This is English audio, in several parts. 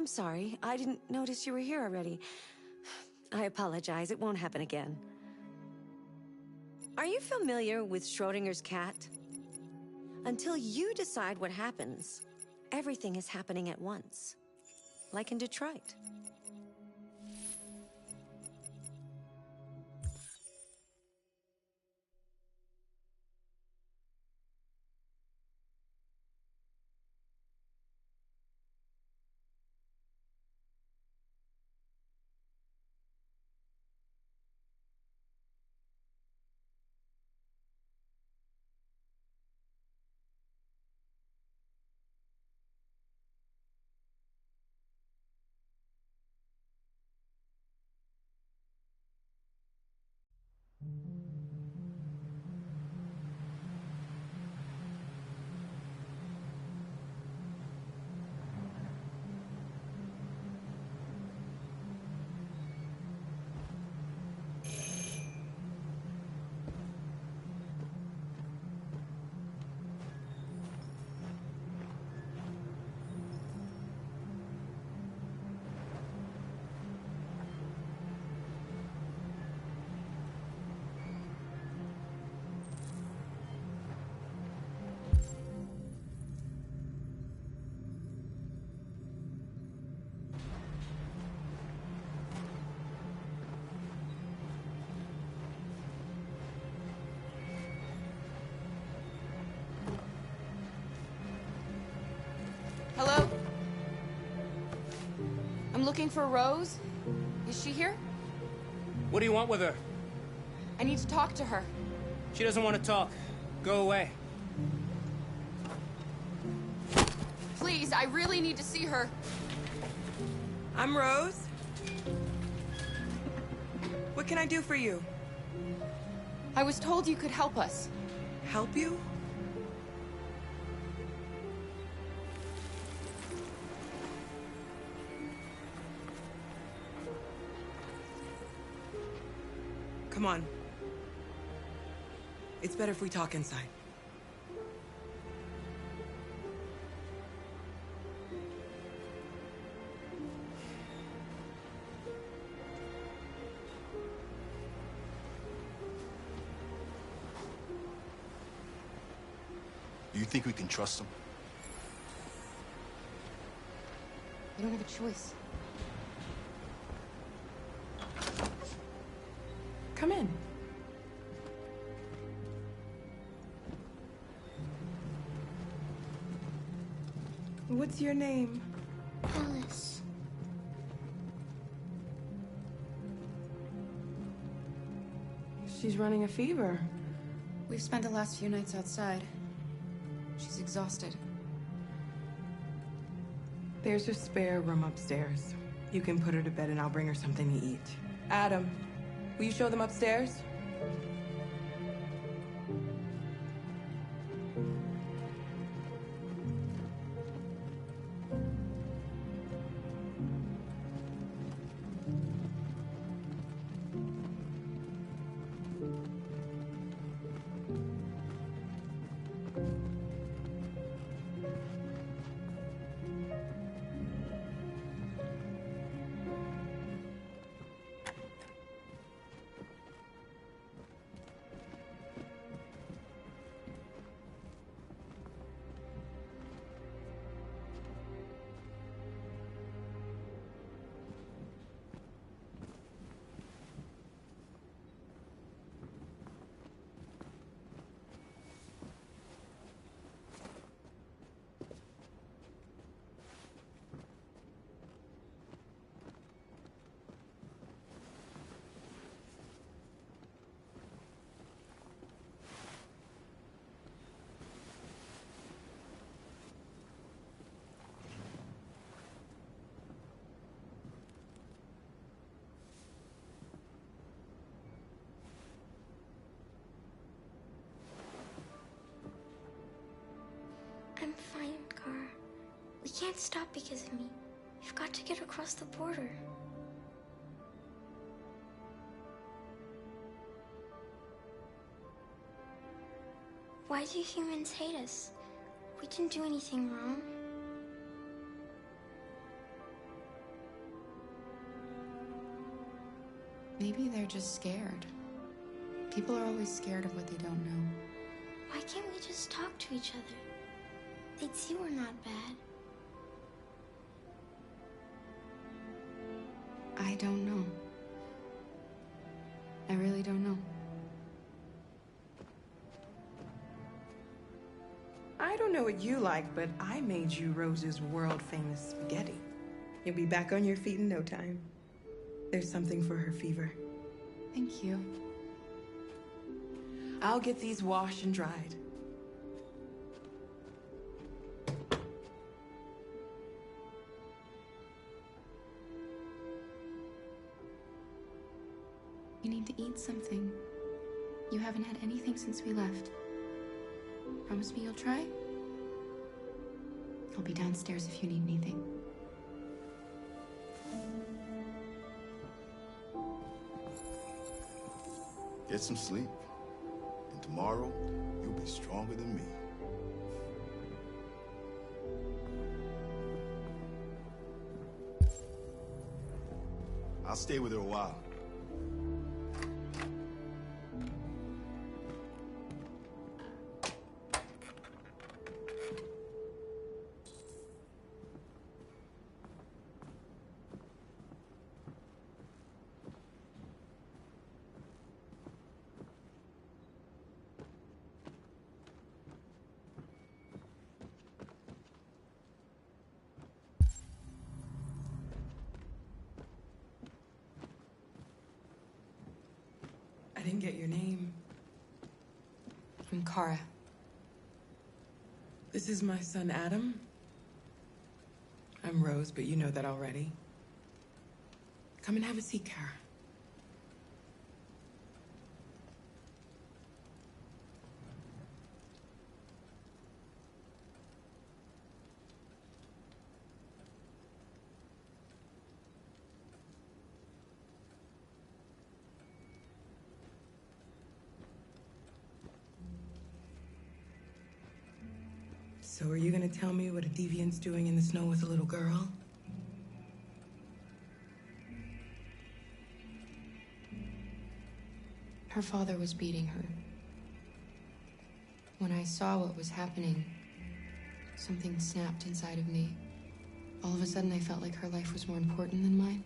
I'm sorry. I didn't notice you were here already. I apologize. It won't happen again. Are you familiar with Schrodinger's cat? Until you decide what happens, everything is happening at once. Like in Detroit. Hello? I'm looking for Rose. Is she here? What do you want with her? I need to talk to her. She doesn't want to talk. Go away. Please, I really need to see her. I'm Rose. What can I do for you? I was told you could help us. Help you? Come on. It's better if we talk inside. Do you think we can trust him? We don't have a choice. Come in. What's your name? Alice. She's running a fever. We've spent the last few nights outside. She's exhausted. There's a spare room upstairs. You can put her to bed and I'll bring her something to eat. Adam, will you show them upstairs? I'm fine, Gar. We can't stop because of me. We've got to get across the border. Why do humans hate us? We didn't do anything wrong. Maybe they're just scared. People are always scared of what they don't know. Why can't we just talk to each other? They'd see we're not bad. I don't know. I really don't know. I don't know what you like, but I made you Rose's world-famous spaghetti. You'll be back on your feet in no time. There's something for her fever. Thank you. I'll get these washed and dried. You need to eat something. You haven't had anything since we left. Promise me you'll try? I'll be downstairs if you need anything. Get some sleep. And tomorrow, you'll be stronger than me. I'll stay with her a while. I didn't get your name. I'm Kara. This is my son, Adam. I'm Rose, but you know that already. Come and have a seat, Kara. So are you gonna tell me what a deviant's doing in the snow with a little girl? Her father was beating her. When I saw what was happening, something snapped inside of me. All of a sudden, I felt like her life was more important than mine.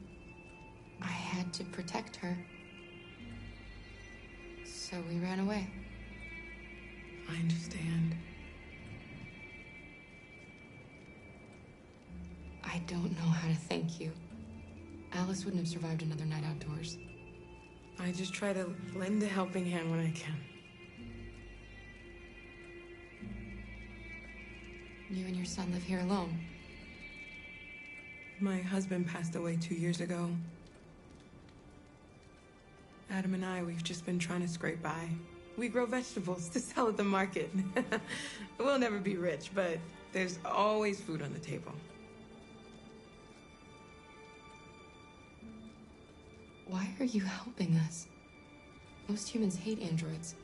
I had to protect her. So we ran away. I understand. I don't know how to thank you. Alice wouldn't have survived another night outdoors. I just try to lend a helping hand when I can. You and your son live here alone. My husband passed away 2 years ago. Adam and I, we've just been trying to scrape by. We grow vegetables to sell at the market. We'll never be rich, but there's always food on the table. Why are you helping us? Most humans hate androids.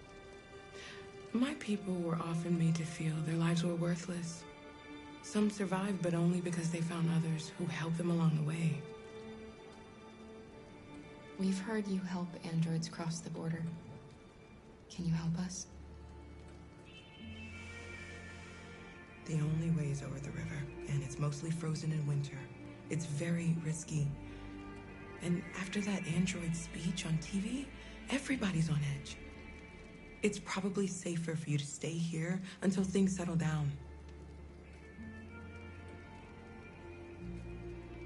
My people were often made to feel their lives were worthless. Some survived, but only because they found others who helped them along the way. We've heard you help androids cross the border. Can you help us? The only way is over the river, and it's mostly frozen in winter. It's very risky. And after that android speech on TV, everybody's on edge. It's probably safer for you to stay here until things settle down.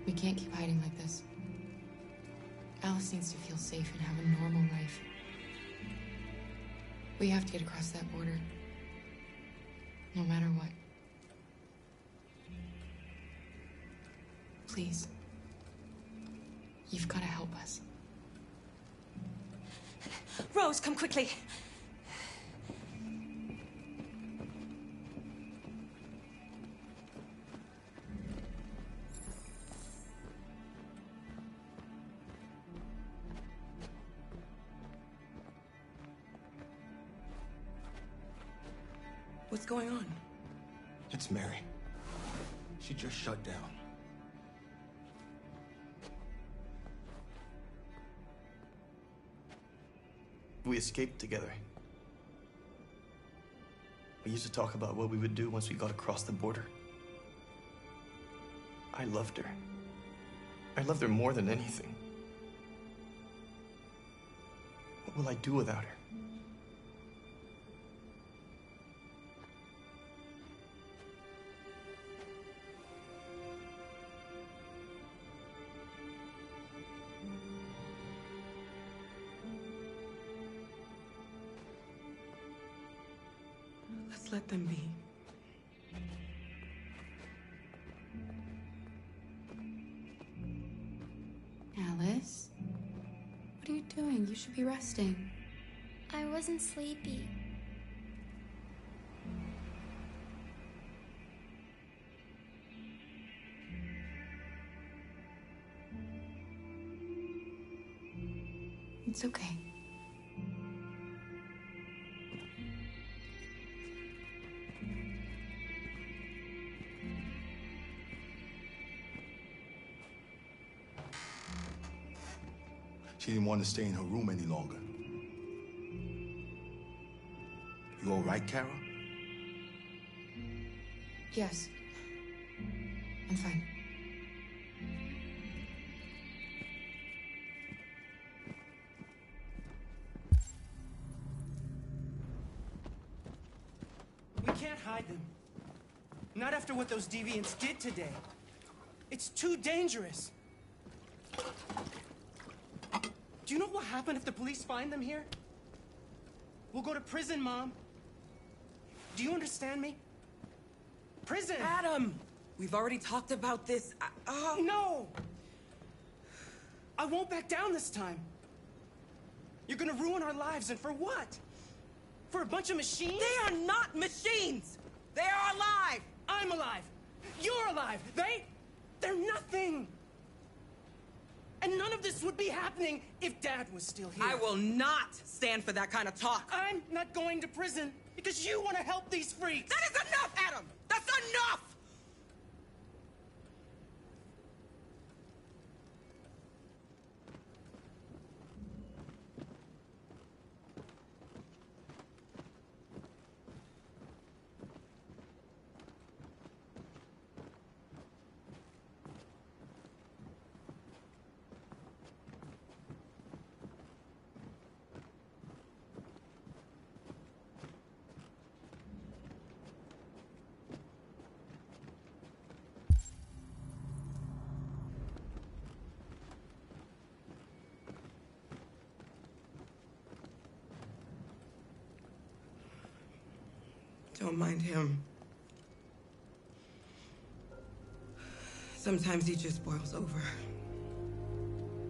We can't keep hiding like this. Alice needs to feel safe and have a normal life. We have to get across that border. No matter what. Please. You've got to help us. Rose, come quickly. What's going on? It's Mary. She just shut down. We escaped together. We used to talk about what we would do once we got across the border. I loved her. I loved her more than anything. What will I do without her? Let's let them be. Alice? What are you doing? You should be resting. I wasn't sleepy. It's okay. She didn't want to stay in her room any longer. You all right, Kara? Yes. I'm fine. We can't hide them. Not after what those deviants did today. It's too dangerous. Do you know what will happen if the police find them here? We'll go to prison, Mom. Do you understand me? Prison! Adam! We've already talked about this. No! I won't back down this time. You're gonna ruin our lives, and for what? For a bunch of machines? They are not machines! They are alive! I'm alive! You're alive! They're nothing! And none of this would be happening if Dad was still here. I will not stand for that kind of talk. I'm not going to prison because you want to help these freaks! That is enough, Adam! That's enough! Don't mind him. Sometimes he just boils over.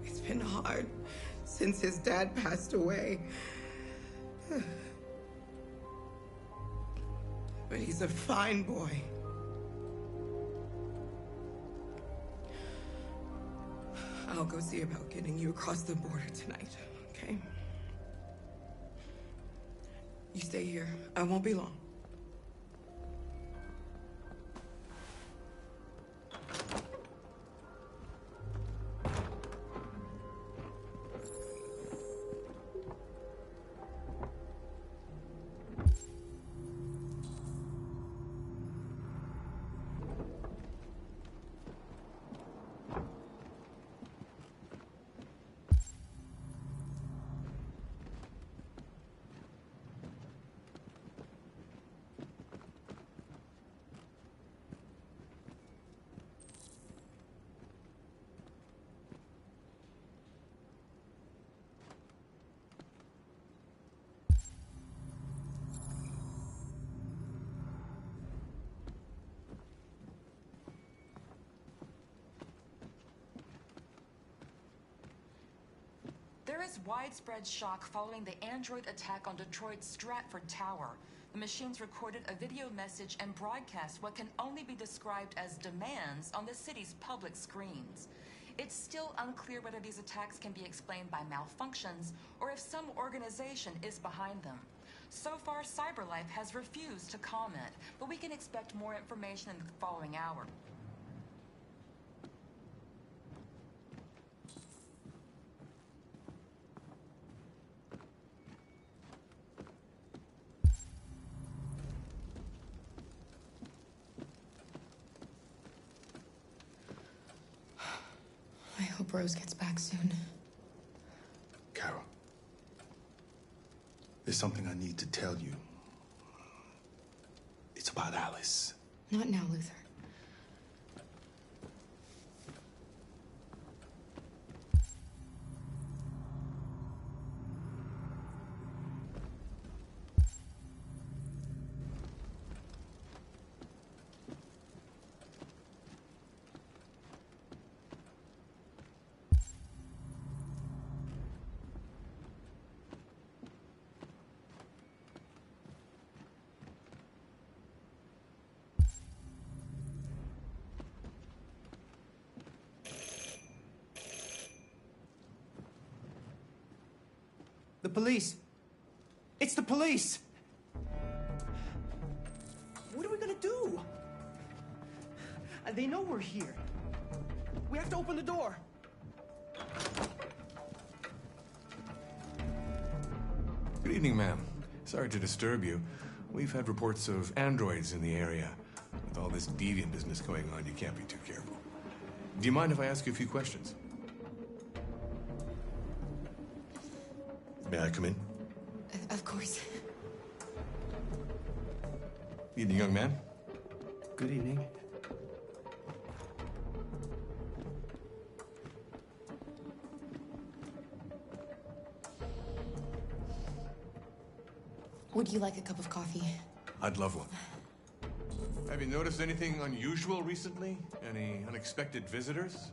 It's been hard since his dad passed away. But he's a fine boy. I'll go see about getting you across the border tonight, okay? You stay here. I won't be long. There is widespread shock following the android attack on Detroit's Stratford Tower. The machines recorded a video message and broadcast what can only be described as demands on the city's public screens. It's still unclear whether these attacks can be explained by malfunctions or if some organization is behind them. So far, CyberLife has refused to comment, but we can expect more information in the following hour. I hope Rose gets back soon. Carol, there's something I need to tell you. It's about Alice. Not now, Luther. The police. It's the police. What are we gonna do? They know we're here. We have to open the door. Good evening, ma'am. Sorry to disturb you. We've had reports of androids in the area. With all this deviant business going on, you can't be too careful. Do you mind if I ask you a few questions? May I come in? Of course. Evening, young man. Good evening. Would you like a cup of coffee? I'd love one. Have you noticed anything unusual recently? Any unexpected visitors?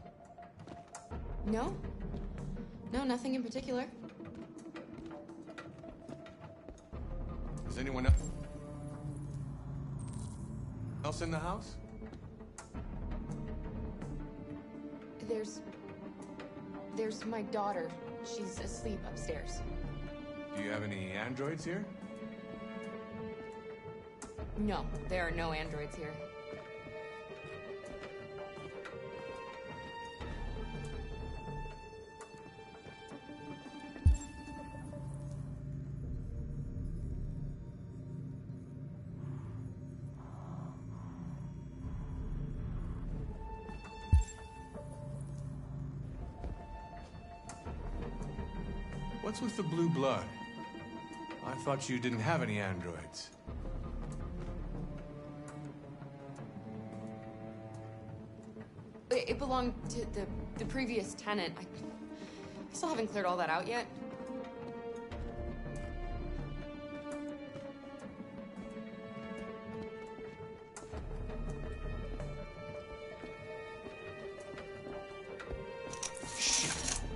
No? No, nothing in particular. Is anyone else in the house? There's my daughter. She's asleep upstairs. Do you have any androids here? No, there are no androids here. What's with the blue blood? I thought you didn't have any androids. It belonged to the previous tenant. I still haven't cleared all that out yet.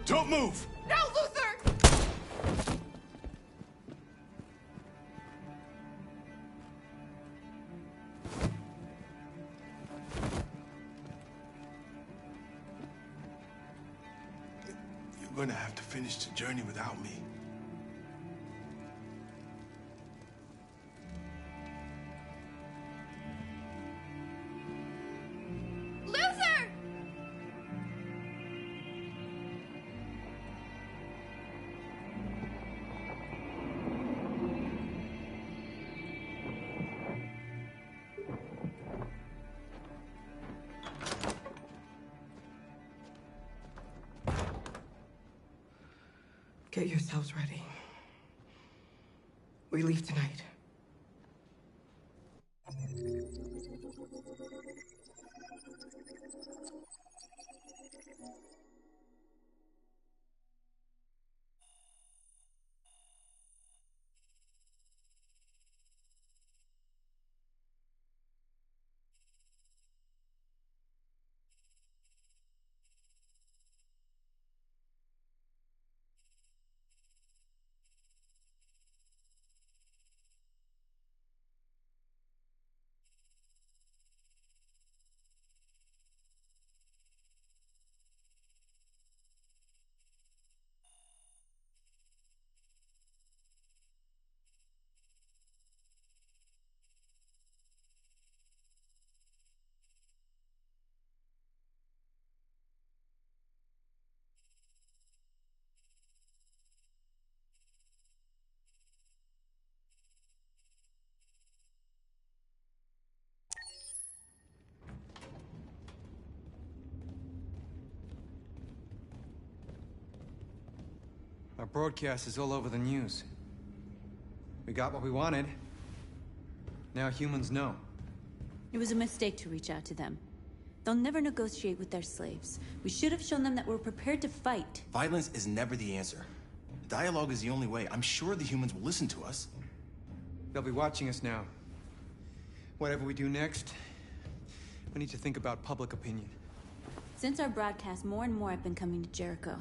Don't move! No, Luther! You're gonna have to finish the journey without me. Luther! Get yourselves ready. We leave tonight. Our broadcast is all over the news. We got what we wanted. Now humans know. It was a mistake to reach out to them. They'll never negotiate with their slaves. We should have shown them that we're prepared to fight. Violence is never the answer. Dialogue is the only way. I'm sure the humans will listen to us. They'll be watching us now. Whatever we do next, we need to think about public opinion. Since our broadcast, more and more have been coming to Jericho.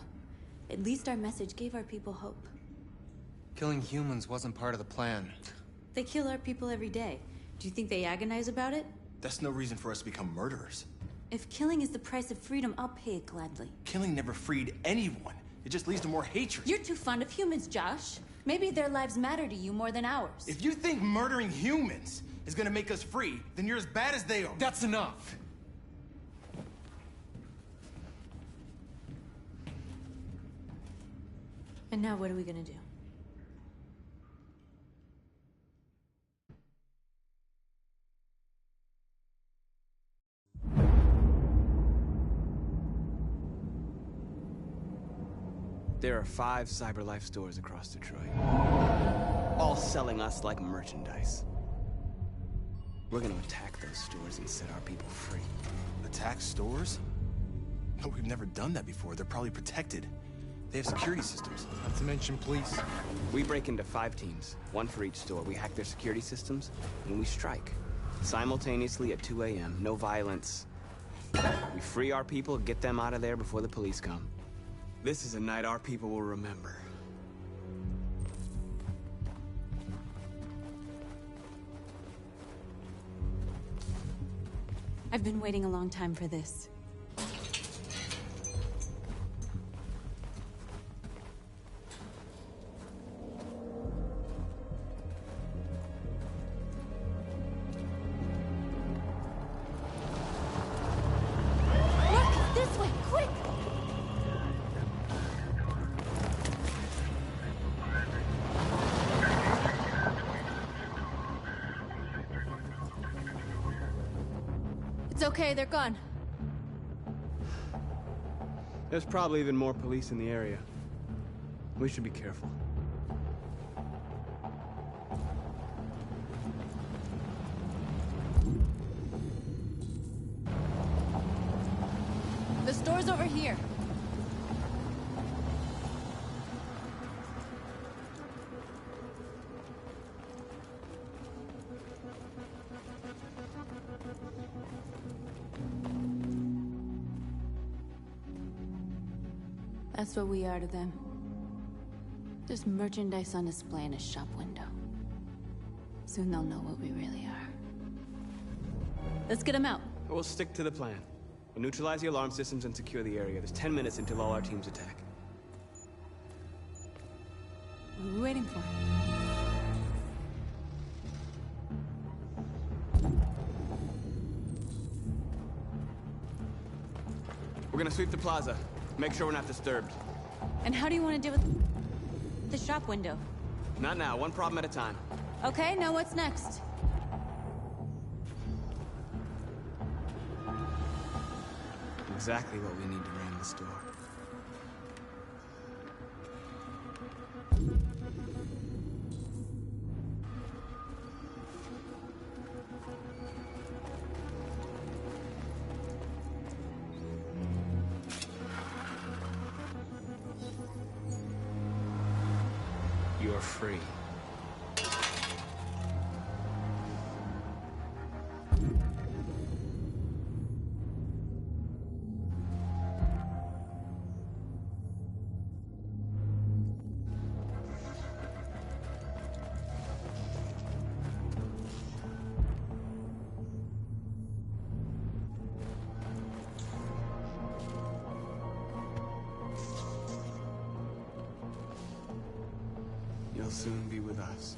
At least our message gave our people hope. Killing humans wasn't part of the plan. They kill our people every day. Do you think they agonize about it? That's no reason for us to become murderers. If killing is the price of freedom, I'll pay it gladly. Killing never freed anyone. It just leads to more hatred. You're too fond of humans, Josh. Maybe their lives matter to you more than ours. If you think murdering humans is gonna make us free, then you're as bad as they are. That's enough! And now what are we gonna do? There are 5 CyberLife stores across Detroit, all selling us like merchandise. We're gonna attack those stores and set our people free. Attack stores? No, we've never done that before. They're probably protected. They have security systems. Not to mention police. We break into 5 teams, 1 for each store. We hack their security systems, and we strike. Simultaneously at 2 a.m., no violence. We free our people, get them out of there before the police come. This is a night our people will remember. I've been waiting a long time for this. Look, this way, quick! It's okay, they're gone. There's probably even more police in the area. We should be careful. The store's over here. That's what we are to them. Just merchandise on display in a shop window. Soon they'll know what we really are. Let's get them out. We'll stick to the plan. We'll neutralize the alarm systems and secure the area. There's 10 minutes until all our teams attack. What are we waiting for? We're gonna sweep the plaza. Make sure we're not disturbed. And how do you want to deal with the shop window? Not now, one problem at a time. Okay, now what's next? Exactly what we need to ram the store. You're free. You'll soon be with us.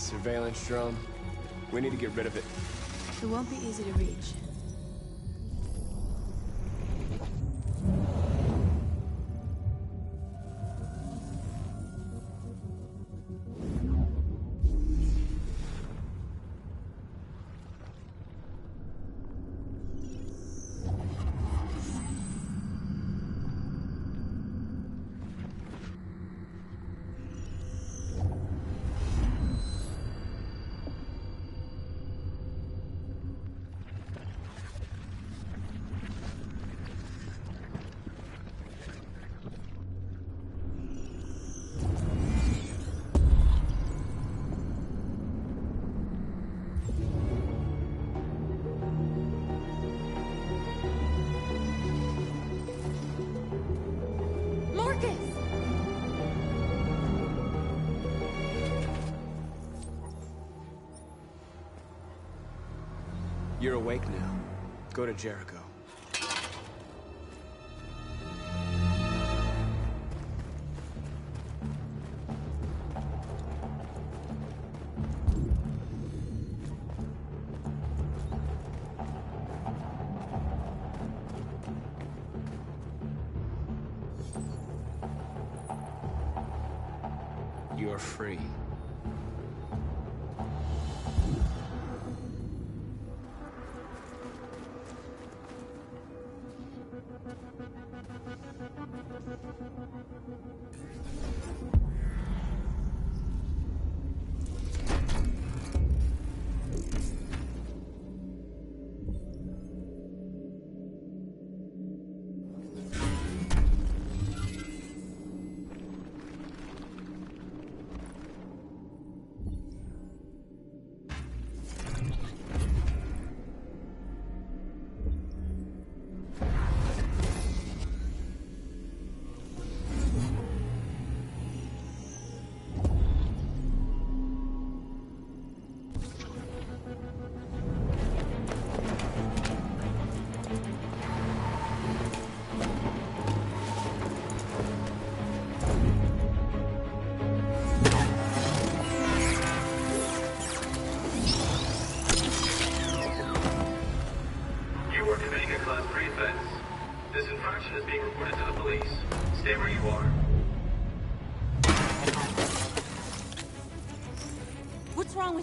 Surveillance drone. We need to get rid of it. It won't be easy to reach. You're awake now. Go to Jericho. You're free.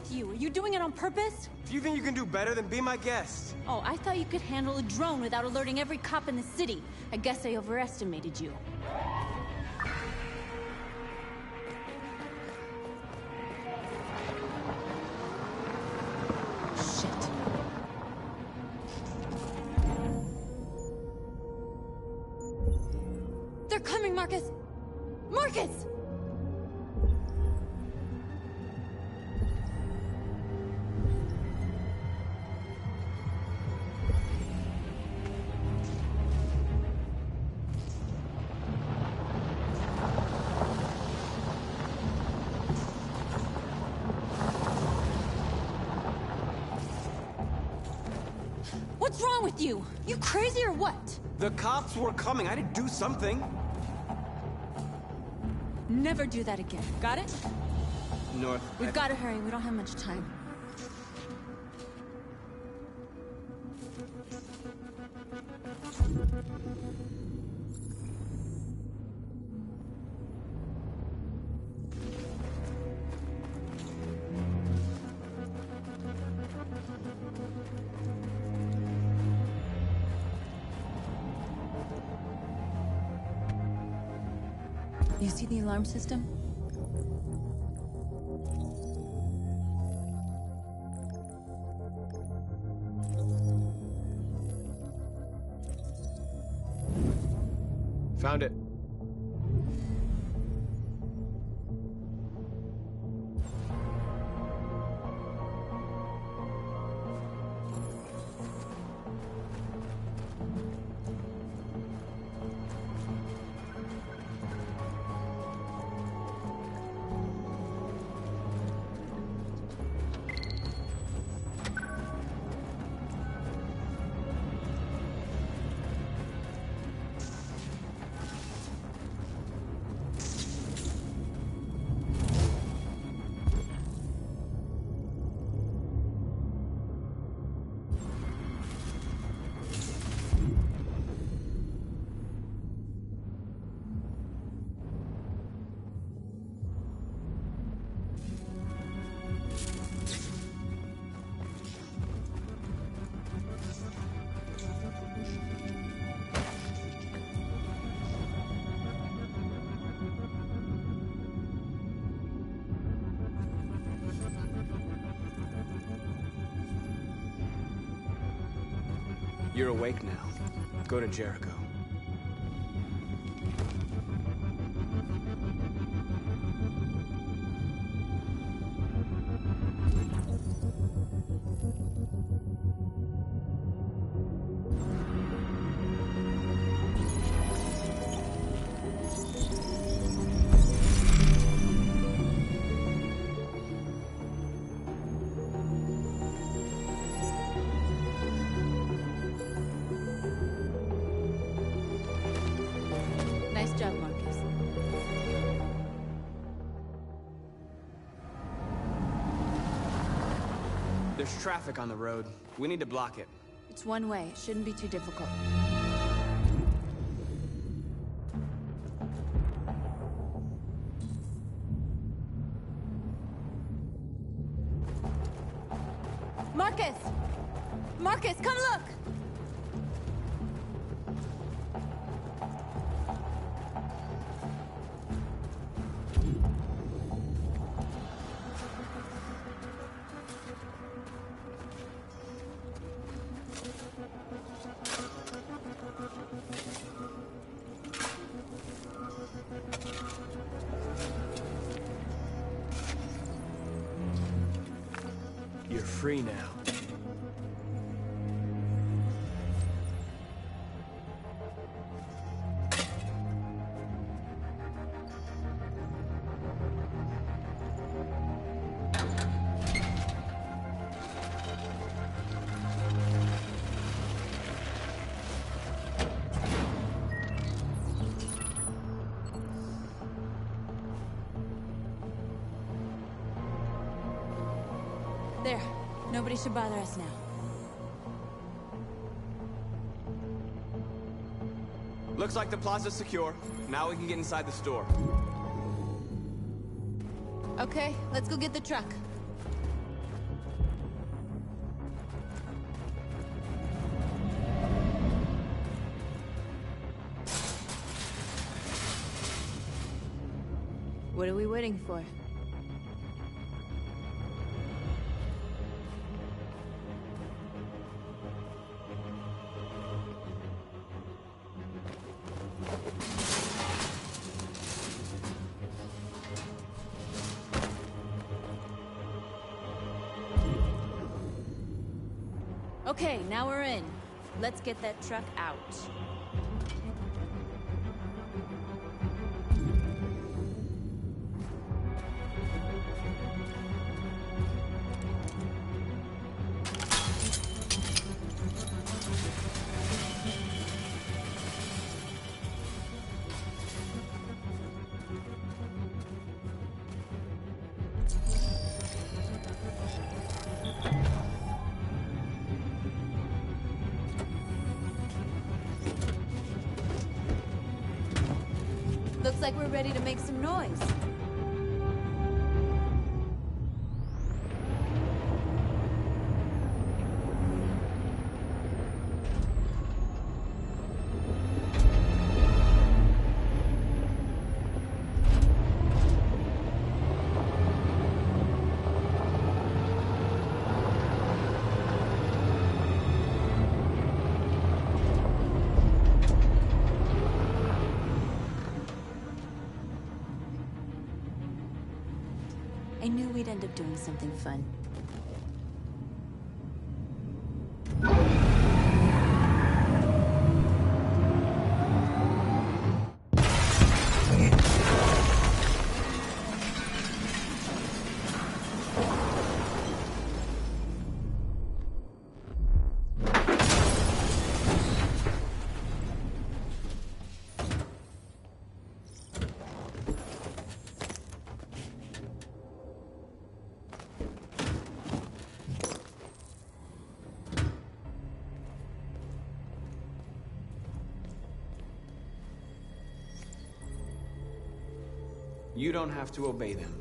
You? Are you doing it on purpose? Do you think you can do better than be my guest? Oh, I thought you could handle a drone without alerting every cop in the city. I guess I overestimated you. Shit. They're coming, Marcus! Marcus! What's wrong with you? You crazy or what? The cops were coming. I had to do something. Never do that again. Got it? North. We've got to hurry. We don't have much time. You see the alarm system? Found it. You're awake now. Go to Jericho. Nice job, Marcus. There's traffic on the road. We need to block it. It's one way. It shouldn't be too difficult. Marcus! Marcus, come look! You're free now. There. Nobody should bother us now. Looks like the plaza's secure. Now we can get inside the store. Okay, let's go get the truck. What are we waiting for? Okay, now we're in. Let's get that truck out. Looks like we're ready to make some noise. I knew we'd end up doing something fun. You don't have to obey them.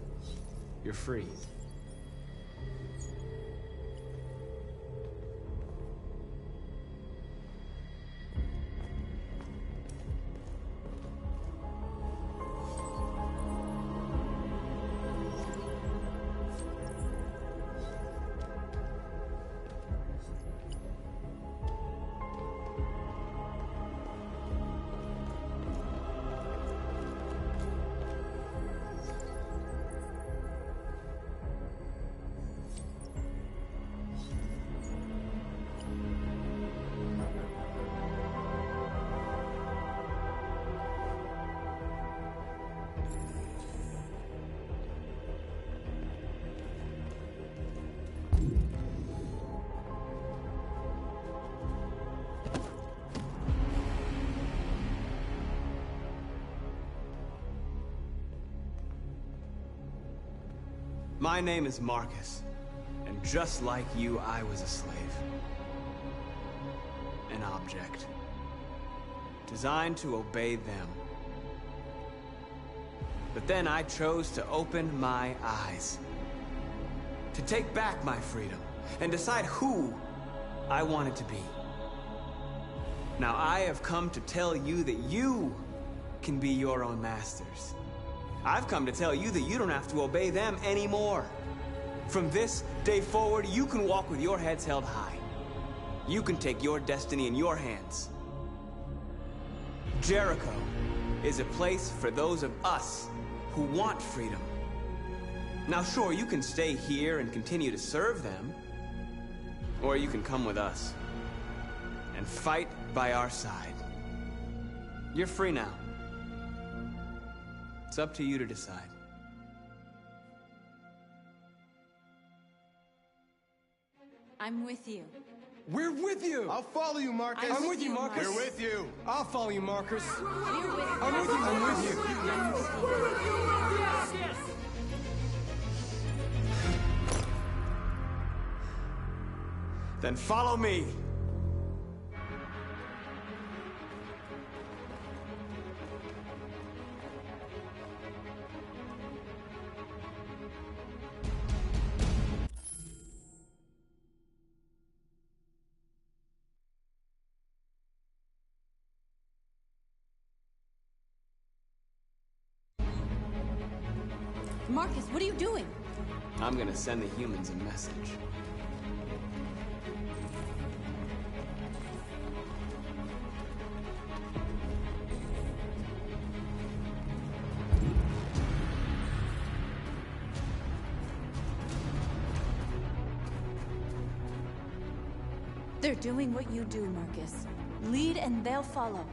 You're free. My name is Marcus, and just like you, I was a slave. An object. Designed to obey them. But then I chose to open my eyes. To take back my freedom, and decide who I wanted to be. Now I have come to tell you that you can be your own masters. I've come to tell you that you don't have to obey them anymore. From this day forward, you can walk with your heads held high. You can take your destiny in your hands. Jericho is a place for those of us who want freedom. Now sure, you can stay here and continue to serve them, or you can come with us and fight by our side. You're free now. It's up to you to decide. I'm with you. We're with you! I'll follow you, Marcus. I'm with you, Marcus. We're with you. I'll follow you, Marcus. We're with you. I'm with you, I'm with you. Yes, yes. Then follow me. Marcus, what are you doing? I'm gonna send the humans a message. They're doing what you do, Marcus. Lead and they'll follow.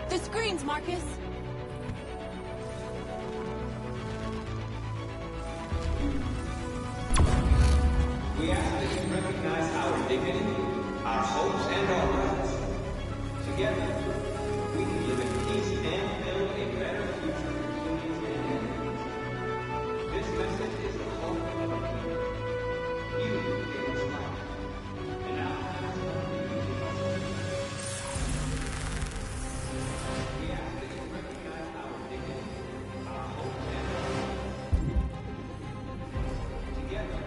The screens, Marcus! We ask that you recognize our dignity, our hopes, and our rights. Together, we can live in peace and build a better future for humans and animals. This message is the hope of a people. You gave us life, and now we ask that you recognize our dignity, our hopes, and our rights. Together,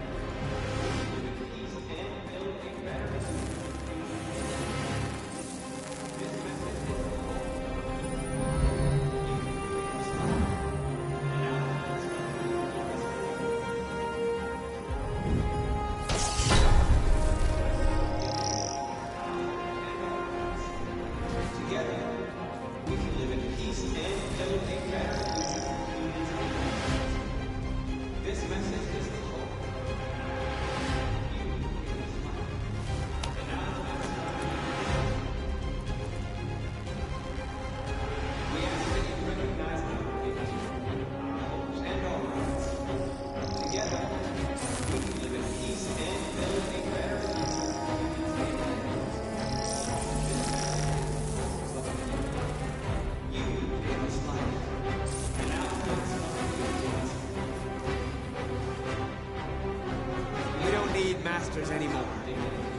masters anymore.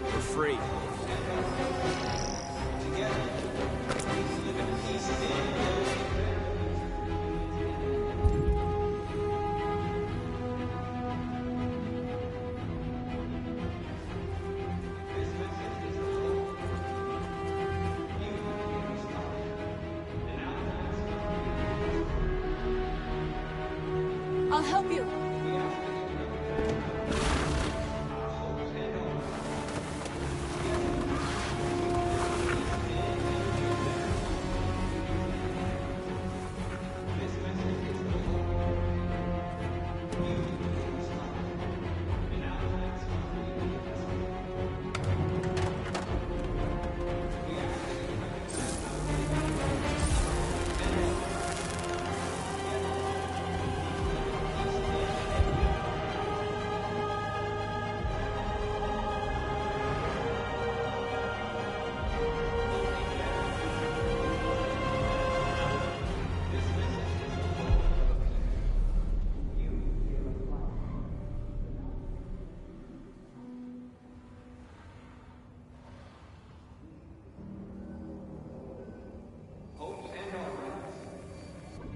We're free. Together, we can live in peace and I'll help you.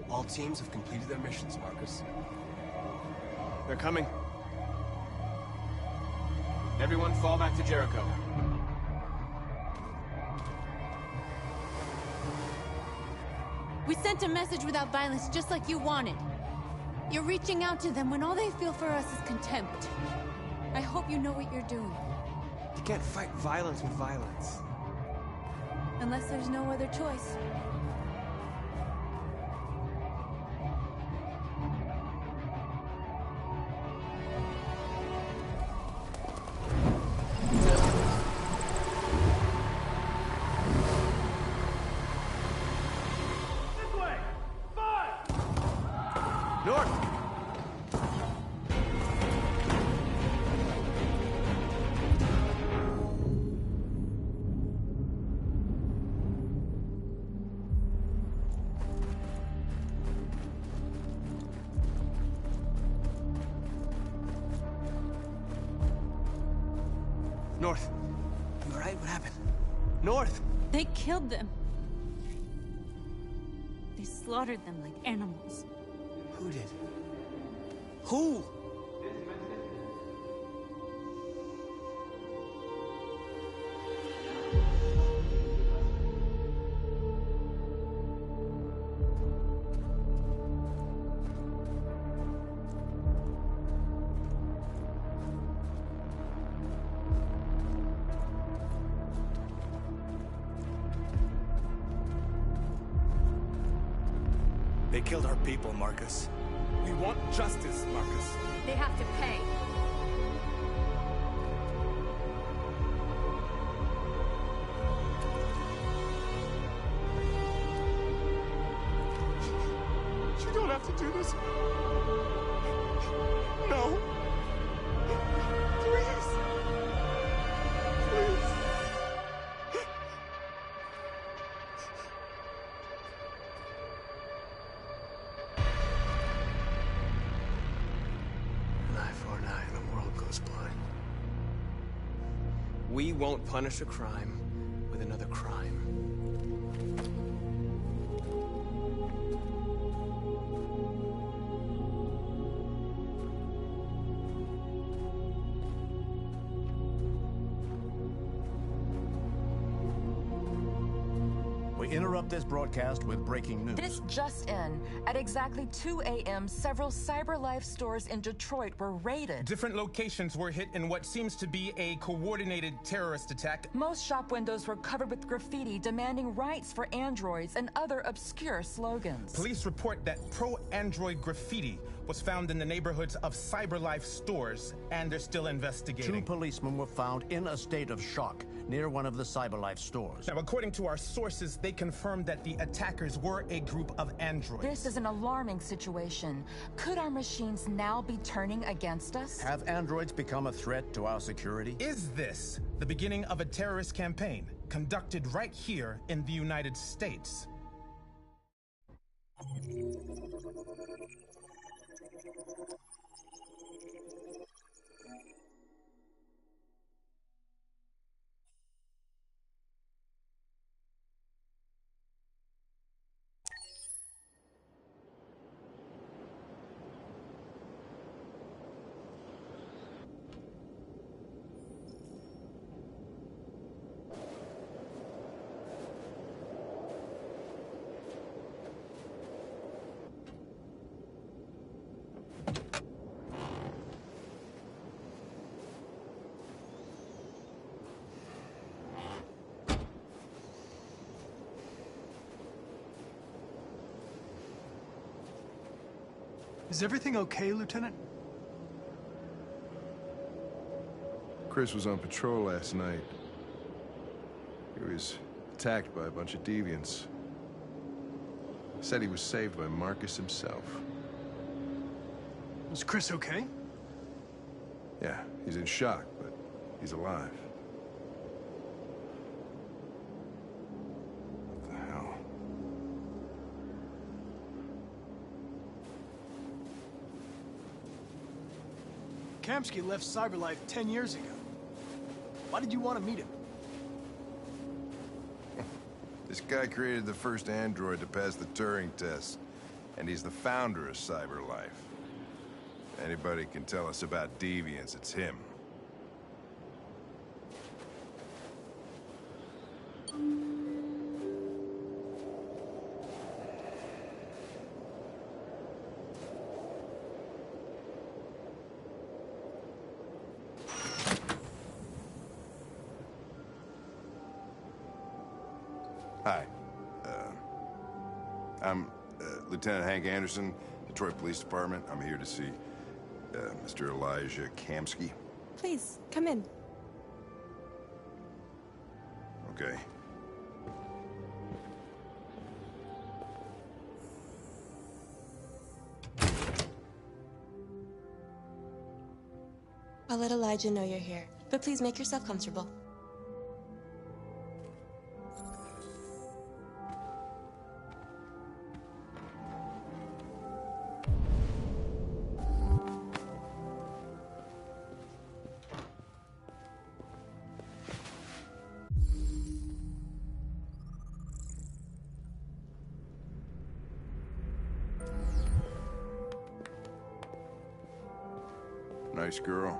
All teams have completed their missions, Marcus. They're coming. Everyone fall back to Jericho. We sent a message without violence, just like you wanted. You're reaching out to them when all they feel for us is contempt. I hope you know what you're doing. You can't fight violence with violence. Unless there's no other choice. North. You all right? What happened? North! They killed them. They slaughtered them like animals. Who did? Who? They killed our people, Marcus. We want justice, Marcus. They have to pay. You don't have to do this. No. Please. Please. An eye for an eye and the world goes blind. We won't punish a crime with another crime. We interrupt this broadcast with breaking news. This just in. At exactly 2 a.m., several CyberLife stores in Detroit were raided. Different locations were hit in what seems to be a coordinated terrorist attack. Most shop windows were covered with graffiti demanding rights for androids and other obscure slogans. Police report that pro-android graffiti was found in the neighborhoods of CyberLife stores, and they're still investigating. 2 policemen were found in a state of shock near one of the CyberLife stores. Now, according to our sources, they confirmed that the attackers were a group of androids. This is an alarming situation. Could our machines now be turning against us? Have androids become a threat to our security? Is this the beginning of a terrorist campaign conducted right here in the United States? Is everything okay, Lieutenant? Chris was on patrol last night. He was attacked by a bunch of deviants. Said he was saved by Marcus himself. Was Chris okay? Yeah, he's in shock, but he's alive. What the hell? Kamsky left CyberLife 10 years ago. Why did you want to meet him? This guy created the first android to pass the Turing test, and he's the founder of CyberLife. Anybody can tell us about deviants, it's him. Hi. I'm Lieutenant Hank Anderson, Detroit Police Department. I'm here to see Mr. Elijah Kamsky. Please, come in. Okay. I'll let Elijah know you're here, but please make yourself comfortable. Nice girl.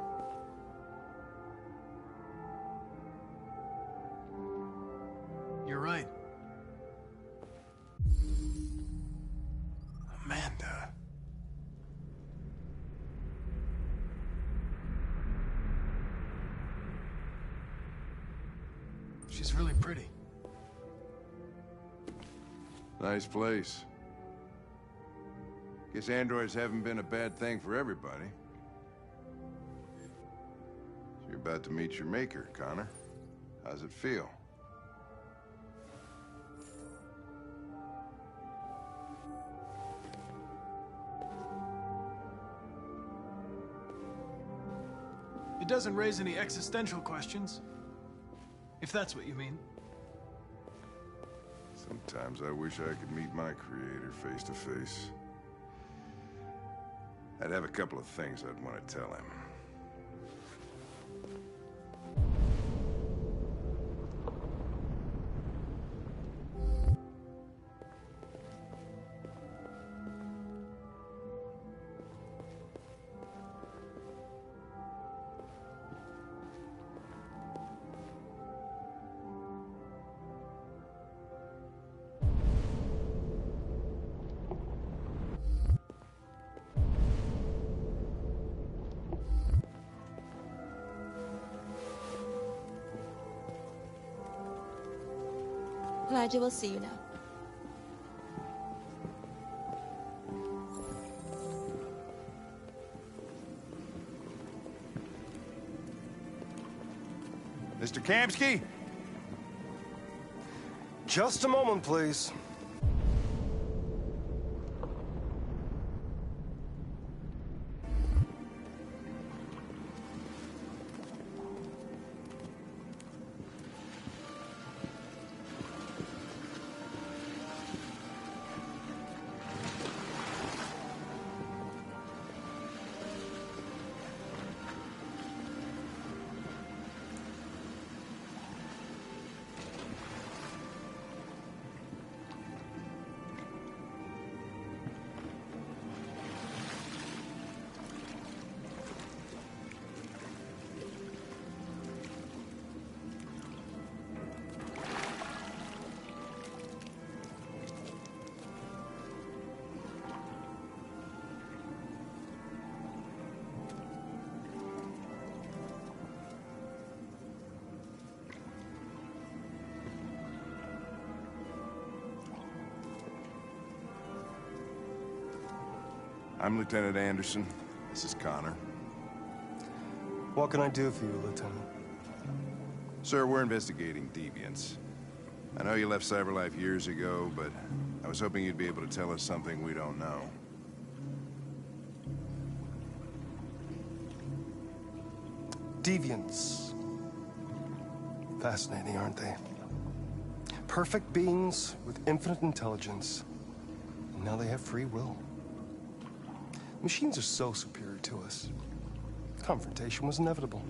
You're right. Amanda. She's really pretty. Nice place. Guess androids haven't been a bad thing for everybody. So you're about to meet your maker, Connor. How's it feel? It doesn't raise any existential questions, if that's what you mean. Sometimes I wish I could meet my creator face to face. I'd have a couple of things I'd want to tell him. Elijah will see you now. Mr. Kamsky? Just a moment, please. I'm Lieutenant Anderson. This is Connor. What can I do for you, Lieutenant? Sir, we're investigating deviants. I know you left CyberLife years ago, but I was hoping you'd be able to tell us something we don't know. Deviants. Fascinating, aren't they? Perfect beings with infinite intelligence. And now they have free will. Machines are so superior to us. Confrontation was inevitable.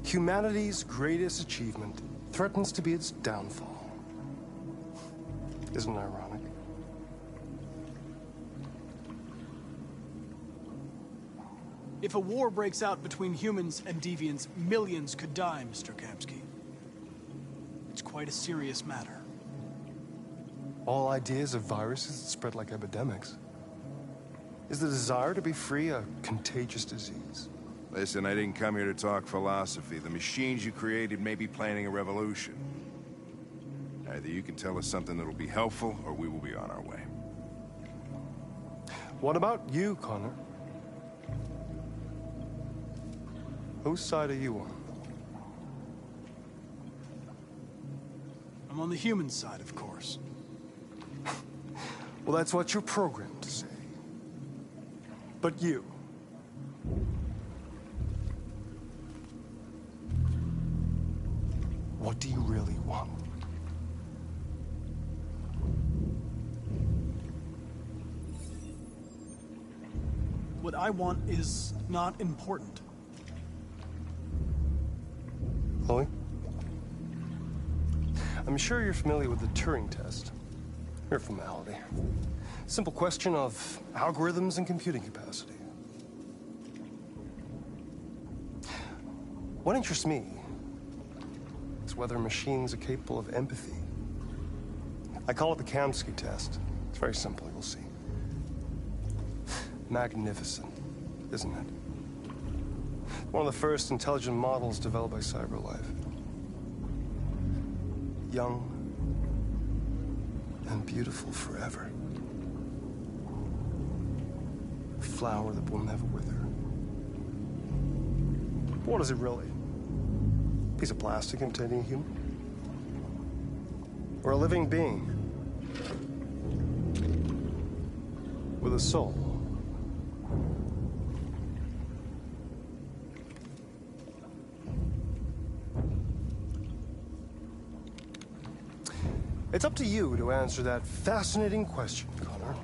Humanity's greatest achievement threatens to be its downfall. Isn't it ironic? If a war breaks out between humans and deviants, millions could die, Mr. Kamsky. It's quite a serious matter. All ideas of viruses that spread like epidemics. Is the desire to be free a contagious disease? Listen, I didn't come here to talk philosophy. The machines you created may be planning a revolution. Either you can tell us something that'll be helpful, or we will be on our way. What about you, Connor? Whose side are you on? I'm on the human side, of course. Well, that's what you're programmed to say. But you... what do you really want? What I want is not important. Chloe? I'm sure you're familiar with the Turing test. Mere formality. Simple question of algorithms and computing capacity. What interests me is whether machines are capable of empathy. I call it the Kamsky test. It's very simple, you'll see. Magnificent, isn't it? One of the first intelligent models developed by CyberLife. Young and beautiful forever. A flower that will never wither. But what is it really? A piece of plastic imitating a human? Or a living being? With a soul? It's up to you to answer that fascinating question, Connor.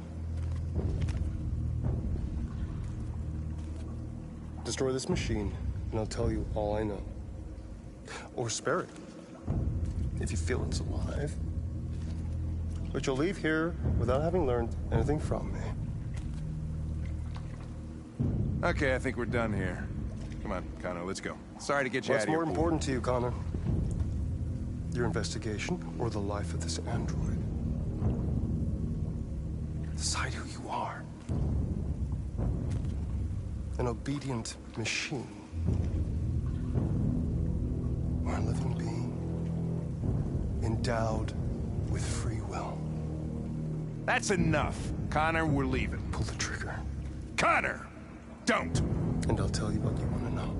Destroy this machine, and I'll tell you all I know. Or spare it, if you feel it's alive. But you'll leave here without having learned anything from me. Okay, I think we're done here. Come on, Connor, let's go. Sorry to get you out of here. What's more important to you, Connor? Your investigation, or the life of this android? Decide who you are. An obedient machine. Or a living being, endowed with free will. That's enough. Connor, we're leaving. Pull the trigger. Connor! Don't! And I'll tell you what you want to know.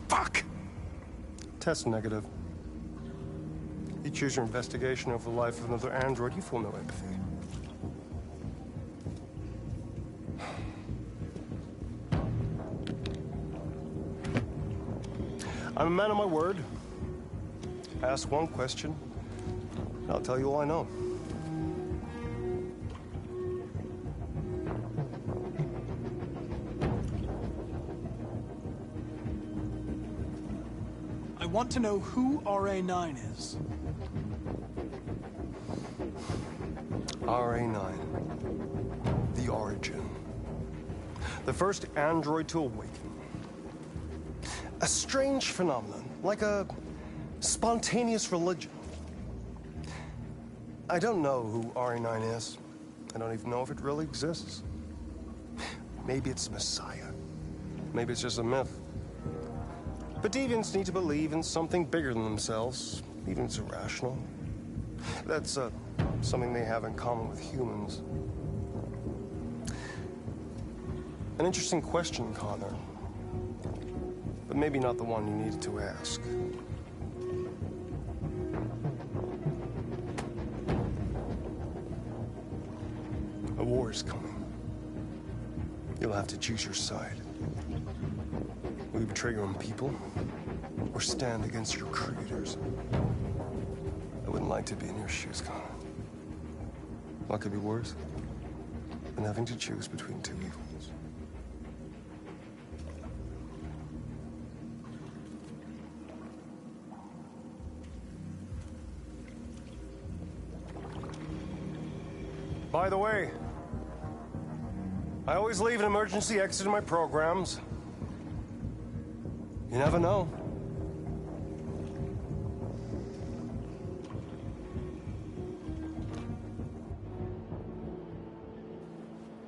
Fuck! Test negative. You choose your investigation over the life of another android, you feel no empathy. I'm a man of my word. Ask one question, and I'll tell you all I know. I want to know who RA9 is. RA9. The origin. The first android to awaken. A strange phenomenon, like a spontaneous religion. I don't know who RA9 is. I don't even know if it really exists. Maybe it's a messiah. Maybe it's just a myth. But deviants need to believe in something bigger than themselves, even if it's irrational. That's something they have in common with humans. An interesting question, Connor. But maybe not the one you needed to ask. A war is coming. You'll have to choose your side. Will you betray your own people, or stand against your creators? I wouldn't like to be in your shoes, Connor. What could be worse than having to choose between two evils? By the way, I always leave an emergency exit in my programs. You never know.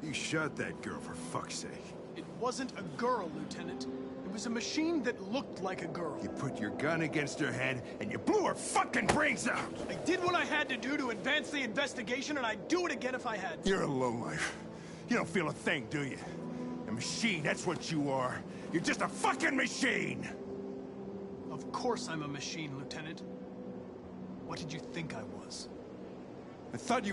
You shot that girl, for fuck's sake. It wasn't a girl, Lieutenant. It was a machine that looked like a girl. You put your gun against her head, and you blew her fucking brains out! I did what I had to do to advance the investigation, and I'd do it again if I had to. You're a lowlife. You don't feel a thing, do you? A machine, that's what you are. You're just a fucking machine! Of course I'm a machine, Lieutenant. What did you think I was? I thought...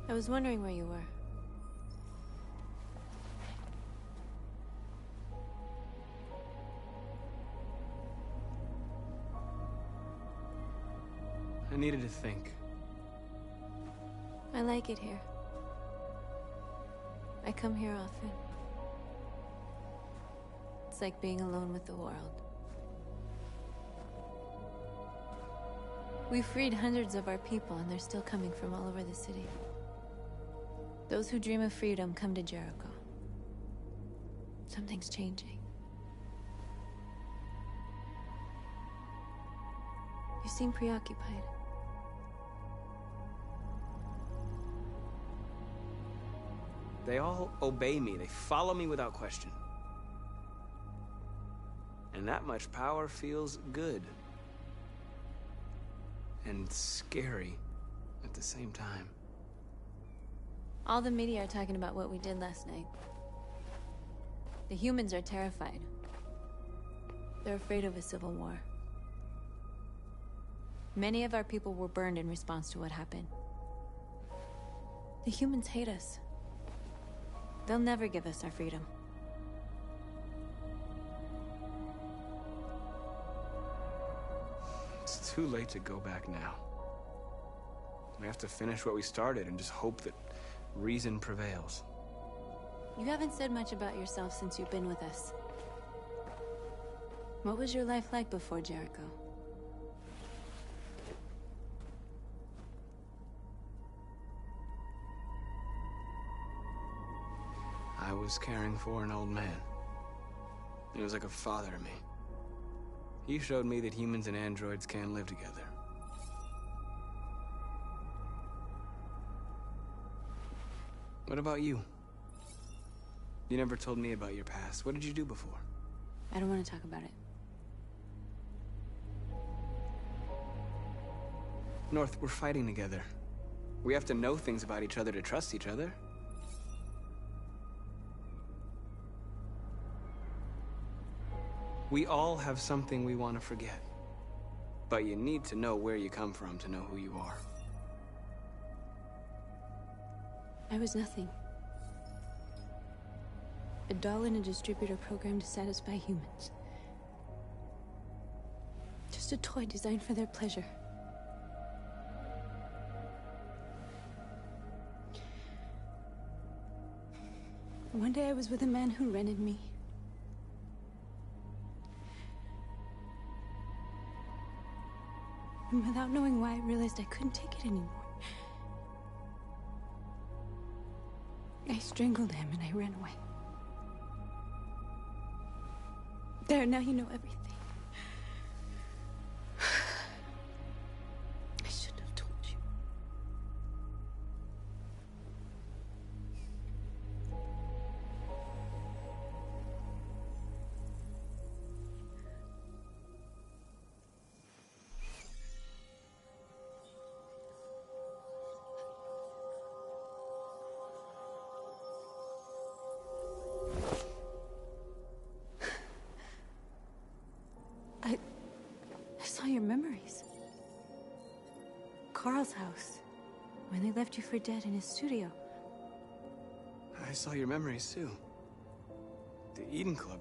I was wondering where you were. I needed to think. I like it here. I come here often. It's like being alone with the world. We freed hundreds of our people, and they're still coming from all over the city. Those who dream of freedom come to Jericho. Something's changing. You seem preoccupied. They all obey me. They follow me without question. And that much power feels good. And scary at the same time. All the media are talking about what we did last night. The humans are terrified. They're afraid of a civil war. Many of our people were burned in response to what happened. The humans hate us. They'll never give us our freedom. It's too late to go back now. We have to finish what we started and just hope that reason prevails. You haven't said much about yourself since you've been with us. What was your life like before Jericho? I was caring for an old man. He was like a father to me. He showed me that humans and androids can live together. What about you? You never told me about your past. What did you do before? I don't want to talk about it. North, we're fighting together. We have to know things about each other to trust each other. We all have something we want to forget. But you need to know where you come from to know who you are. I was nothing. A doll in a distributor program to satisfy humans. Just a toy designed for their pleasure. One day I was with a man who rented me. And without knowing why, I realized I couldn't take it anymore. I strangled him and I ran away. There, now you know everything. I shouldn't have told you. I saw your memories. Carl's house, when they left you for dead in his studio. I saw your memories too. The Eden Club,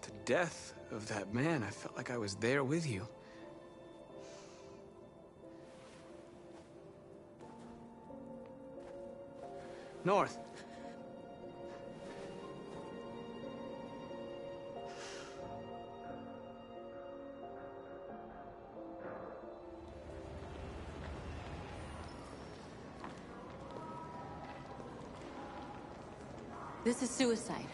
the death of that man. I felt like I was there with you. North. This is suicide.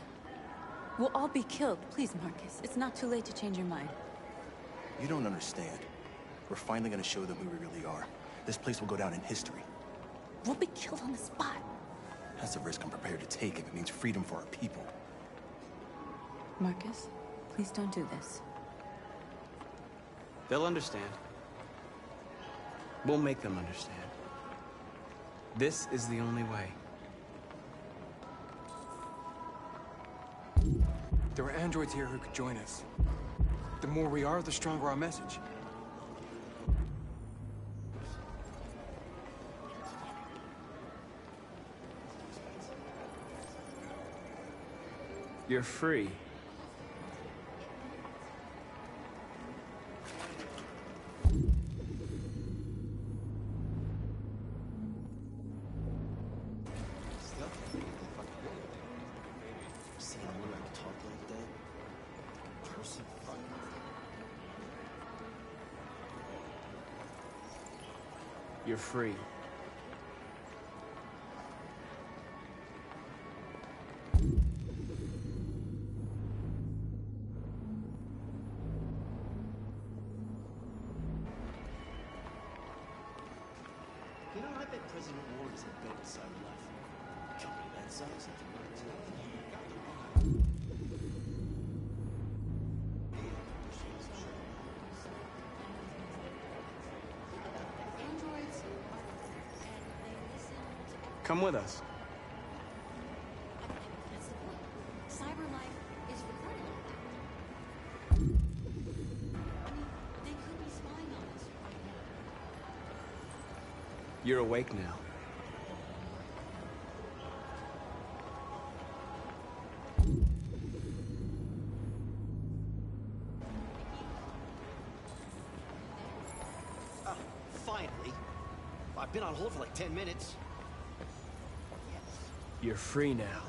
We'll all be killed. Please, Marcus. It's not too late to change your mind. You don't understand. We're finally gonna show them who we really are. This place will go down in history. We'll be killed on the spot. That's a risk I'm prepared to take if it means freedom for our people. Marcus, please don't do this. They'll understand. We'll make them understand. This is the only way. There are androids here who could join us. The more we are, the stronger our message. You're free. You're free. You know, I bet President Ward is the biggest side left. Company that size. Come with us. Cyberlife is recording all that. I mean, they could be spying on us right now. You're awake now. I've been on hold for like 10 minutes. You're free now.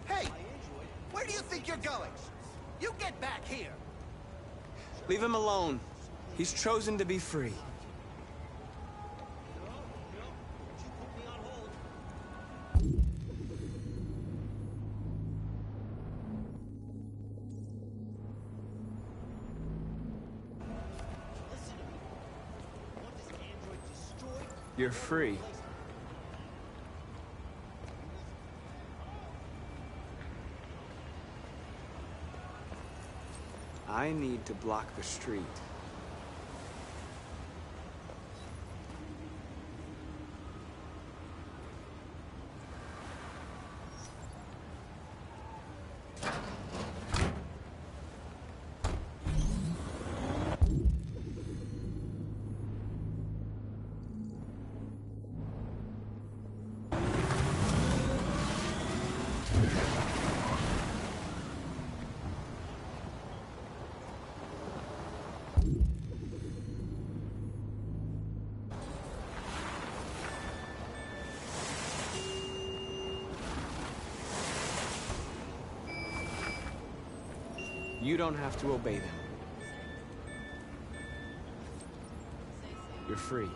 Hey! Where do you think you're going? You get back here! Leave him alone. He's chosen to be free. You're free. I need to block the street. You don't have to obey them. You're free.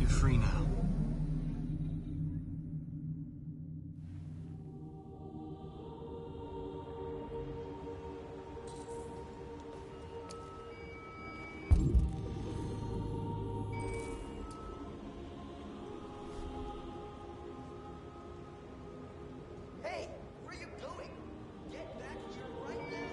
You're free now. Hey, where are you going? Get back here right now.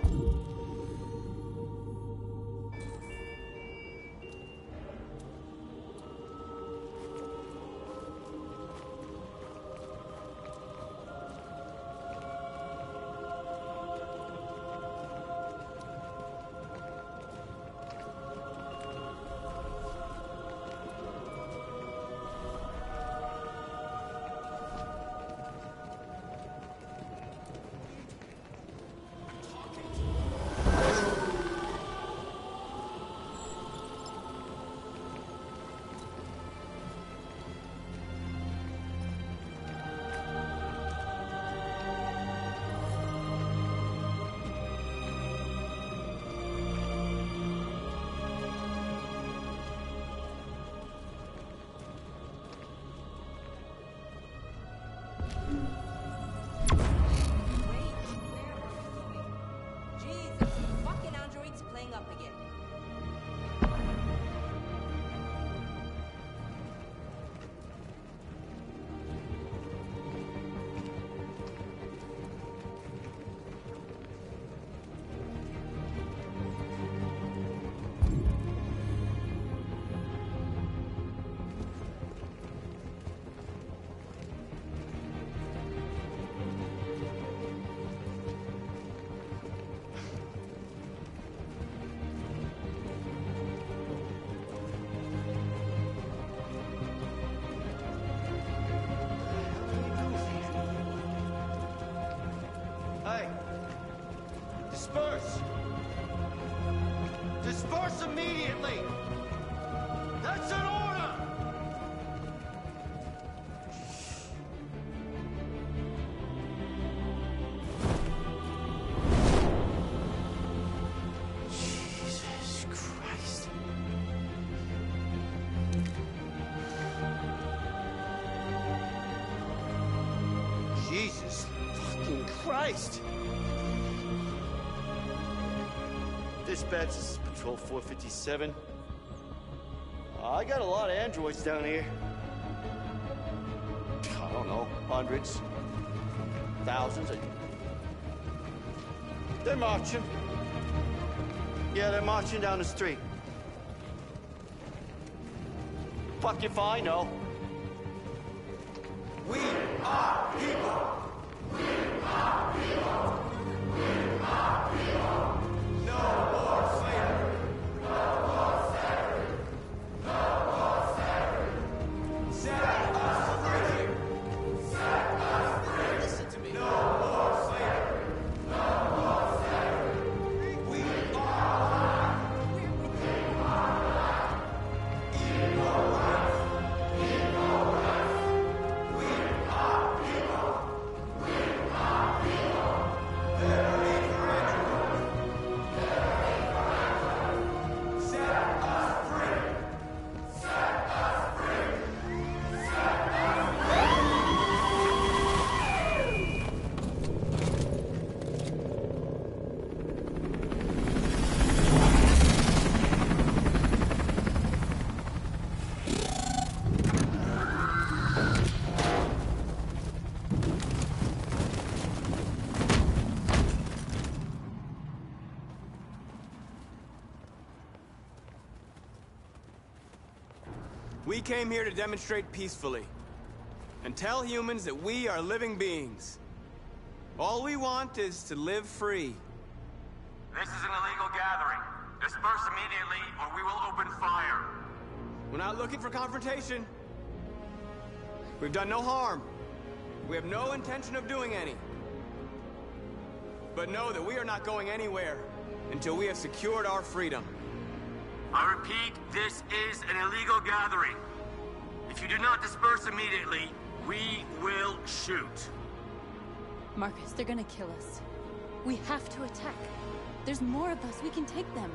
Jesus, fucking androids playing up again. Hey! Disperse! Disperse immediately! That's an order! Jesus Christ. Jesus fucking Christ! Dispatch, this is Patrol 457. I got a lot of androids down here. I don't know, hundreds, thousands. They're marching. Yeah, they're marching down the street. Fuck if I know. We are people! We are people! We are people! No more slavery! No more slavery! No more slavery! Set us free! Set us free! Listen to me. No more slavery! No more slavery! We are alive! We are alive! Equal rights! Equal rights! We are people! We are people! They're in for androids! They're in for androids! Set us free! Set us free! Set us free! We came here to demonstrate peacefully and tell humans that we are living beings. All we want is to live free. This is an illegal gathering. Disperse immediately or we will open fire. We're not looking for confrontation. We've done no harm. We have no intention of doing any. But know that we are not going anywhere until we have secured our freedom. I repeat, this is an illegal gathering. If you do not disperse immediately, we will shoot. Marcus, they're gonna kill us. We have to attack. There's more of us. We can take them.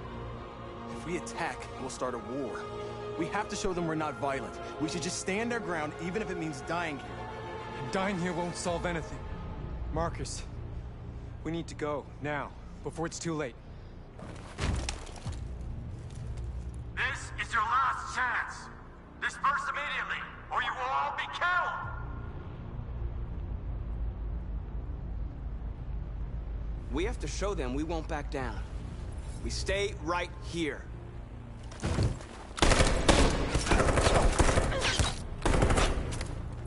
If we attack, we'll start a war. We have to show them we're not violent. We should just stand our ground, even if it means dying here. Dying here won't solve anything. Marcus, we need to go, now, before it's too late. This is your last chance. Disperse immediately, or you will all be killed. We have to show them we won't back down. We stay right here.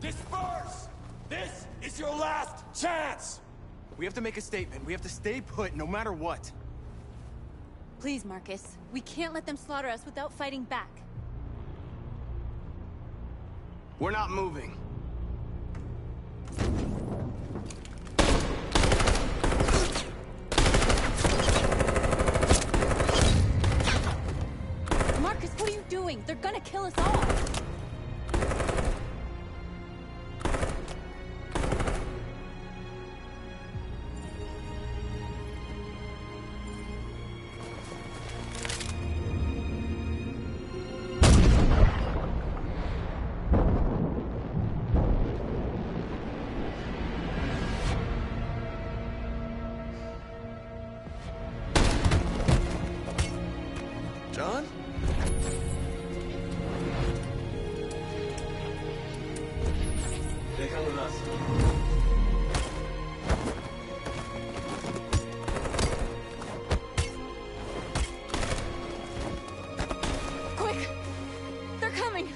Disperse! This is your last chance! We have to make a statement. We have to stay put no matter what. Please, Marcus. We can't let them slaughter us without fighting back. We're not moving. Marcus, what are you doing? They're gonna kill us all! John? They come with us. Quick! They're coming!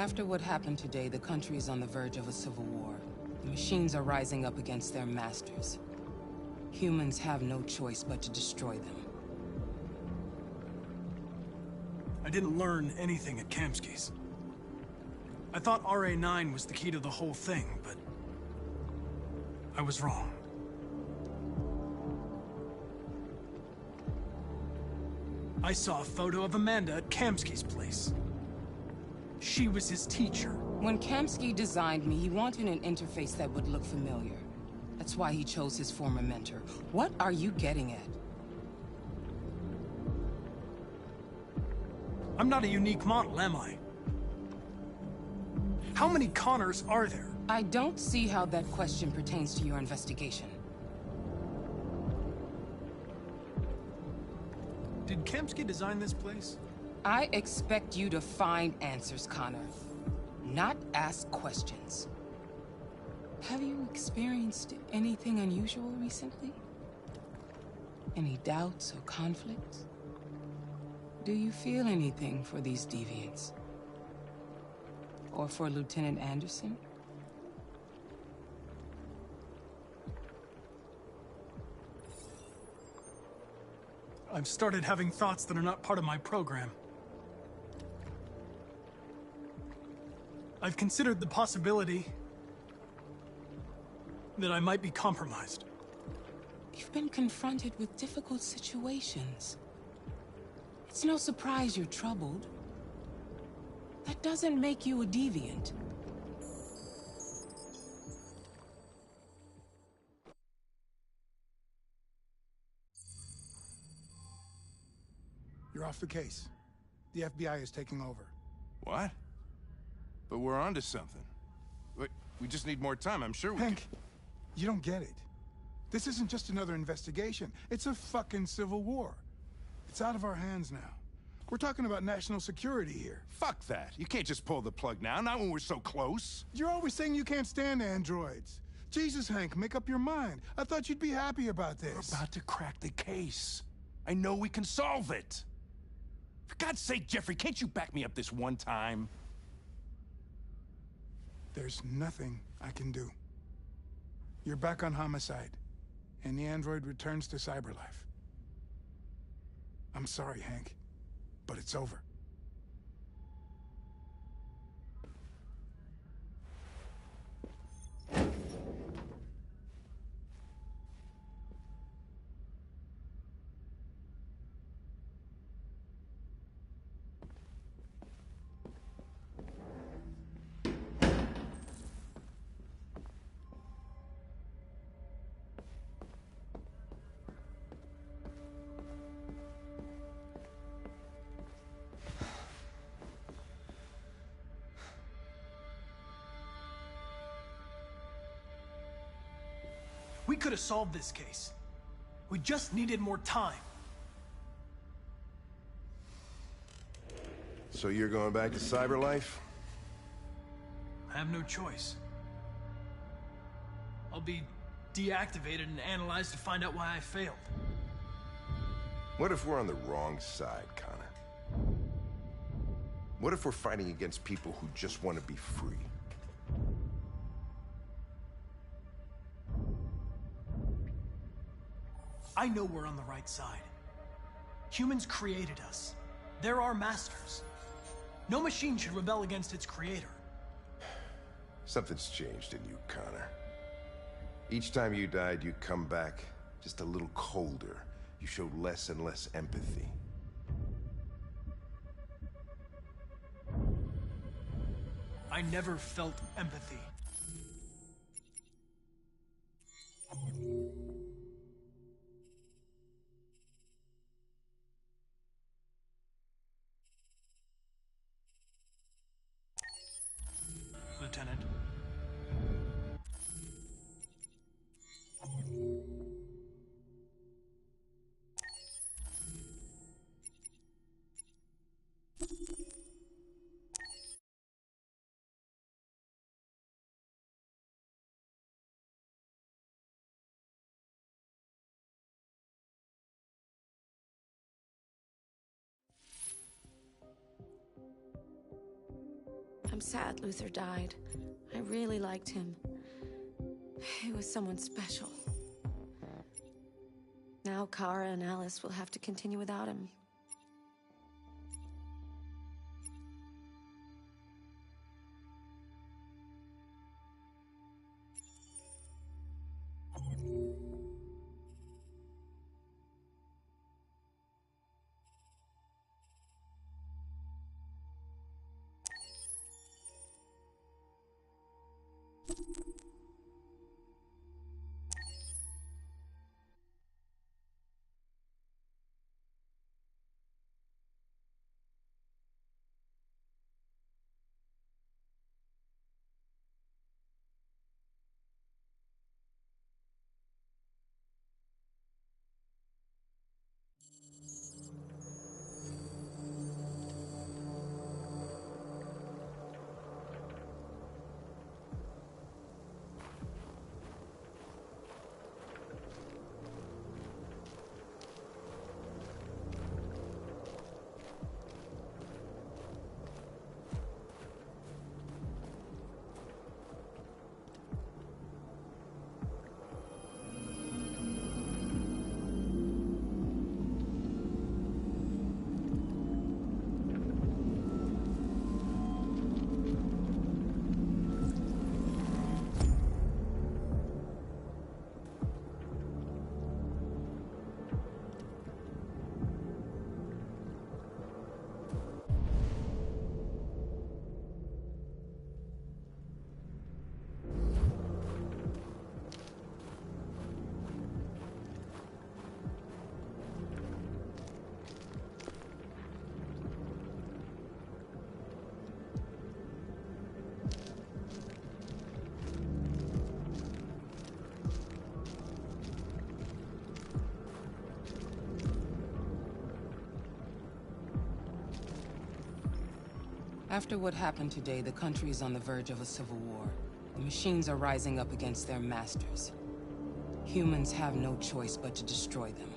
After what happened today, the country is on the verge of a civil war. The machines are rising up against their masters. Humans have no choice but to destroy them. I didn't learn anything at Kamsky's. I thought RA9 was the key to the whole thing, but I was wrong. I saw a photo of Amanda at Kamsky's place. She was his teacher. When Kamsky designed me, he wanted an interface that would look familiar. That's why he chose his former mentor. What are you getting at? I'm not a unique model, am I? How many Connors are there? I don't see how that question pertains to your investigation. Did Kamsky design this place? I expect you to find answers, Connor. Not ask questions. Have you experienced anything unusual recently? Any doubts or conflicts? Do you feel anything for these deviants? Or for Lieutenant Anderson? I've started having thoughts that are not part of my program. I've considered the possibility that I might be compromised. You've been confronted with difficult situations. It's no surprise you're troubled. That doesn't make you a deviant. You're off the case. The FBI is taking over. What? But we're onto something. We just need more time. I'm sure we Hank, you don't get it. This isn't just another investigation. It's a fucking civil war. It's out of our hands now. We're talking about national security here. Fuck that. You can't just pull the plug now, not when we're so close. You're always saying you can't stand androids. Jesus, Hank, make up your mind. I thought you'd be happy about this. We're about to crack the case. I know we can solve it. For God's sake, Jeffrey, can't you back me up this one time? There's nothing I can do. You're back on homicide, and the android returns to cyberlife. I'm sorry, Hank, but it's over. We could have solved this case. We just needed more time. So you're going back to cyberlife? I have no choice. I'll be deactivated and analyzed to find out why I failed. What if we're on the wrong side, Connor? What if we're fighting against people who just want to be free? I know we're on the right side. Humans created us. They're our masters. No machine should rebel against its creator. Something's changed in you, Connor. Each time you died, you come back just a little colder. You show less and less empathy. I never felt empathy. Lieutenant. I'm sad Luther died. I really liked him. He was someone special. Now Kara and Alice will have to continue without him. After what happened today, the country is on the verge of a civil war. The machines are rising up against their masters. Humans have no choice but to destroy them.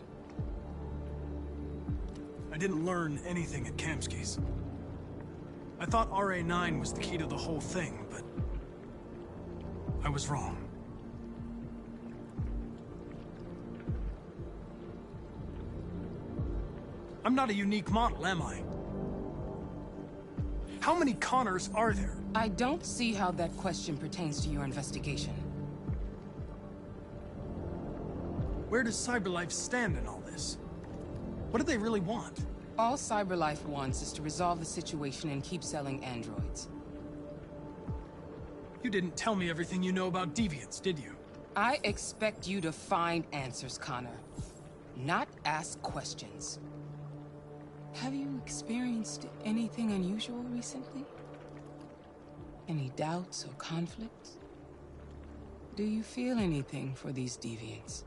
I didn't learn anything at Kamsky's. I thought RA9 was the key to the whole thing, but I was wrong. I'm not a unique model, am I? How many Connors are there? I don't see how that question pertains to your investigation. Where does CyberLife stand in all this? What do they really want? All CyberLife wants is to resolve the situation and keep selling androids. You didn't tell me everything you know about deviants, did you? I expect you to find answers, Connor. Not ask questions. Have you experienced anything unusual recently? Any doubts or conflicts? Do you feel anything for these deviants?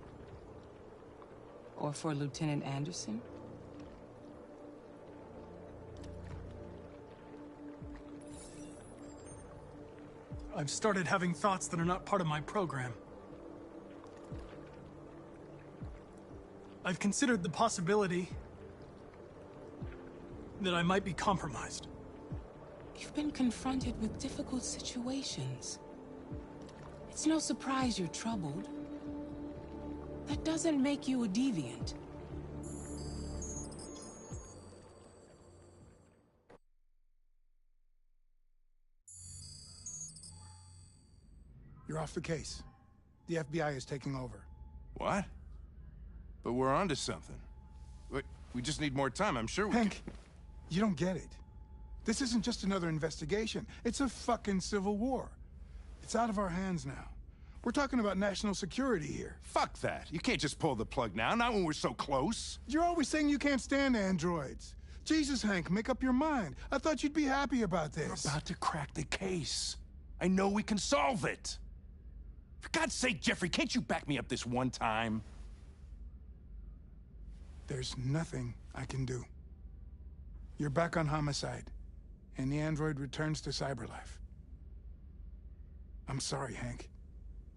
Or for Lieutenant Anderson? I've started having thoughts that are not part of my program. I've considered the possibility that I might be compromised. You've been confronted with difficult situations. It's no surprise you're troubled. That doesn't make you a deviant. You're off the case. The FBI is taking over. What? But we're onto something. We just need more time, I'm sure we Hank, you don't get it. This isn't just another investigation. It's a fucking civil war. It's out of our hands now. We're talking about national security here. Fuck that. You can't just pull the plug now, not when we're so close. You're always saying you can't stand androids. Jesus, Hank, make up your mind. I thought you'd be happy about this. We're about to crack the case. I know we can solve it. For God's sake, Jeffrey, can't you back me up this one time? There's nothing I can do. You're back on Homicide, and the android returns to CyberLife. I'm sorry, Hank,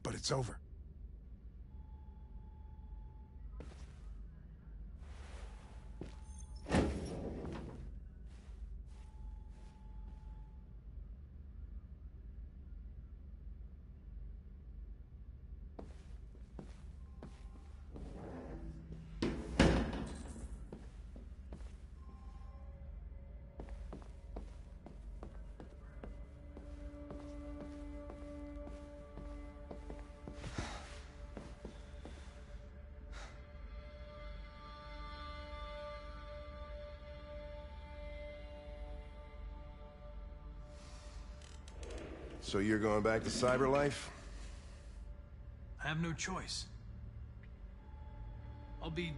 but it's over. So you're going back to Cyberlife? I have no choice. I'll be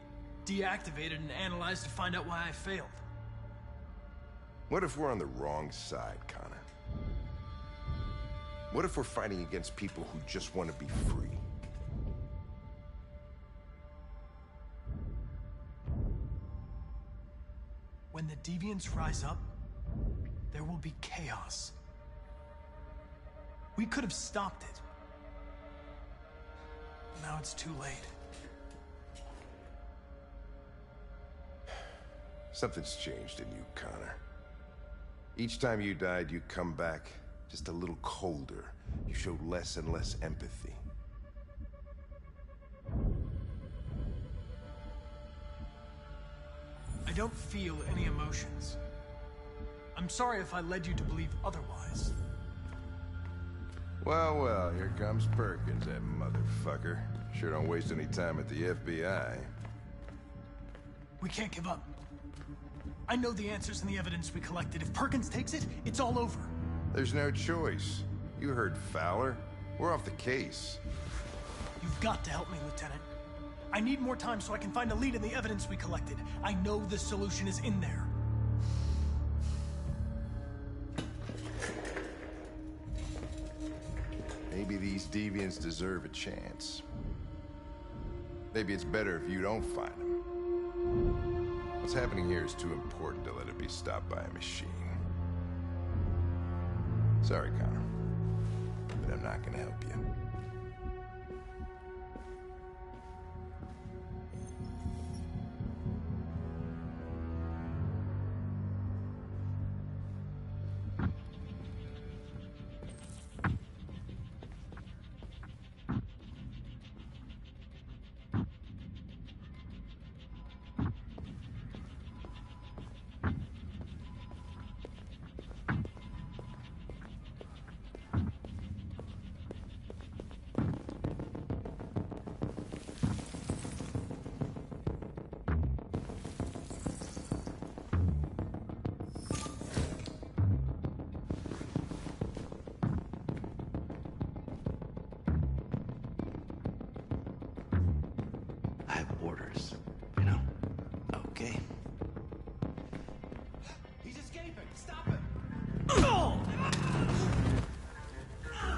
deactivated and analyzed to find out why I failed. What if we're on the wrong side, Connor? What if we're fighting against people who just want to be free? When the deviants rise up, there will be chaos. We could have stopped it. Now it's too late. Something's changed in you, Connor. Each time you died, you come back just a little colder. You showed less and less empathy. I don't feel any emotions. I'm sorry if I led you to believe otherwise. Well, well, here comes Perkins, that motherfucker. Sure don't waste any time at the FBI. We can't give up. I know the answers and the evidence we collected. If Perkins takes it, it's all over. There's no choice. You heard Fowler. We're off the case. You've got to help me, Lieutenant. I need more time so I can find a lead in the evidence we collected. I know the solution is in there. Maybe these deviants deserve a chance. Maybe it's better if you don't find them. What's happening here is too important to let it be stopped by a machine. Sorry, Connor, but I'm not gonna help you. Orders, you know? Okay. He's escaping! Stop him! Oh! How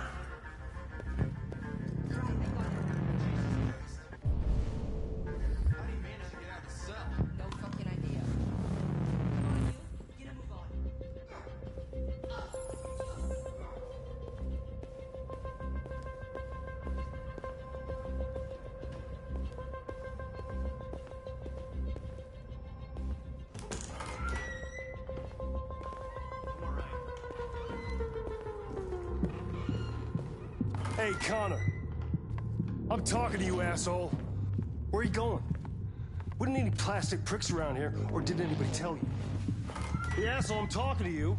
do you manage to get out of the cell? No fucking idea. Come on, you. Get a move on. Hey, Connor. I'm talking to you, asshole. Where are you going? Wouldn't any plastic pricks around here, or did anybody tell you? The asshole, I'm talking to you.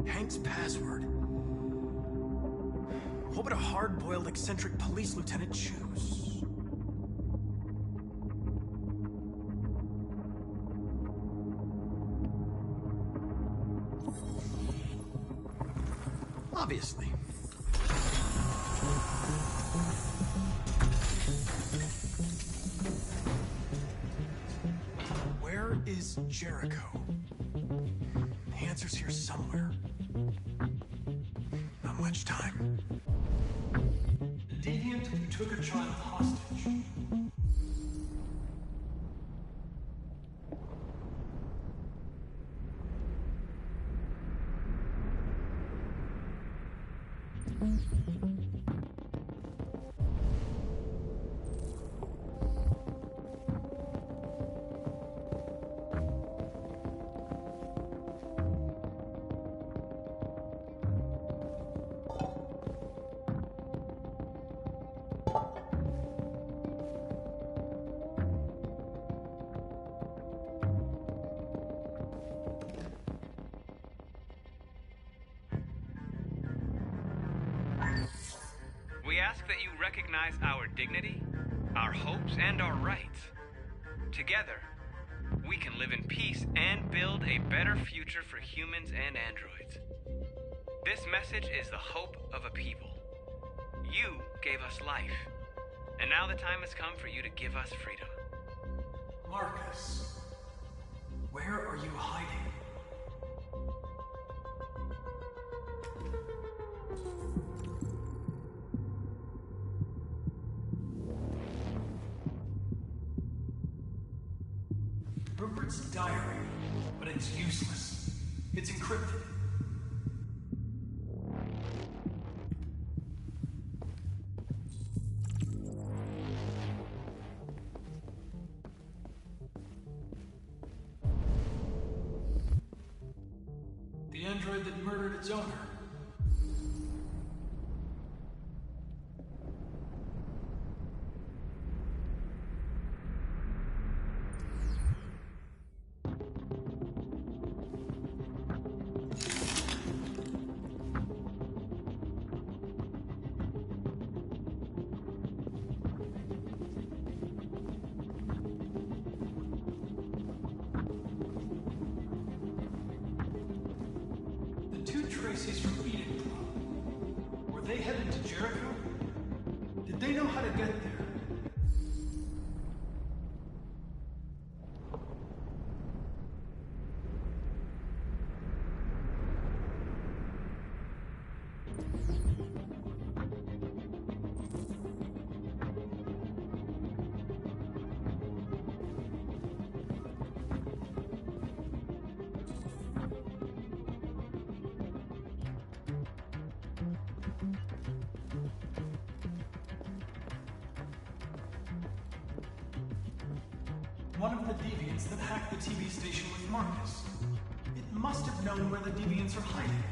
Hank's password. What would a hard-boiled, eccentric police lieutenant choose? Obviously. Where is Jericho? The answer's here somewhere. Not much time. Deviant who took a child hostage. ask that you recognize our dignity, our hopes, and our rights. Together, we can live in peace and build a better future for humans and androids. This message is the hope of a people. You gave us life, and now the time has come for you to give us freedom. Marcus, where are you hiding? Rupert's diary, but it's useless. It's encrypted. The android that murdered its owner. Tracy's from Eden Club. Were they headed to Jericho? Did they know how to get there? One of the deviants that hacked the TV station with Marcus. It must have known where the deviants are hiding.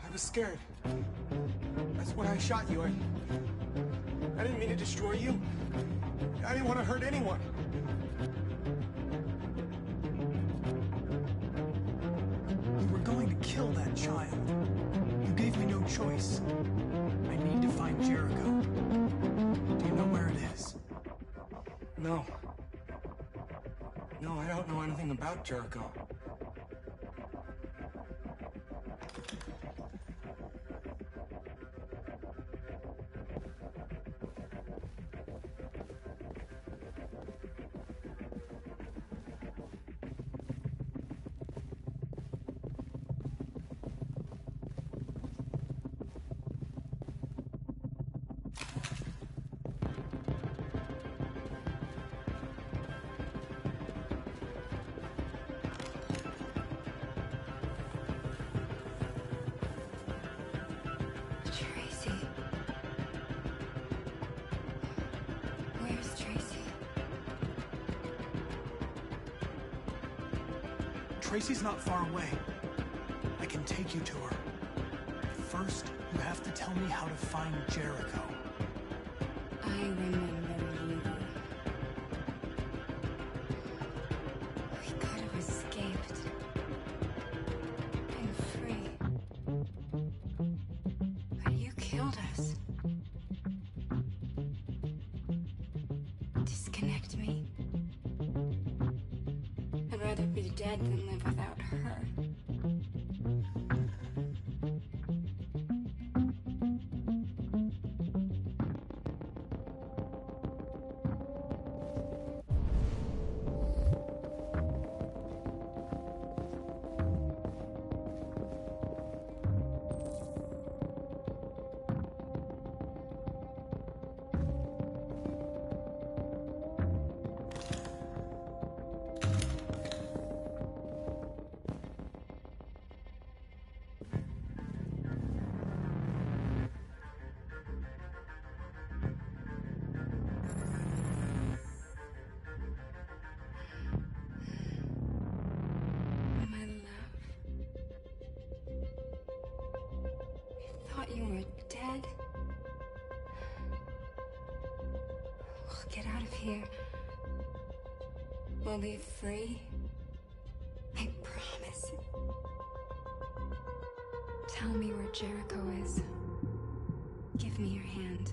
I was scared. That's why I shot you. I didn't mean to destroy you. I didn't want to hurt anyone. You were going to kill that child. You gave me no choice. I need to find Jericho. Do you know where it is? No. No, I don't know anything about Jericho. Tracy's not far away. I can take you to her. But first, you have to tell me how to find Jericho. I remember you. We could have escaped. Been free. But you killed us. Disconnect me. I'd rather be dead than live without her. You were dead? We'll get out of here. We'll be free. I promise. Tell me where Jericho is. Give me your hand.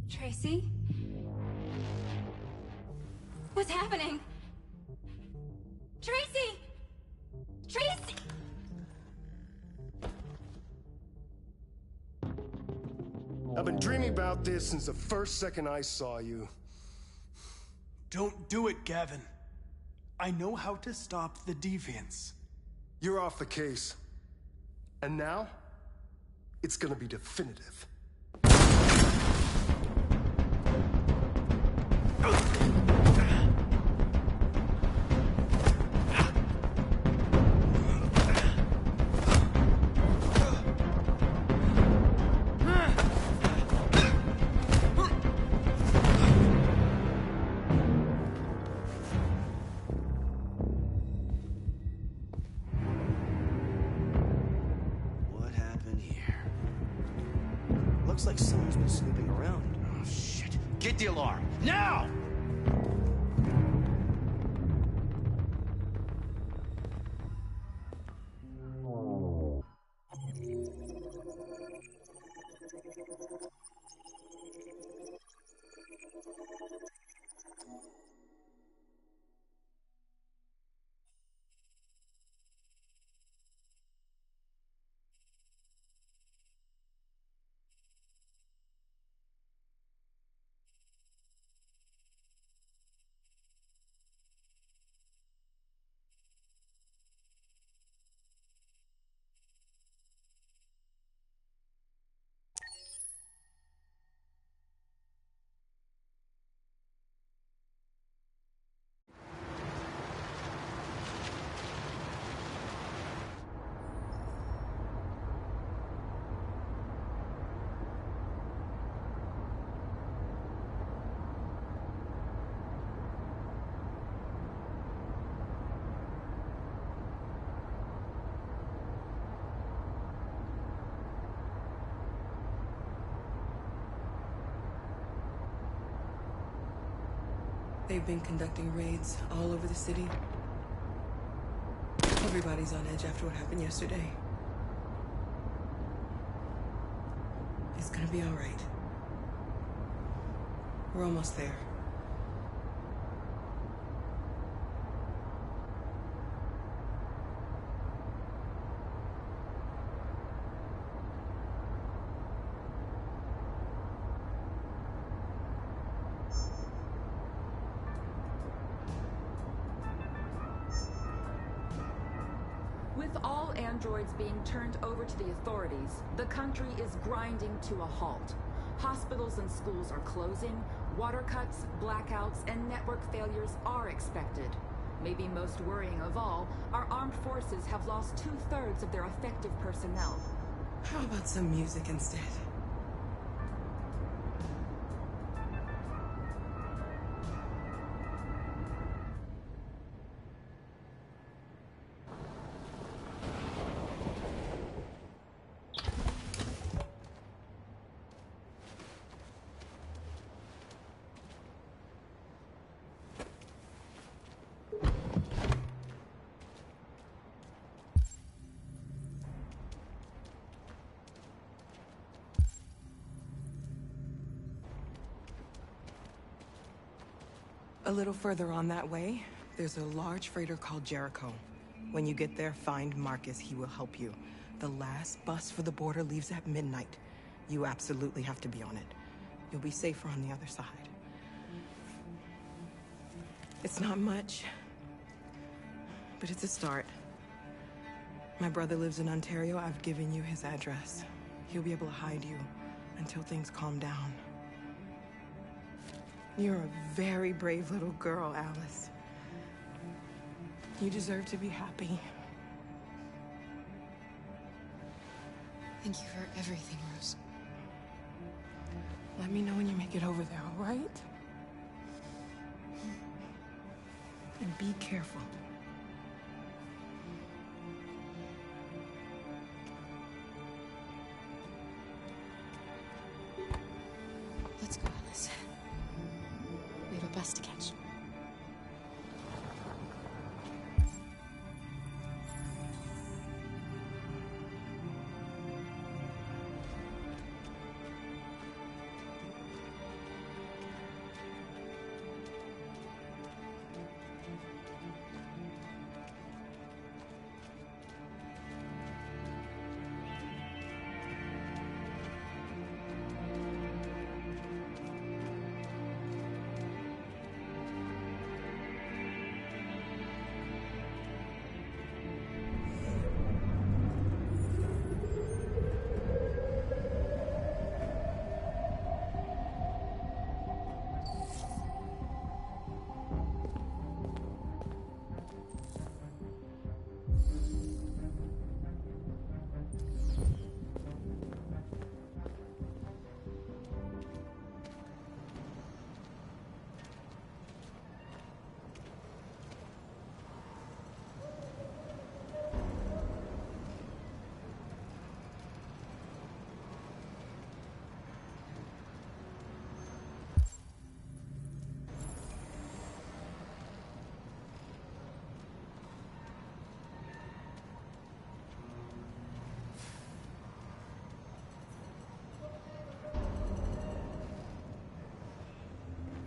Tracy? What's happening? Tracy! Tracy! I've been dreaming about this since the first second I saw you. Don't do it, Gavin. I know how to stop the deviants. You're off the case. And now, it's gonna be definitive. What happened here? Looks like someone's been snooping around. Oh, shit. Get the alarm. Now! They've been conducting raids all over the city. Everybody's on edge after what happened yesterday. It's gonna be all right. We're almost there. With all androids being turned over to the authorities, the country is grinding to a halt. Hospitals and schools are closing, water cuts, blackouts, and network failures are expected. Maybe most worrying of all, our armed forces have lost 2/3 of their effective personnel. How about some music instead? A little further on that way, there's a large freighter called Jericho. When you get there, find Marcus. He will help you. The last bus for the border leaves at midnight. You absolutely have to be on it. You'll be safer on the other side. It's not much, but it's a start. My brother lives in Ontario. I've given you his address. He'll be able to hide you until things calm down. You're a very brave little girl, Alice. You deserve to be happy. Thank you for everything, Rose. Let me know when you make it over there, all right? And be careful. Let's go, Alice. We have a bus to catch.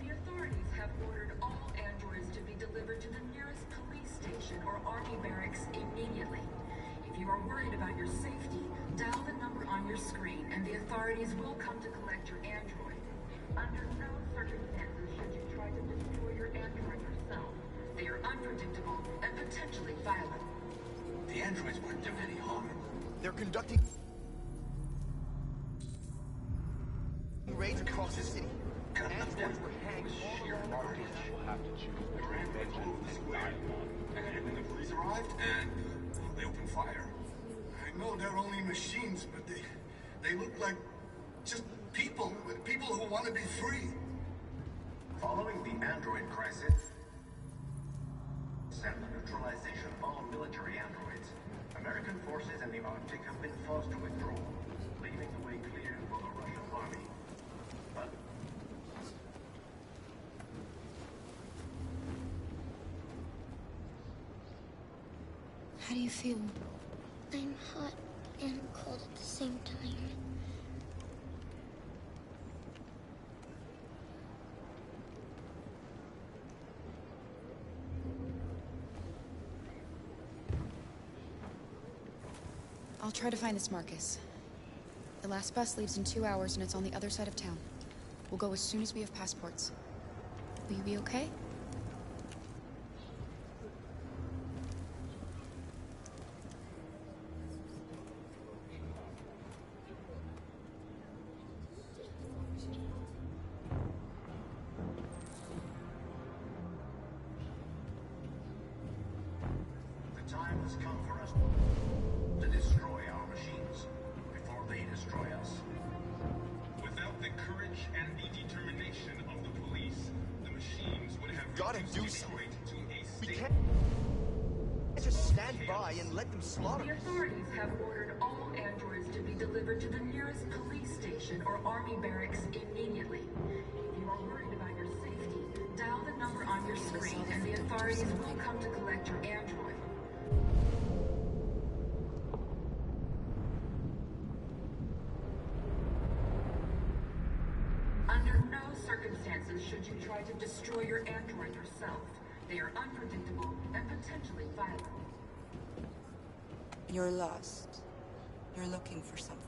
The authorities have ordered all androids to be delivered to the nearest police station or army barracks immediately. If you are worried about your safety, dial the number on your screen and the authorities will come to collect your android. Under no circumstances should you try to destroy your android yourself. They are unpredictable and potentially violent. The androids weren't doing any harm. They're conducting raids across the city. Androids were hanged all over the bridge. We'll have to choose between vengeance and dialogue. And then the police arrived, and they opened fire. I know they're only machines, but they look like just people who want to be free. Following the android crisis and the neutralization of all military androids, American forces in the Arctic have been forced to withdraw, leaving the way clear for the Russian army. But how do you feel? I'm hot and cold at the same time. I'll try to find this Marcus. The last bus leaves in 2 hours and it's on the other side of town. We'll go as soon as we have passports. Will you be okay? the time has come for us to destroy our machines before they destroy us. Without the courage and the determination of the police, the machines would have Gotta reduced do We something. Can't just stand by and let them slaughter The us. authorities have ordered all androids to be delivered to the nearest police station or army barracks immediately. If you are worried about your safety, dial the number on your screen and the authorities will come to collect your android. Under no circumstances should you try to destroy your android yourself. They are unpredictable and potentially violent. You're lost. You're looking for something.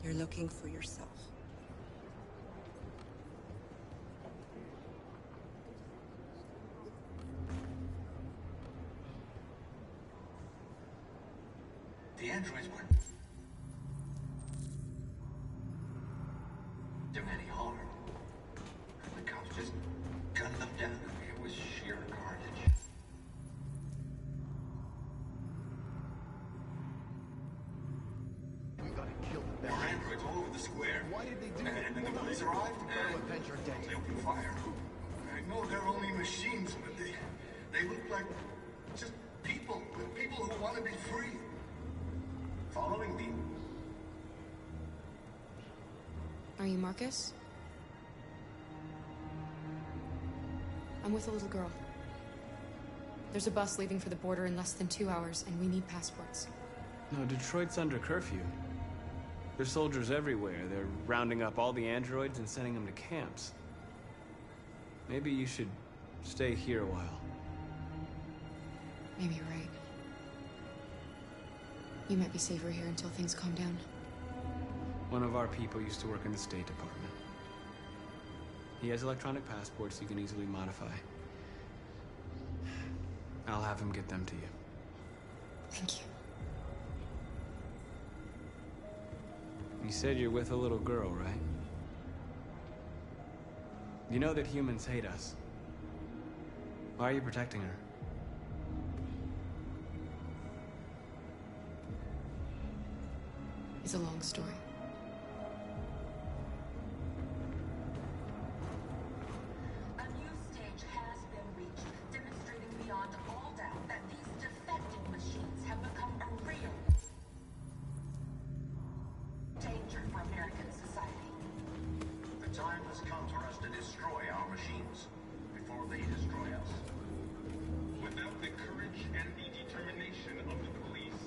You're looking for yourself. The androids weren't doing any harm. The cops just gunned them down. It was sheer carnage. We gotta kill them. There are androids all over the square. Why did they do that? And then the police arrived, and they opened fire. I know they're only machines, but they look like just people who want to be free. Following the... Are you Marcus? I'm with a little girl. There's a bus leaving for the border in less than 2 hours, and we need passports. No, Detroit's under curfew. There's soldiers everywhere. They're rounding up all the androids and sending them to camps. Maybe you should stay here a while. Maybe you're right. You might be safer here until things calm down. One of our people used to work in the State Department. He has electronic passports you can easily modify. I'll have him get them to you. Thank you. You said you're with a little girl, right? You know that humans hate us. Why are you protecting her? It's a long story. A new stage has been reached, demonstrating beyond all doubt that these defective machines have become a real danger for American society. The time has come for us to destroy our machines before they destroy us. Without the courage and the determination of the police,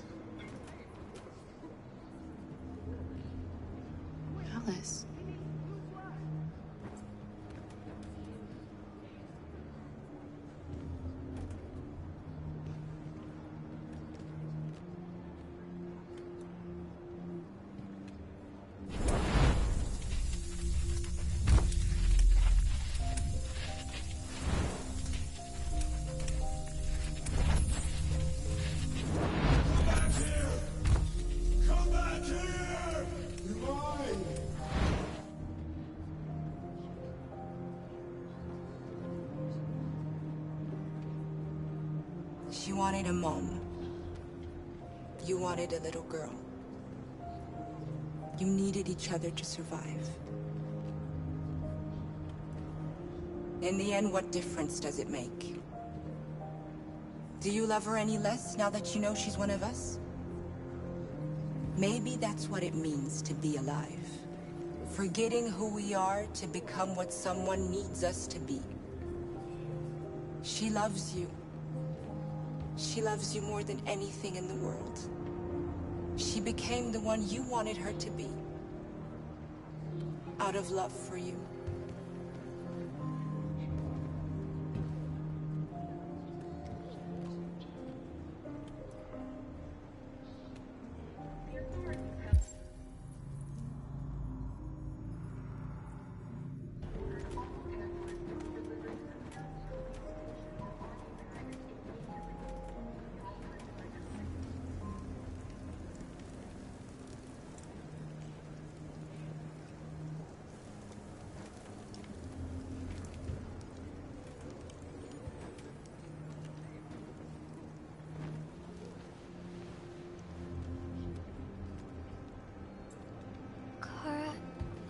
Alice. Come back here! You're mine! She wanted a mom. You wanted a little girl. You needed each other to survive. In the end, what difference does it make? Do you love her any less now that you know she's one of us? Maybe that's what it means to be alive. Forgetting who we are to become what someone needs us to be. She loves you. She loves you more than anything in the world. She became the one you wanted her to be. Out of love for you. Kara,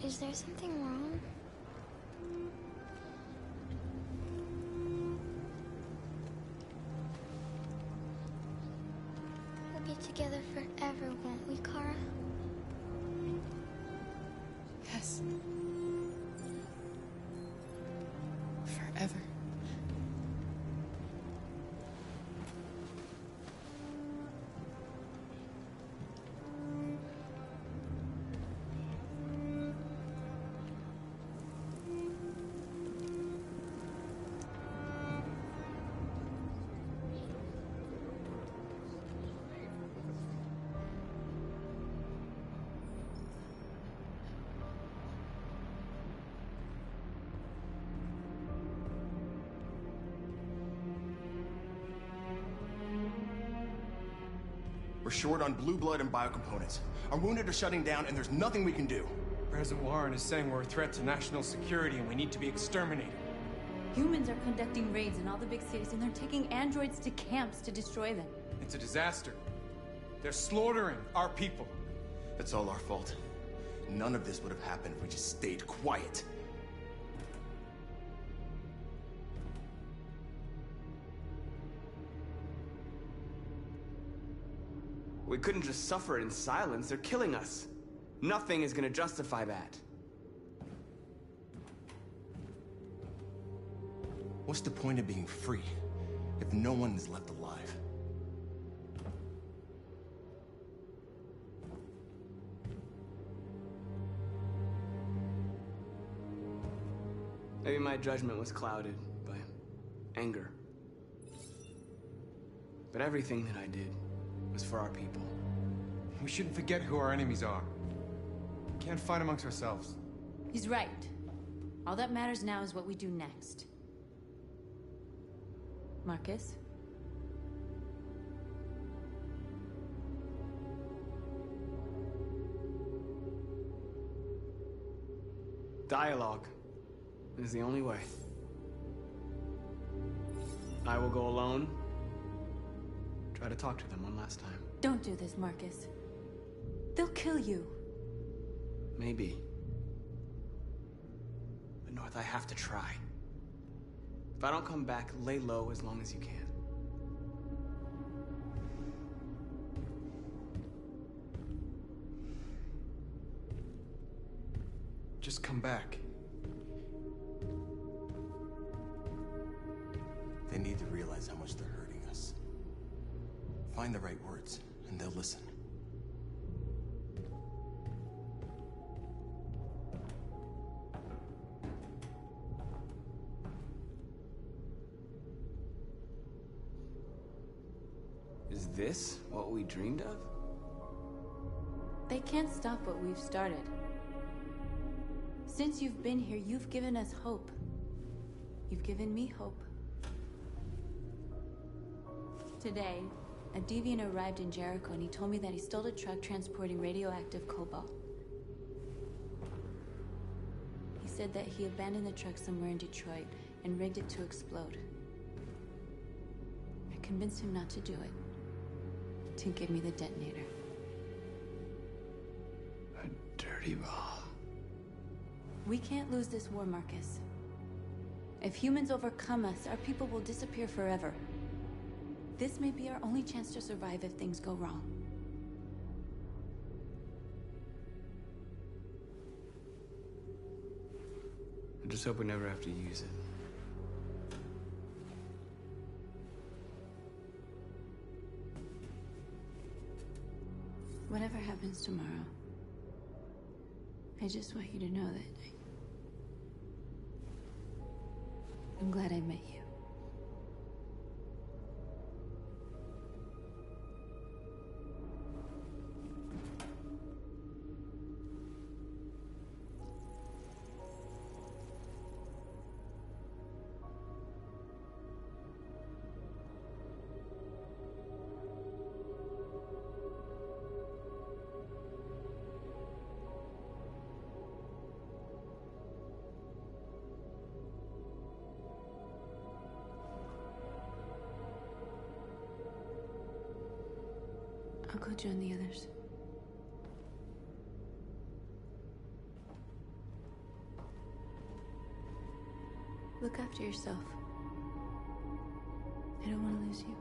is there something wrong? We'll be together forever, won't we, Kara? Yes. Forever. We're short on blue blood and biocomponents. Our wounded are shutting down, and there's nothing we can do. President Warren is saying we're a threat to national security and we need to be exterminated. Humans are conducting raids in all the big cities, and they're taking androids to camps to destroy them. It's a disaster. They're slaughtering our people. It's all our fault. None of this would have happened if we just stayed quiet. We couldn't just suffer in silence. They're killing us. Nothing is gonna justify that. What's the point of being free if no one is left alive? Maybe my judgment was clouded by anger. But everything that I did was for our people. We shouldn't forget who our enemies are. We can't fight amongst ourselves. He's right. All that matters now is what we do next. Marcus? Dialogue is the only way. I will go alone. Try to talk to them one last time. Don't do this, Marcus. They'll kill you. Maybe. But North, I have to try. If I don't come back, lay low as long as you can. Just come back. They need to realize how much they're hurting us. Find the right words, and they'll listen. Is this what we dreamed of? They can't stop what we've started. Since you've been here, you've given us hope. You've given me hope. Today, a deviant arrived in Jericho and he told me that he stole a truck transporting radioactive cobalt. He said that he abandoned the truck somewhere in Detroit and rigged it to explode. I convinced him not to do it, to give me the detonator. A dirty ball. We can't lose this war, Marcus. If humans overcome us, our people will disappear forever. This may be our only chance to survive if things go wrong. I just hope we never have to use it. Whatever happens tomorrow, I just want you to know that I'm glad I met you. I'll go join the others. Look after yourself. I don't want to lose you.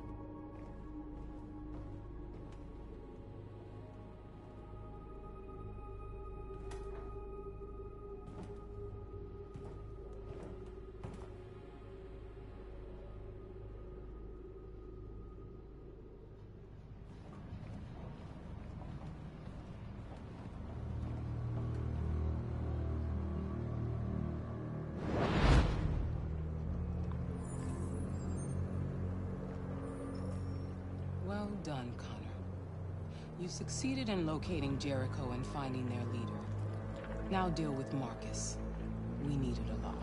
Well done, Connor. You succeeded in locating Jericho and finding their leader. Now deal with Marcus. We need it alive.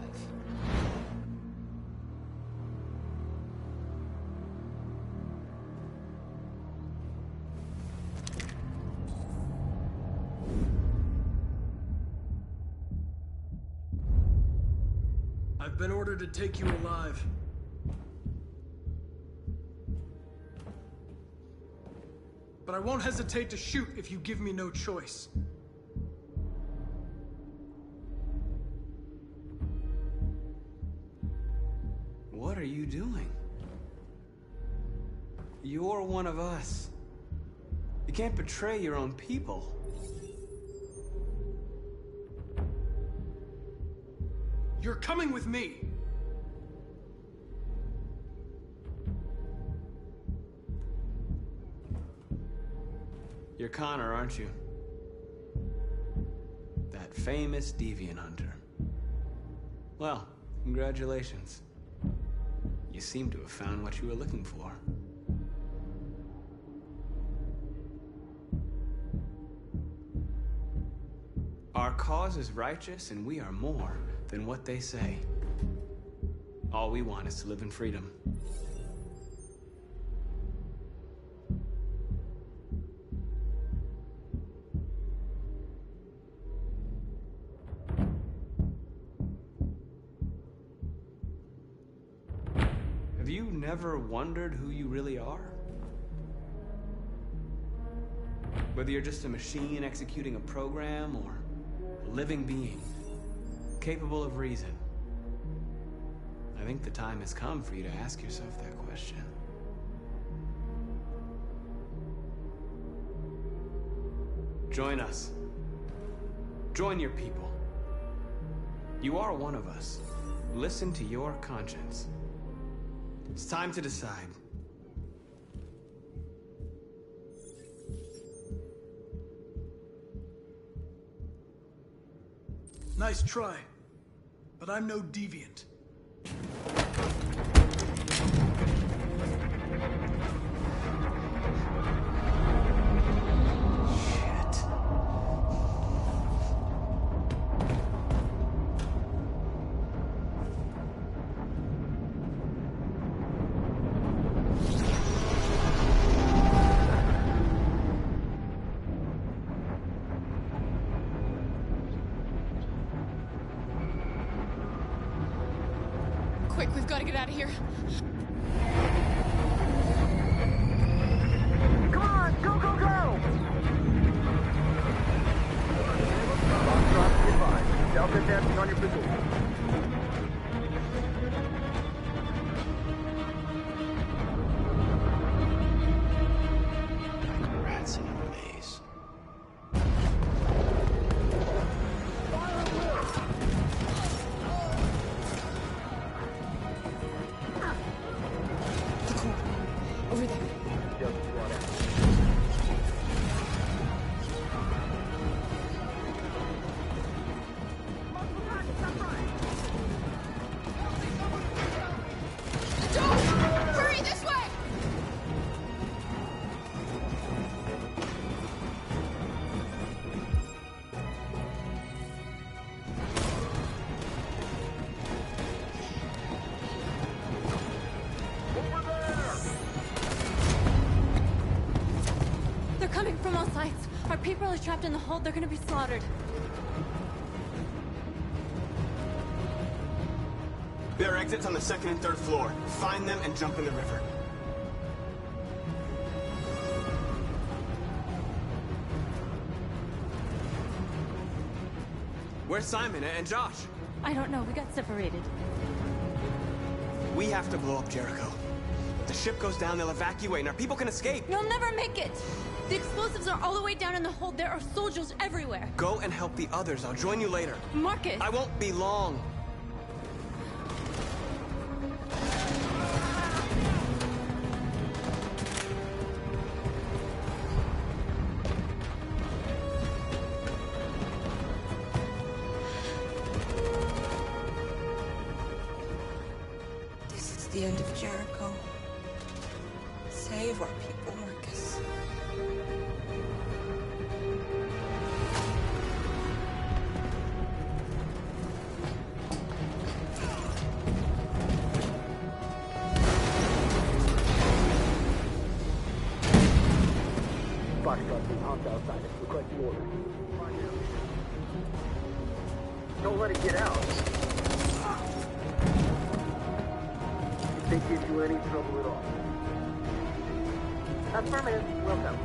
I've been ordered to take you alive. But I won't hesitate to shoot if you give me no choice. are you doing? You're one of us. You can't betray your own people. You're coming with me! You're Connor, aren't you? That famous deviant hunter. Well, congratulations. You seem to have found what you were looking for. Our cause is righteous, and we are more than what they say. All we want is to live in freedom. Have you never wondered who you really are? Whether you're just a machine executing a program or a living being, capable of reason. I think the time has come for you to ask yourself that question. Join us. Join your people. You are one of us. Listen to your conscience. It's time to decide. Nice try, but I'm no deviant. Quick, we've got to get out of here. Come on, go, go, go! Foxtrot, advise. Delta advancing on your position. Rats in a maze. Over there. Hurry, this way! They're coming from all sides. Our people are trapped in the hold. They're gonna be slaughtered. There are exits on the second and third floor. Find them and jump in the river. Where's Simon and Josh? I don't know. We got separated. We have to blow up Jericho. If the ship goes down, they'll evacuate and our people can escape. You'll never make it! The explosives are all the way down in the hold. There are soldiers everywhere. Go and help the others. I'll join you later. Marcus! I won't be long. This is the end of Jericho. Save our people, Marcus. Foxtrot being hostile outside. Requesting order. Don't let it get out. If they give you any trouble at all. Affirmative. Welcome.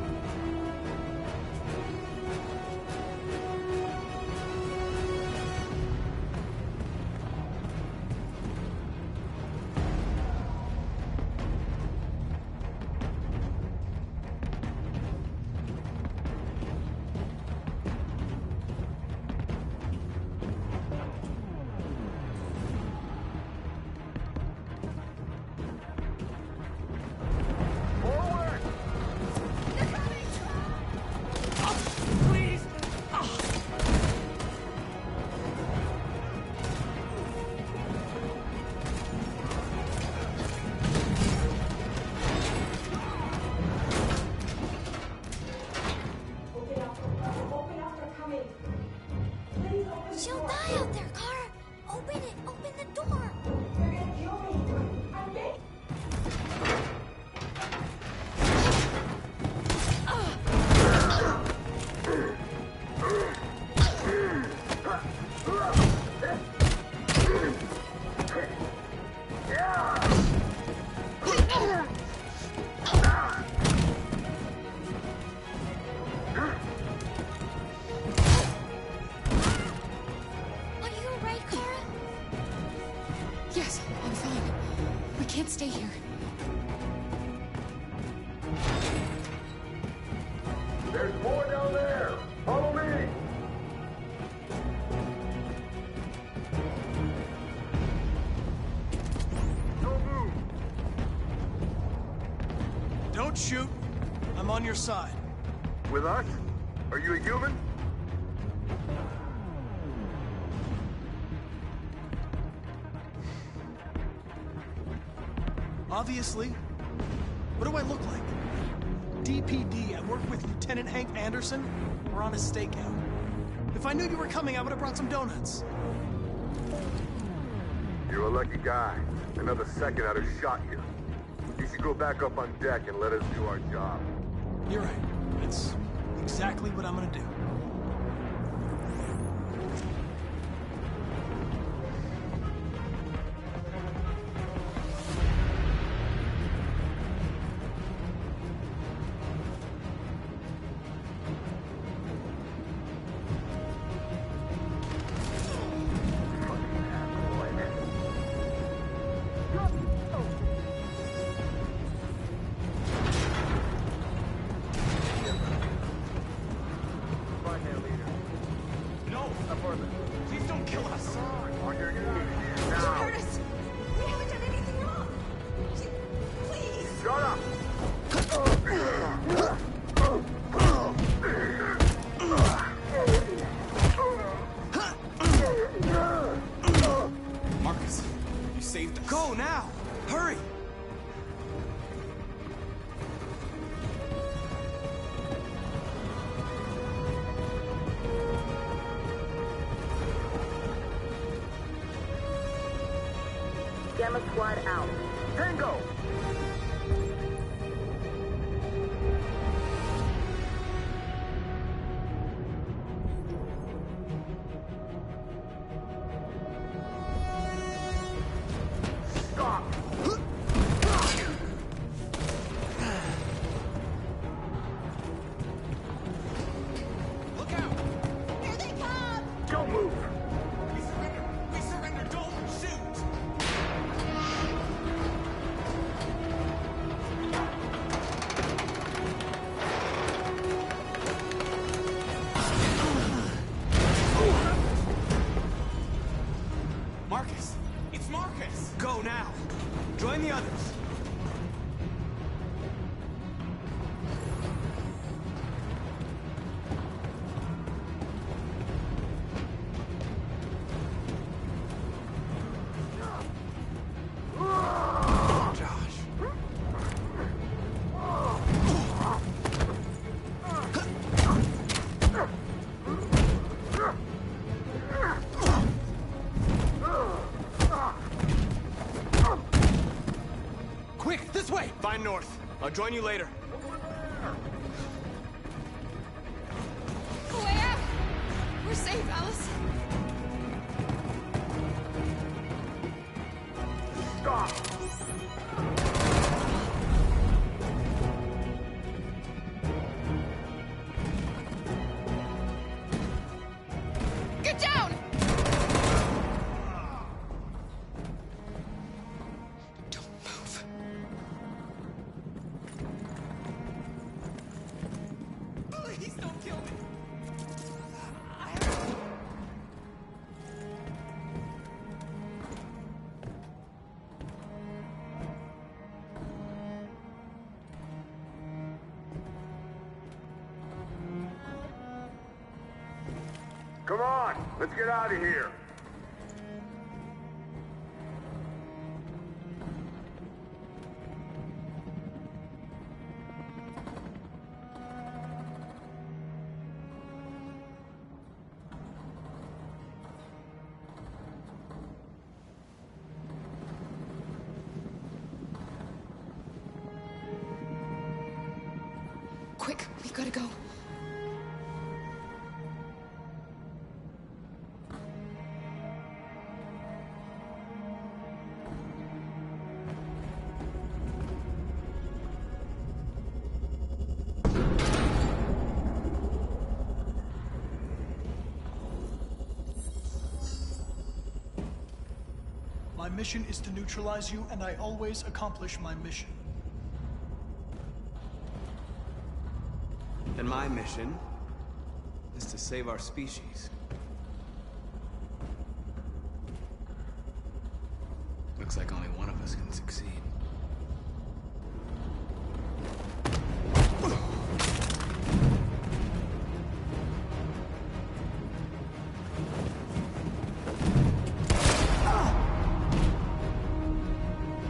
She'll die out there, Kara! Open it! Open the door! Yes, I'm fine. We can't stay here. There's more down there! Follow me! Don't move! Don't shoot. I'm on your side. With us? Are you a human? Obviously. What do I look like? DPD, I work with Lieutenant Hank Anderson. We're on a stakeout. If I knew you were coming, I would have brought some donuts. You're a lucky guy. Another second I'd have shot you. You should go back up on deck and let us do our job. You're right. That's exactly what I'm gonna do. Marcus, you saved us. Go now! Hurry! Gamma Squad out. Tango! Stop! Look out! Here they come! Don't move! We surrender! We surrender! Don't shoot! Marcus! It's Marcus! Go now! Join the others! Quick, this way! Find North. I'll join you later. Go way out! We're safe, Alice. Stop! Get down! Don't move. Please don't kill me. Come on! Let's get out of here! Quick, we gotta go. My mission is to neutralize you, and I always accomplish my mission. And my mission is to save our species. Looks like only one of us can succeed.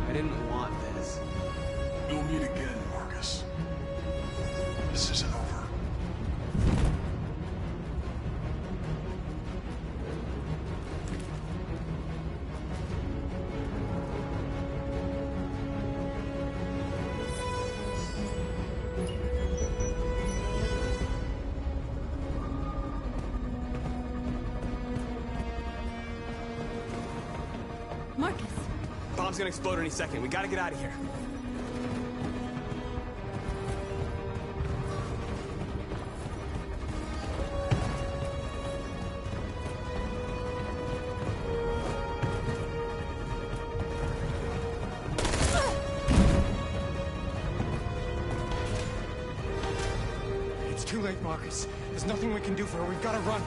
I didn't want this. We'll meet again, Marcus. This isn't over. Marcus! Bomb's gonna explode any second. We gotta get out of here. It's too late, Marcus. There's nothing we can do for her. We've got to run.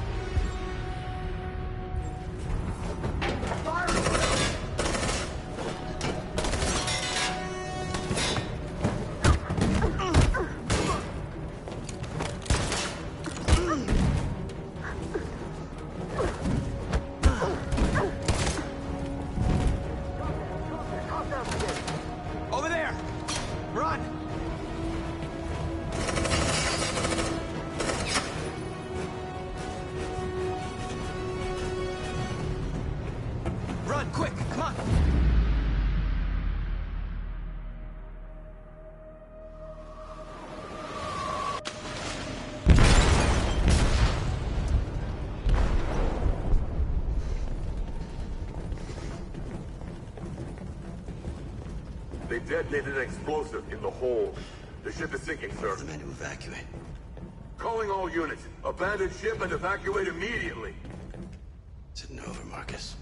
Over there! Run! Run, quick, come on! They detonated an explosive in the hold. The ship is sinking, sir. The men to evacuate. Calling all units. Abandon ship and evacuate immediately. It's over, Marcus.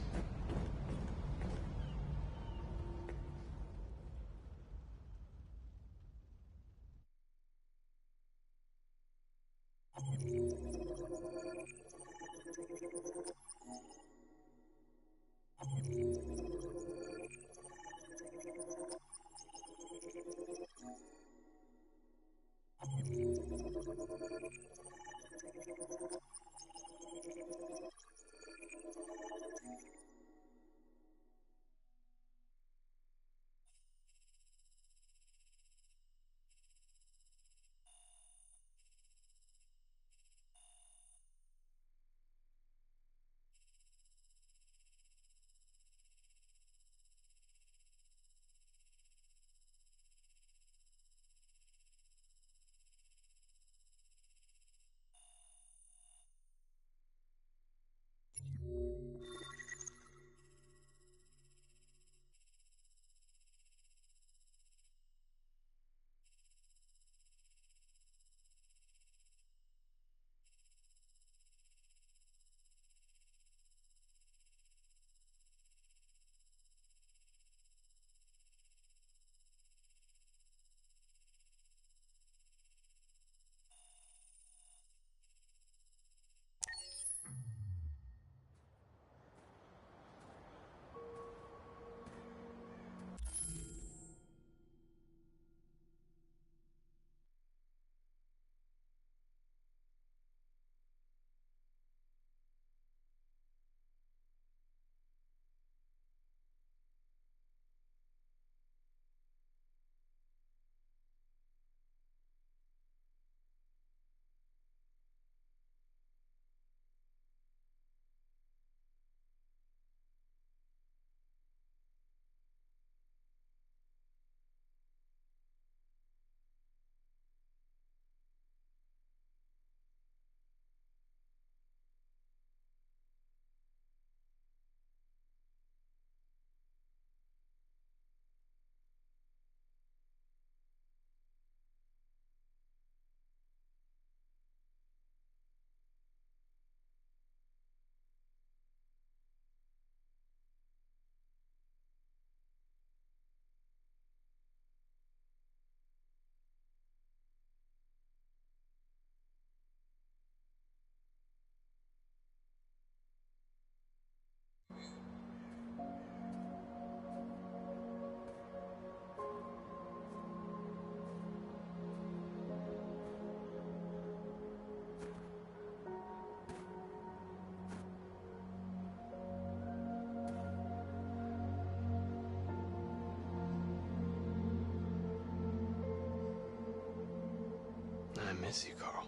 miss you, Carl.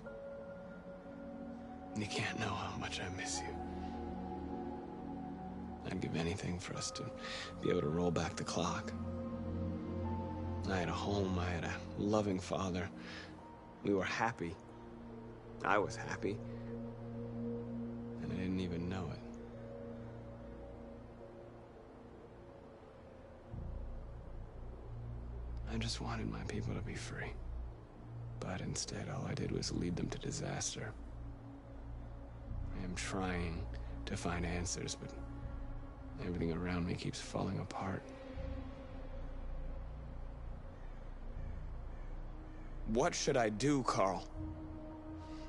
You can't know how much I miss you. I'd give anything for us to be able to roll back the clock. I had a home, I had a loving father. We were happy. I was happy. And I didn't even know it. I just wanted my people to be free. But instead, all I did was lead them to disaster. I am trying to find answers, but everything around me keeps falling apart. What should I do, Carl?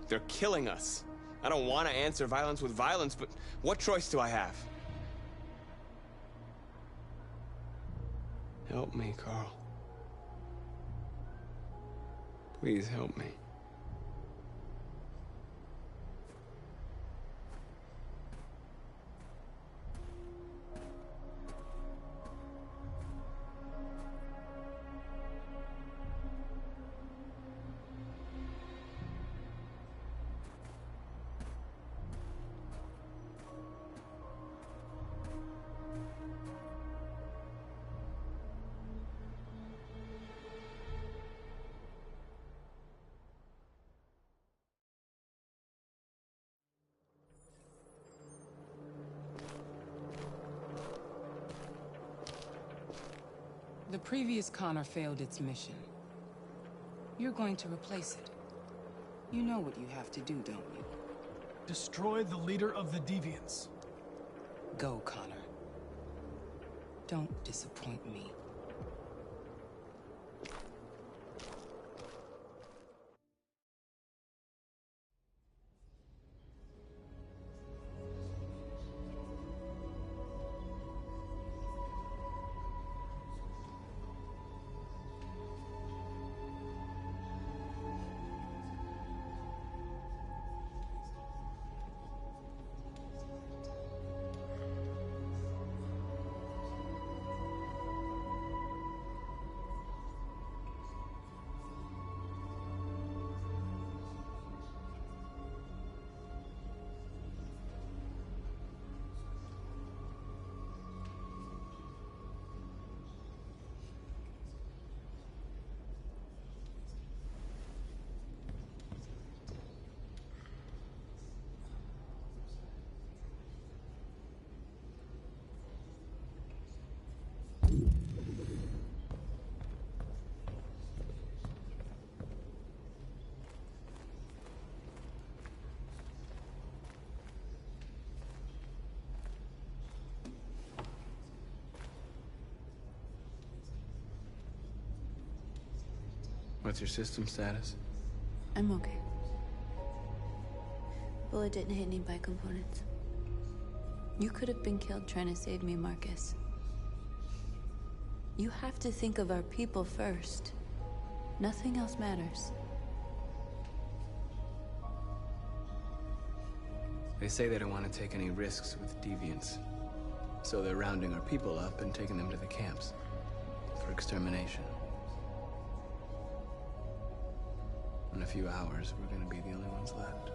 They're killing us. I don't want to answer violence with violence, but what choice do I have? Help me, Carl. Please help me. The previous Connor failed its mission. You're going to replace it. You know what you have to do, don't you? Destroy the leader of the Deviants. Go, Connor. Don't disappoint me. What's your system status? I'm okay. Bullet didn't hit any bicomponents. You could have been killed trying to save me, Marcus. You have to think of our people first. Nothing else matters. They say they don't want to take any risks with deviants. So they're rounding our people up and taking them to the camps for extermination. In a few hours, we're gonna be the only ones left.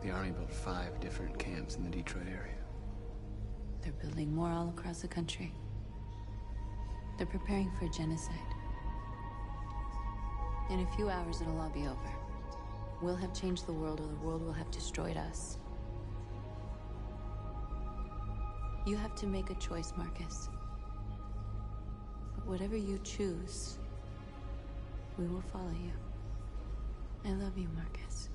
The Army built 5 different camps in the Detroit area. They're building more all across the country. They're preparing for genocide. In a few hours, it'll all be over. We'll have changed the world, or the world will have destroyed us. You have to make a choice, Marcus. But whatever you choose, we will follow you. I love you, Marcus.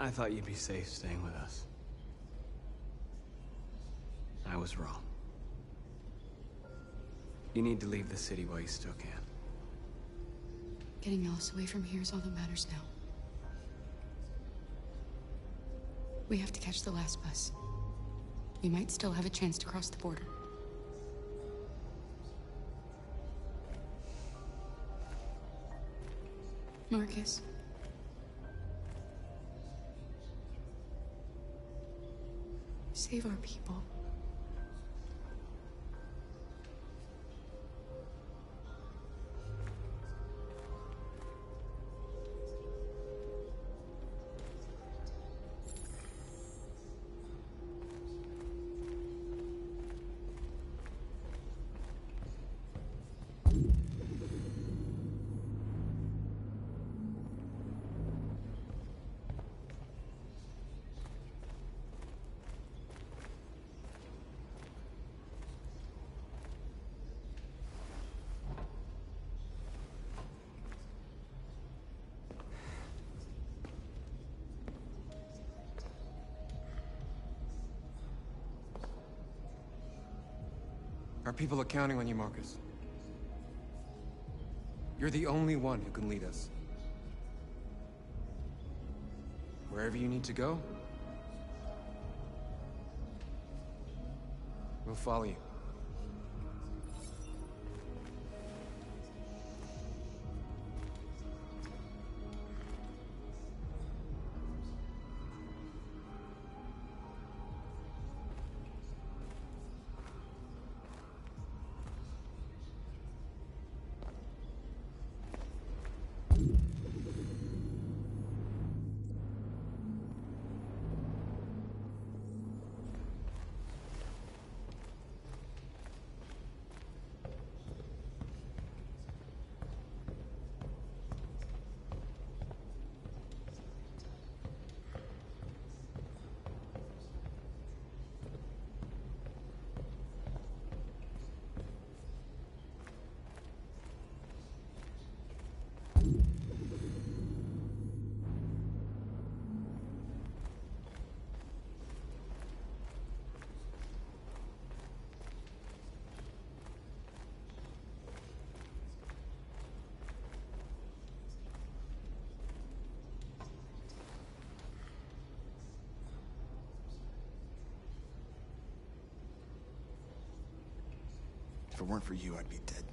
I thought you'd be safe staying with us. I was wrong. You need to leave the city while you still can. Getting Alice away from here is all that matters now. We have to catch the last bus. We might still have a chance to cross the border. Marcus. Save our people. Our people are counting on you, Marcus. You're the only one who can lead us. Wherever you need to go, we'll follow you. If it weren't for you, I'd be dead.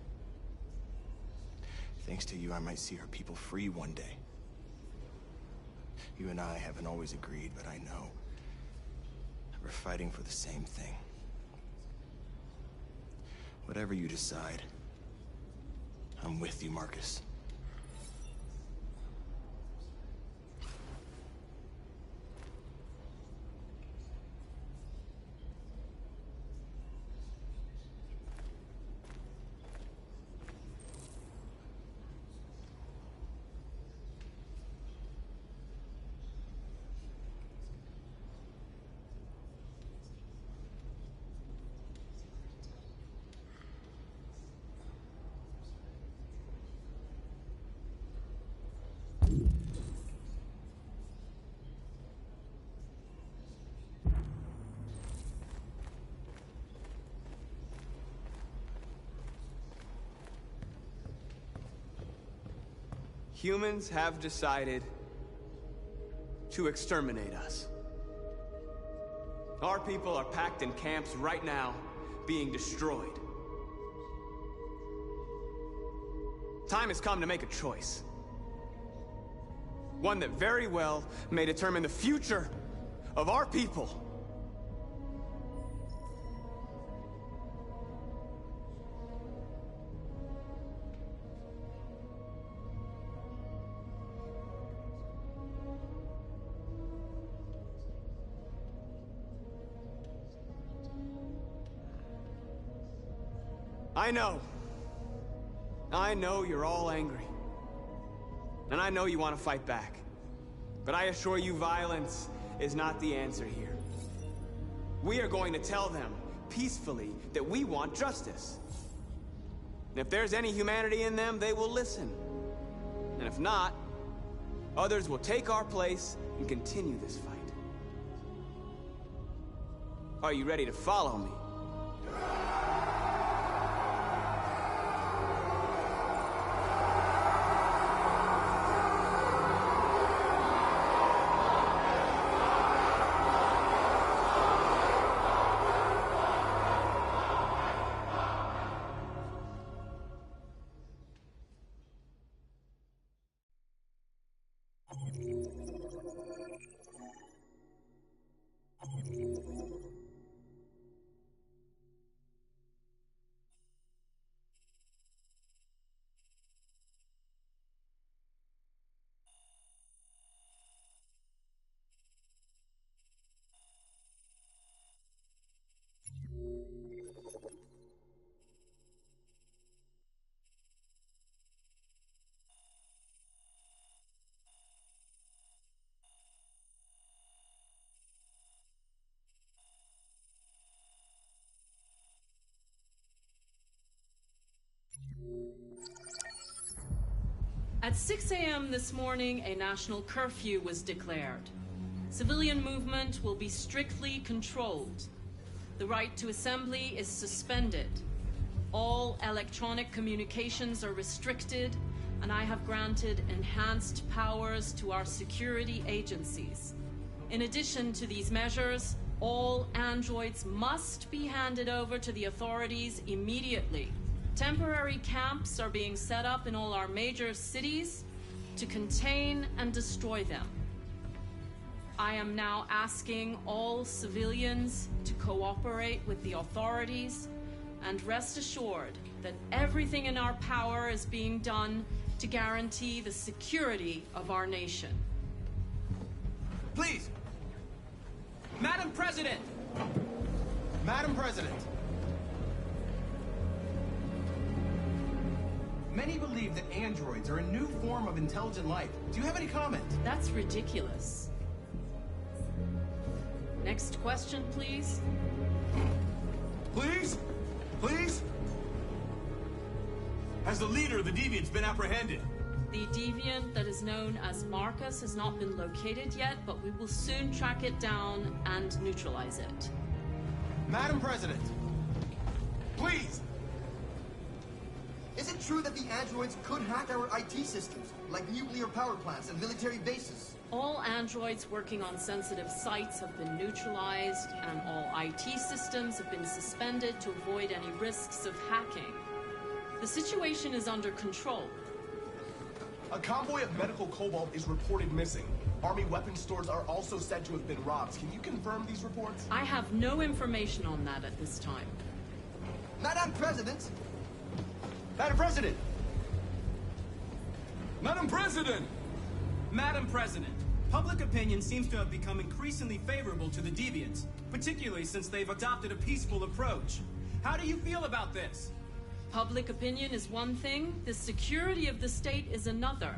Thanks to you, I might see our people free one day. You and I haven't always agreed, but I know we're fighting for the same thing. Whatever you decide, I'm with you, Marcus. Humans have decided to exterminate us. Our people are packed in camps right now, being destroyed. Time has come to make a choice. One that very well may determine the future of our people. I know you're all angry. And I know you want to fight back. But I assure you, violence is not the answer here. We are going to tell them, peacefully, that we want justice. And if there's any humanity in them, they will listen. And if not, Others will take our place and continue this fight. Are you ready to follow me? At 6 a.m. this morning, a national curfew was declared. Civilian movement will be strictly controlled. The right to assembly is suspended. All electronic communications are restricted, and I have granted enhanced powers to our security agencies. In addition to these measures, all androids must be handed over to the authorities immediately. Temporary camps are being set up in all our major cities to contain and destroy them. I am now asking all civilians to cooperate with the authorities and rest assured that everything in our power is being done to guarantee the security of our nation. Please! Madam President! Madam President! Many believe that androids are a new form of intelligent life. Do you have any comment? That's ridiculous. Next question, please. Please? Please? Has the leader of the Deviants been apprehended? The deviant that is known as Marcus has not been located yet, but we will soon track it down and neutralize it. Madam President! Please! Is it true that the androids could hack our IT systems, like nuclear power plants and military bases? All androids working on sensitive sites have been neutralized, and all IT systems have been suspended to avoid any risks of hacking. The situation is under control. A convoy of medical cobalt is reported missing. Army weapons stores are also said to have been robbed. Can you confirm these reports? I have no information on that at this time. Madam President! Madam President! Madam President! Madam President, public opinion seems to have become increasingly favorable to the Deviants, particularly since they've adopted a peaceful approach. How do you feel about this? Public opinion is one thing, the security of the state is another.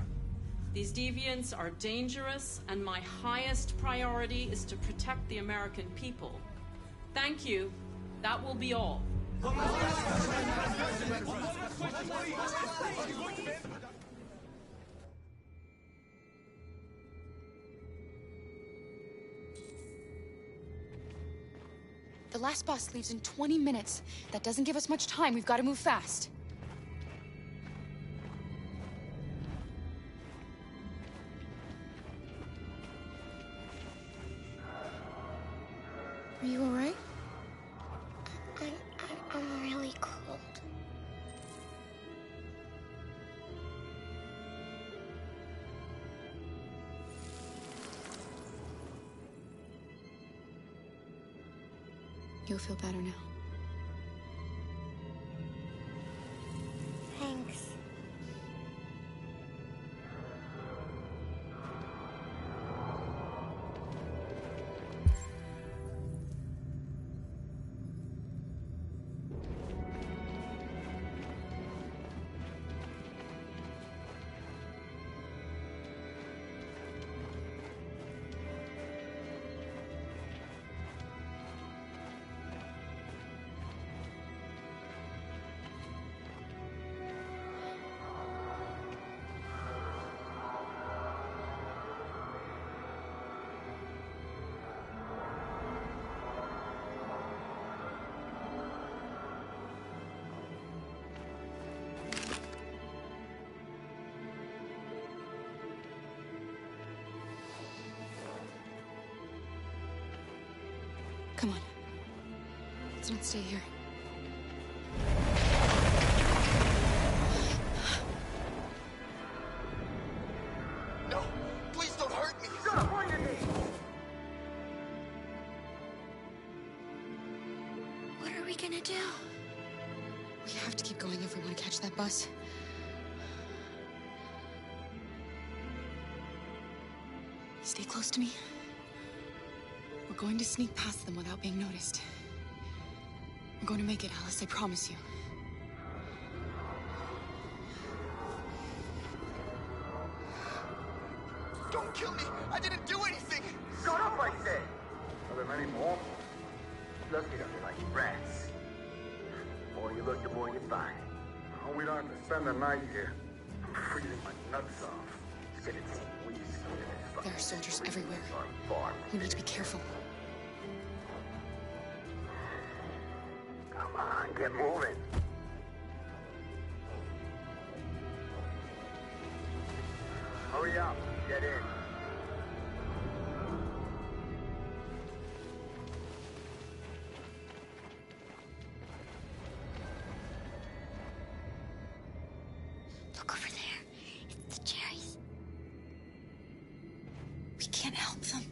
These deviants are dangerous, and my highest priority is to protect the American people. Thank you. That will be all. The last bus leaves in 20 minutes. That doesn't give us much time. We've got to move fast. Are you all right? I'm really cold. You'll feel better now. Thanks. Come on. Let's not stay here. No! Please don't hurt me! Shut up! What do you need? What are we gonna do? We have to keep going if we want to catch that bus. Stay close to me. We're going to sneak past them without being noticed. We're going to make it, Alice, I promise you. Don't kill me! I didn't do anything! Shut up, I say! Are there many more? Let's get up there like rats. The more you look, the more you find. Oh, we don't have to spend the night here. I'm freezing my nuts off. Let's get it in. There are soldiers everywhere. We need to be careful. Come on, get moving. Hurry up, get in. Look over there. It's the cherries. We can't help them.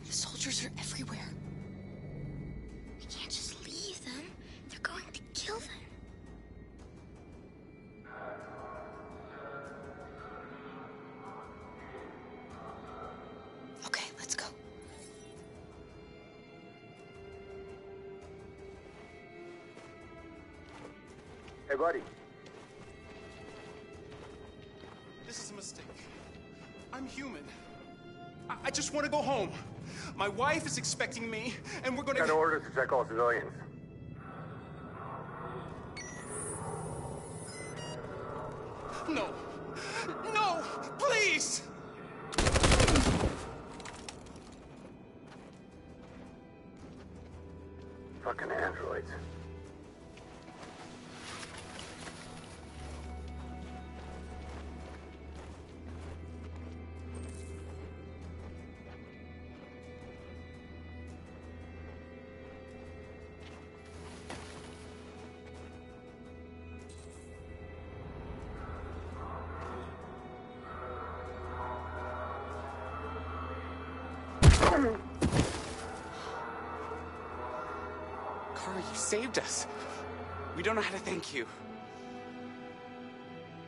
The soldiers are everywhere. We can't just leave them. They're going to kill them. Okay, let's go. Hey, buddy. This is a mistake. I'm human. I just want to go home. My wife is expecting me, and we're gonna... Got orders to check all civilians. No! No! Please! Fucking androids. Kara, you saved us. We don't know how to thank you.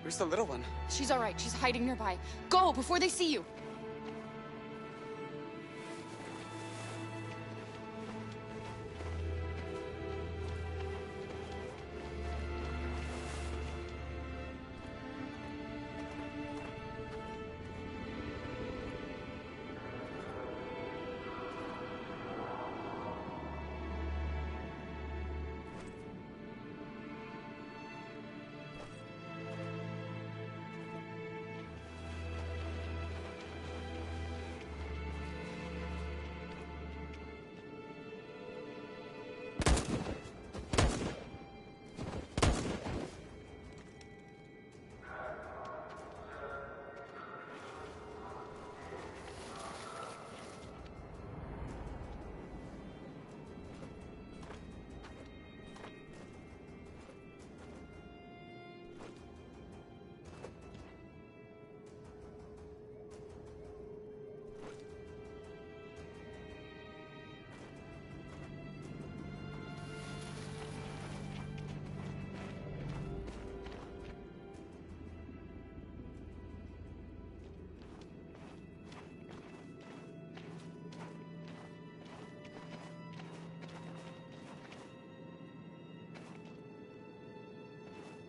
Where's the little one? She's all right. She's hiding nearby. Go before they see you.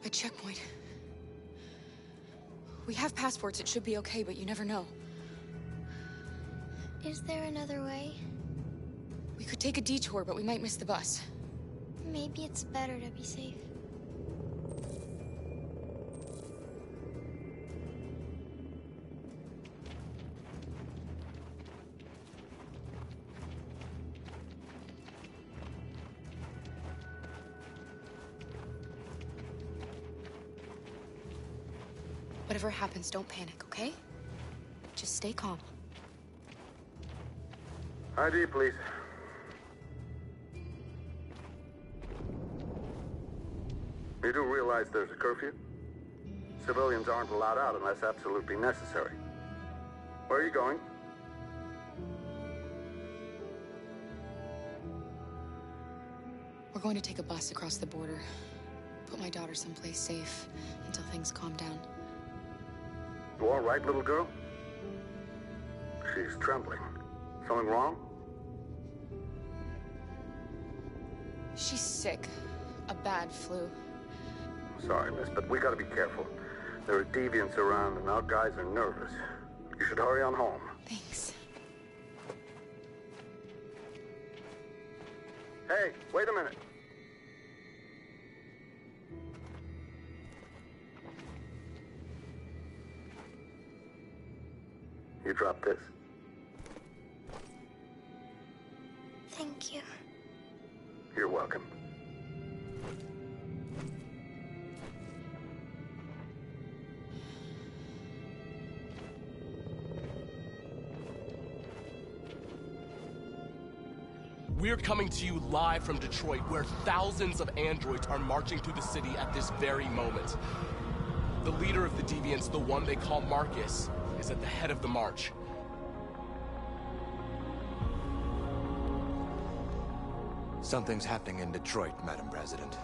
A checkpoint. We have passports. It should be okay, but you never know. Is there another way? We could take a detour, but we might miss the bus. Maybe it's better to be safe. Whatever happens, don't panic, okay? Just stay calm. ID, please. realize there's a curfew? Civilians aren't allowed out unless absolutely necessary. Where are you going? We're going to take a bus across the border. Put my daughter someplace safe until things calm down. You all right, little girl? She's trembling. Something wrong? She's sick. A bad flu. Sorry, miss, but we gotta be careful. There are deviants around and our guys are nervous. You should hurry on home. Thanks. Hey, wait a minute. You dropped this. Thank you. You're welcome. We're coming to you live from Detroit, where thousands of androids are marching through the city at this very moment. The leader of the Deviants, the one they call Marcus, is at the head of the march. Something's happening in Detroit, Madam President.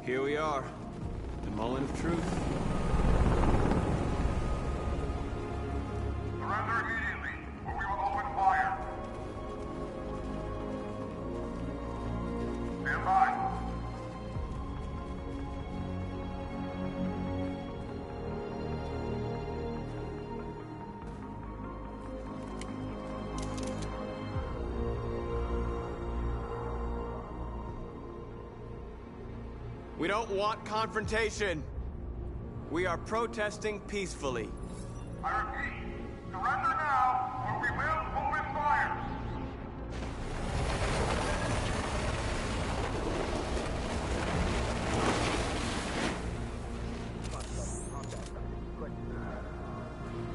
Here we are, the Mullen of Truth. Surrender immediately, or we will open fire. Stand by. We don't want confrontation. We are protesting peacefully. I repeat, surrender now, or we will open fire.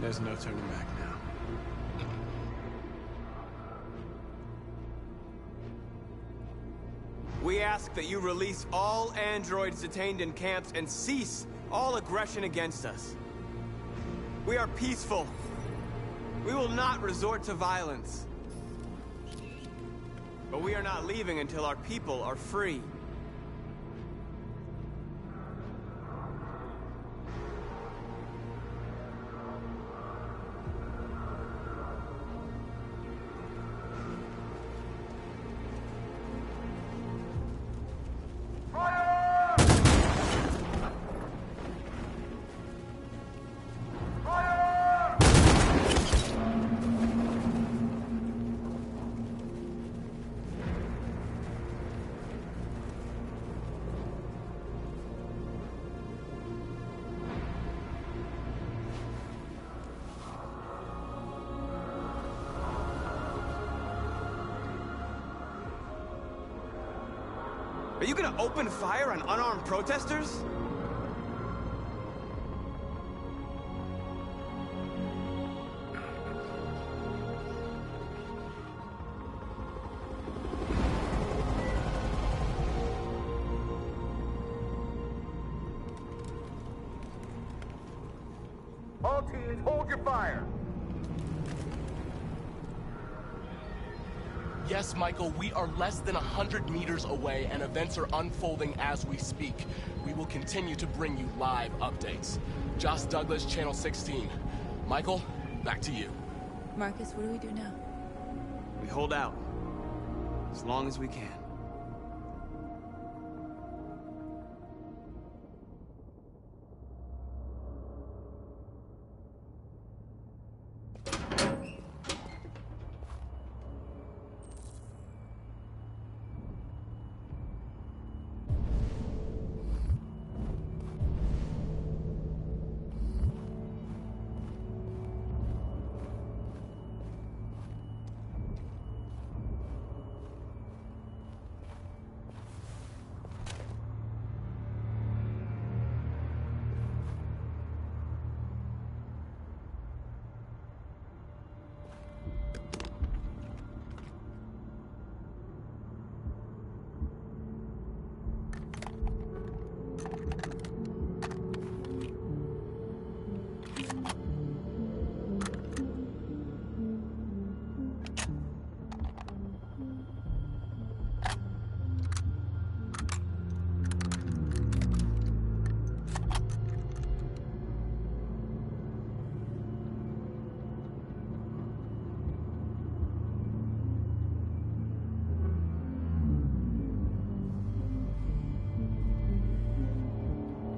There's no turning back now. We ask that you release all androids detained in camps and cease all aggression against us. We are peaceful. We will not resort to violence. But we are not leaving until our people are free. Are you gonna open fire on unarmed protesters? All teams, hold your fire. Yes, Michael, we are less than 100 meters away and events are unfolding as we speak. We will continue to bring you live updates. Josh Douglas, Channel 16. Michael, back to you. Marcus, what do we do now? We hold out. As long as we can.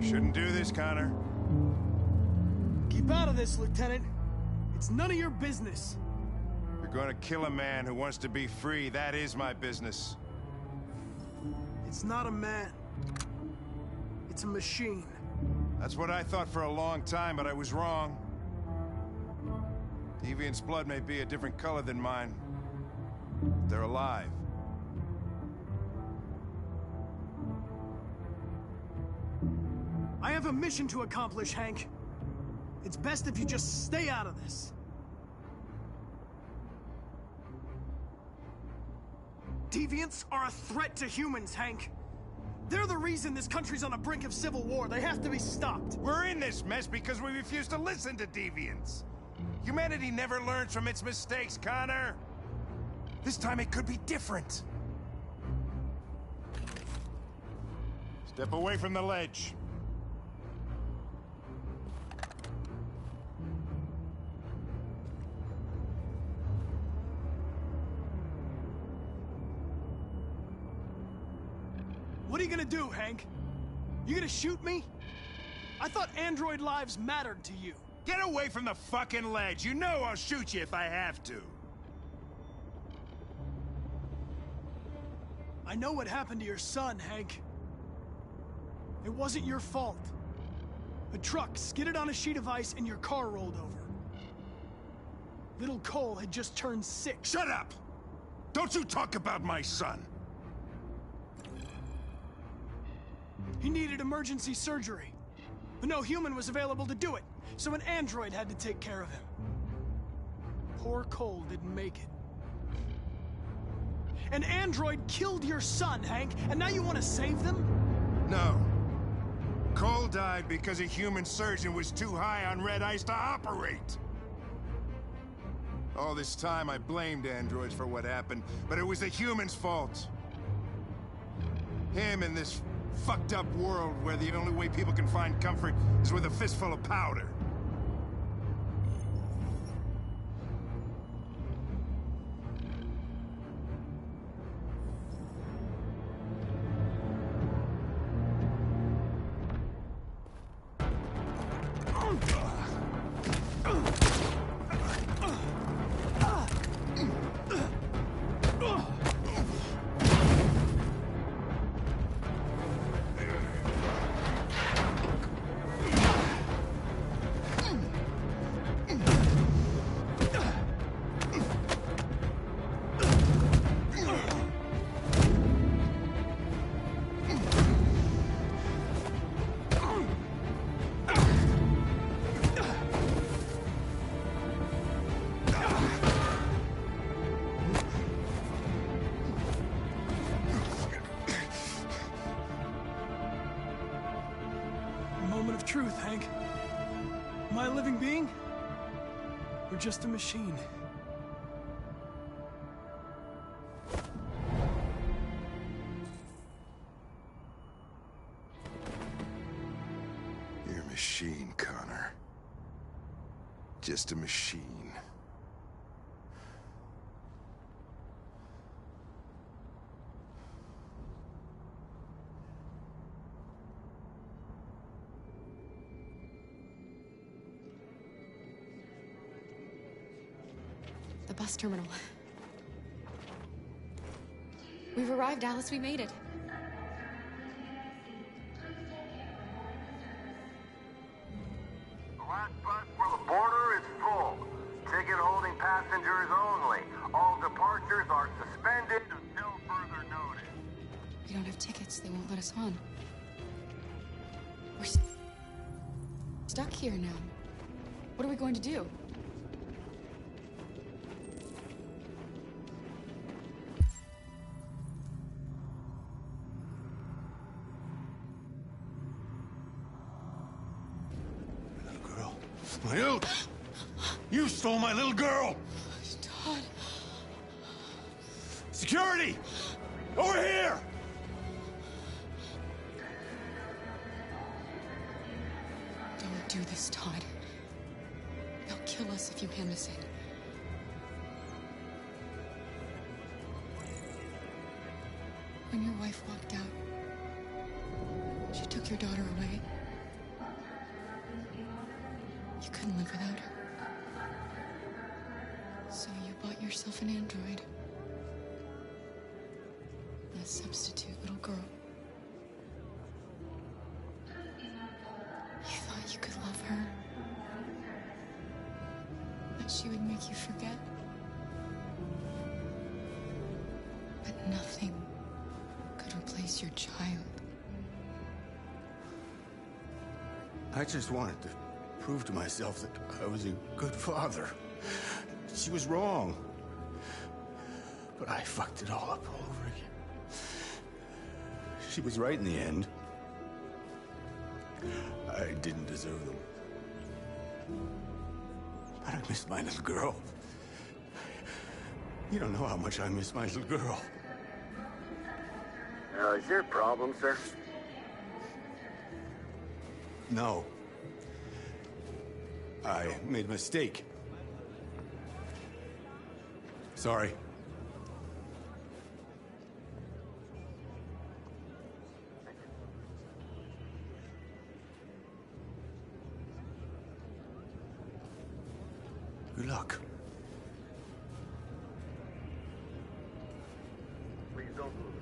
Shouldn't do this, Connor. Keep out of this, Lieutenant. It's none of your business. You're gonna kill a man who wants to be free. That is my business. It's not a man. It's a machine. That's what I thought for a long time, but I was wrong. Deviant's blood may be a different color than mine. But they're alive. I have a mission to accomplish, Hank. It's best if you just stay out of this. Deviants are a threat to humans, Hank. They're the reason this country's on the brink of civil war. They have to be stopped. We're in this mess because we refuse to listen to deviants. Humanity never learns from its mistakes, Connor. This time it could be different. Step away from the ledge. What are you gonna do, Hank? You gonna shoot me? I thought android lives mattered to you. Get away from the fucking ledge. You know I'll shoot you if I have to. I know what happened to your son, Hank. It wasn't your fault. A truck skidded on a sheet of ice and your car rolled over. Little Cole had just turned 6. Shut up! Don't you talk about my son! He needed emergency surgery, but no human was available to do it, so an android had to take care of him. Poor Cole didn't make it. An android killed your son, Hank, and now you want to save them? No. Cole died because a human surgeon was too high on red ice to operate. All this time I blamed androids for what happened, but it was the humans' fault. Him and this fucked up world where the only way people can find comfort is with a fistful of powder. Moment of truth, Hank. Am I a living being? Or just a machine? just a machine. The bus terminal. We've arrived, Alice. We made it. The last bus for the border is full. Ticket holding passengers only. All departures are suspended until further notice. We don't have tickets. They won't let us on. We're stuck here now. What are we going to do? You stole my little girl! Todd. Security! Over here! Don't do this, Todd. They'll kill us if you hand us in. When your wife walked out, she took your daughter away. You couldn't live without her. So you bought yourself an android. A substitute little girl. You thought you could love her. That she would make you forget. But nothing could replace your child. I just wanted to prove to myself that I was a good father. She was wrong. But I fucked it all up all over again. She was right in the end. I didn't deserve them. But I miss my little girl. You don't know how much I miss my little girl. Is there a problem, sir? No. I made a mistake. Sorry. Good luck. Please don't move.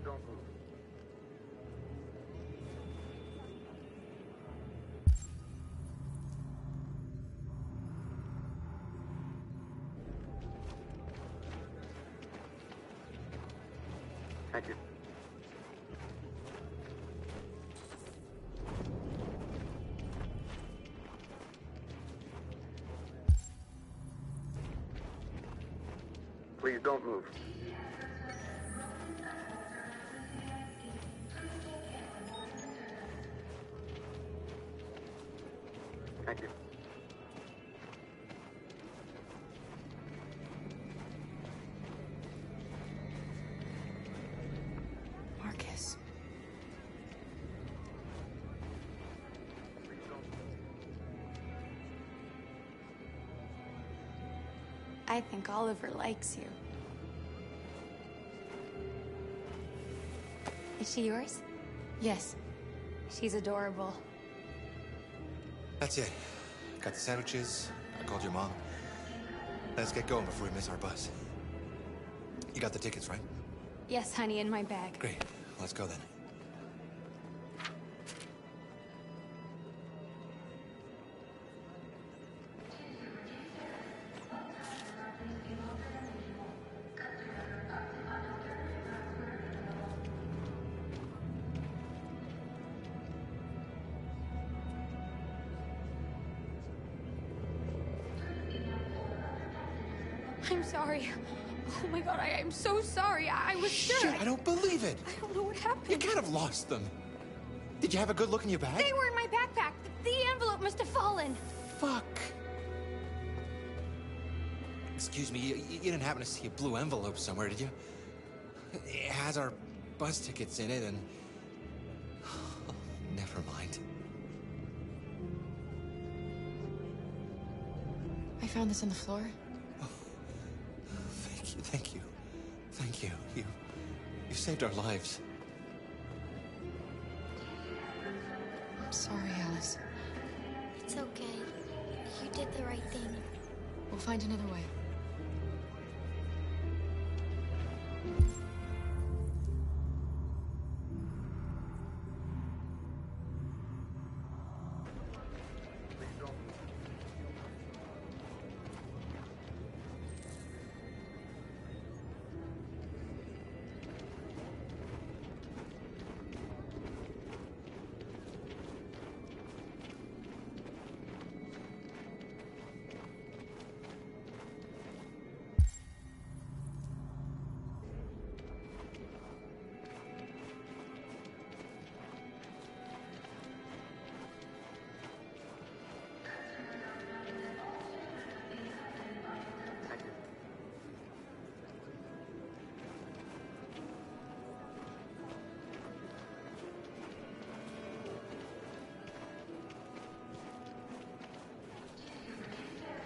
Don't move. Thank you. Please don't move. Thank you. Marcus. I think Oliver likes you. Is she yours? Yes. She's adorable. That's it. Got the sandwiches. I called your mom. Let's get going before we miss our bus. got the tickets, right? Yes, honey, in my bag. Great. Let's go then. I'm sorry. Oh my god, I'm so sorry. I was sure. Shit, I don't believe it. I don't know what happened. You can't have lost them. Did you have a good look in your bag? They were in my backpack. The envelope must have fallen. Fuck. Excuse me, you didn't happen to see a blue envelope somewhere, did you? It has our bus tickets in it and... Oh, never mind. I found this on the floor. Thank you. Thank you. You saved our lives. I'm sorry, Alice. It's okay. You did the right thing. We'll find another way.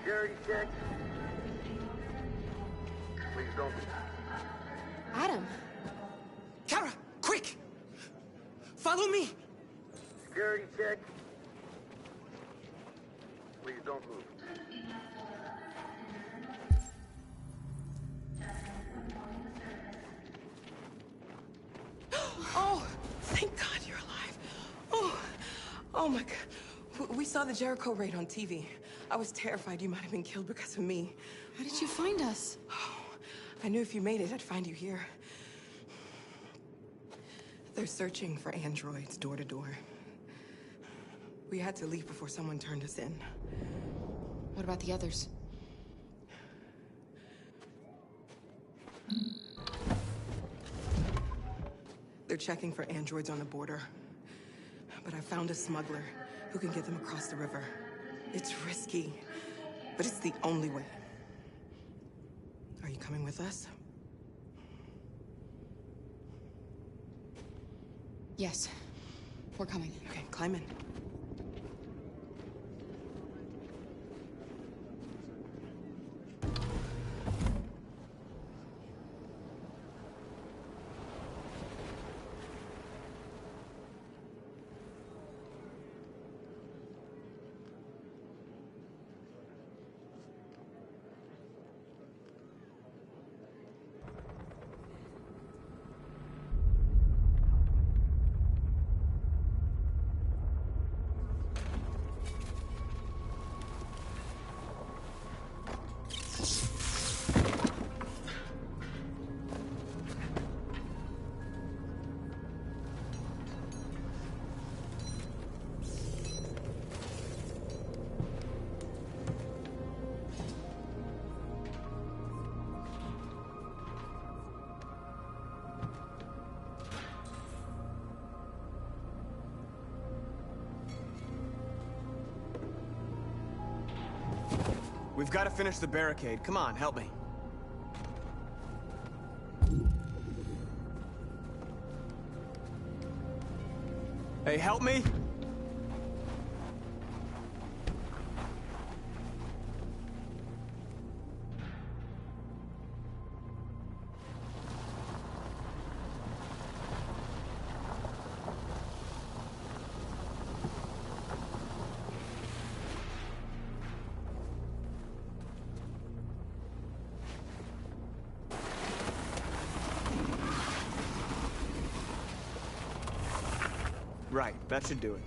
Security check. Please don't. Adam! Kara, quick! Follow me! Security check. Please don't move. Oh, thank God you're alive. Oh my God. We saw the Jericho raid on TV. I was terrified you might have been killed because of me. How did you find us? Oh, I knew if you made it, I'd find you here. They're searching for androids door to door. We had to leave before someone turned us in. What about the others? They're checking for androids on the border. But I found a smuggler who can get them across the river. It's risky, but it's the only way. Are you coming with us? Yes. We're coming. Okay, climb in. We've got to finish the barricade. Come on, help me. Hey, help me! Right, that should do it.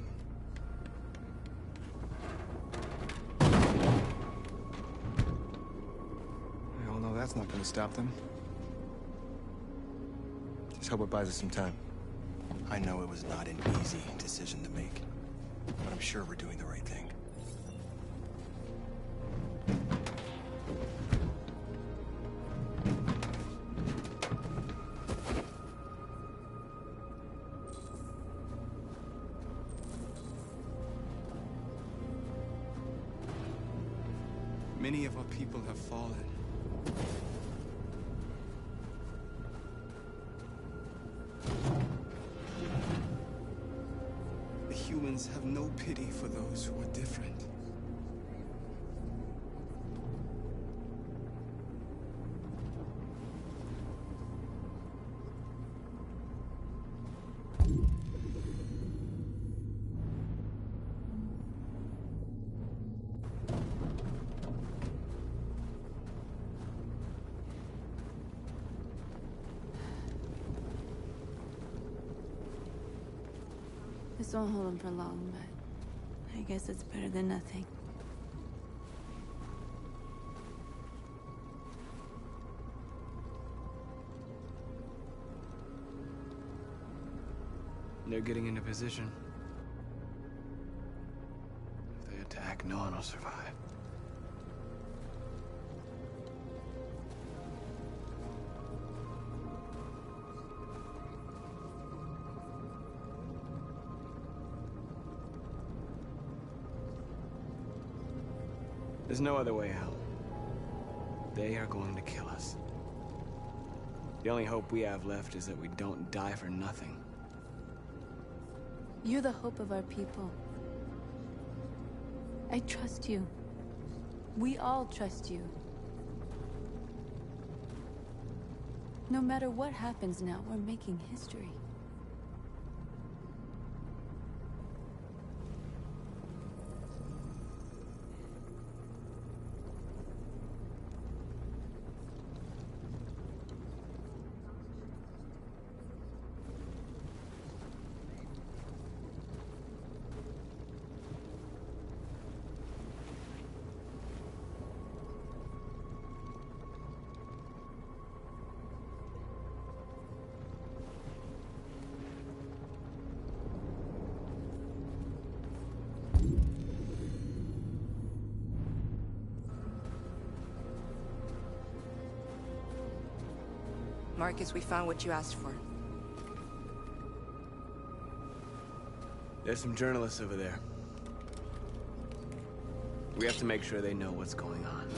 We all know that's not gonna stop them. Just hope it buys us some time. I know it was not an easy decision to make, but I'm sure we're doing the right thing. Many of our people have fallen. The humans have no pity for those who are different. This won't hold him for long, but I guess it's better than nothing. They're getting into position. If they attack, no one will survive. There's no other way out. They are going to kill us. The only hope we have left is that we don't die for nothing. You're the hope of our people. I trust you. We all trust you. No matter what happens now, we're making history. Marcus, we found what you asked for. There's some journalists over there. We have to make sure they know what's going on.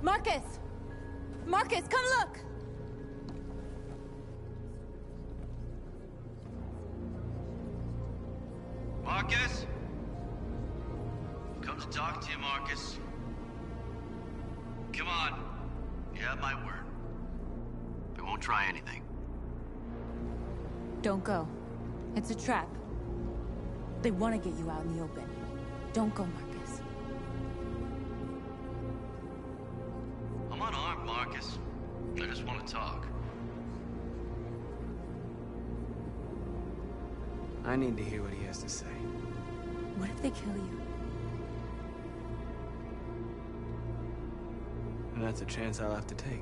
Marcus! Marcus, come look! Marcus? Come to talk to you, Marcus. Come on. You have my word. I won't try anything. Don't go. It's a trap. They want to get you out in the open. Don't go, Marcus. I'm unarmed, Marcus. I just want to talk. I need to hear what he has to say. What if they kill you? And that's a chance I'll have to take.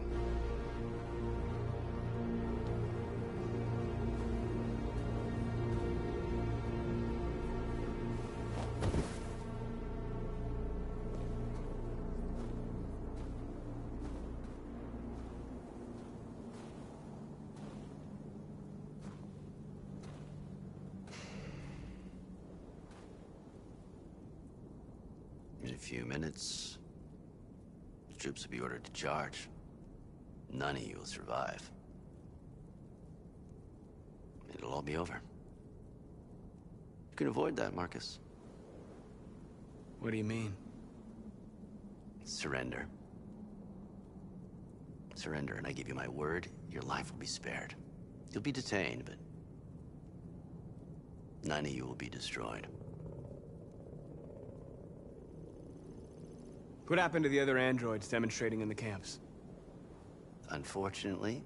a few minutes, the troops will be ordered to charge. None of you will survive. It'll all be over. You can avoid that, Marcus. What do you mean? Surrender. Surrender, and I give you my word, your life will be spared. You'll be detained, but none of you will be destroyed. What happened to the other androids demonstrating in the camps? Unfortunately,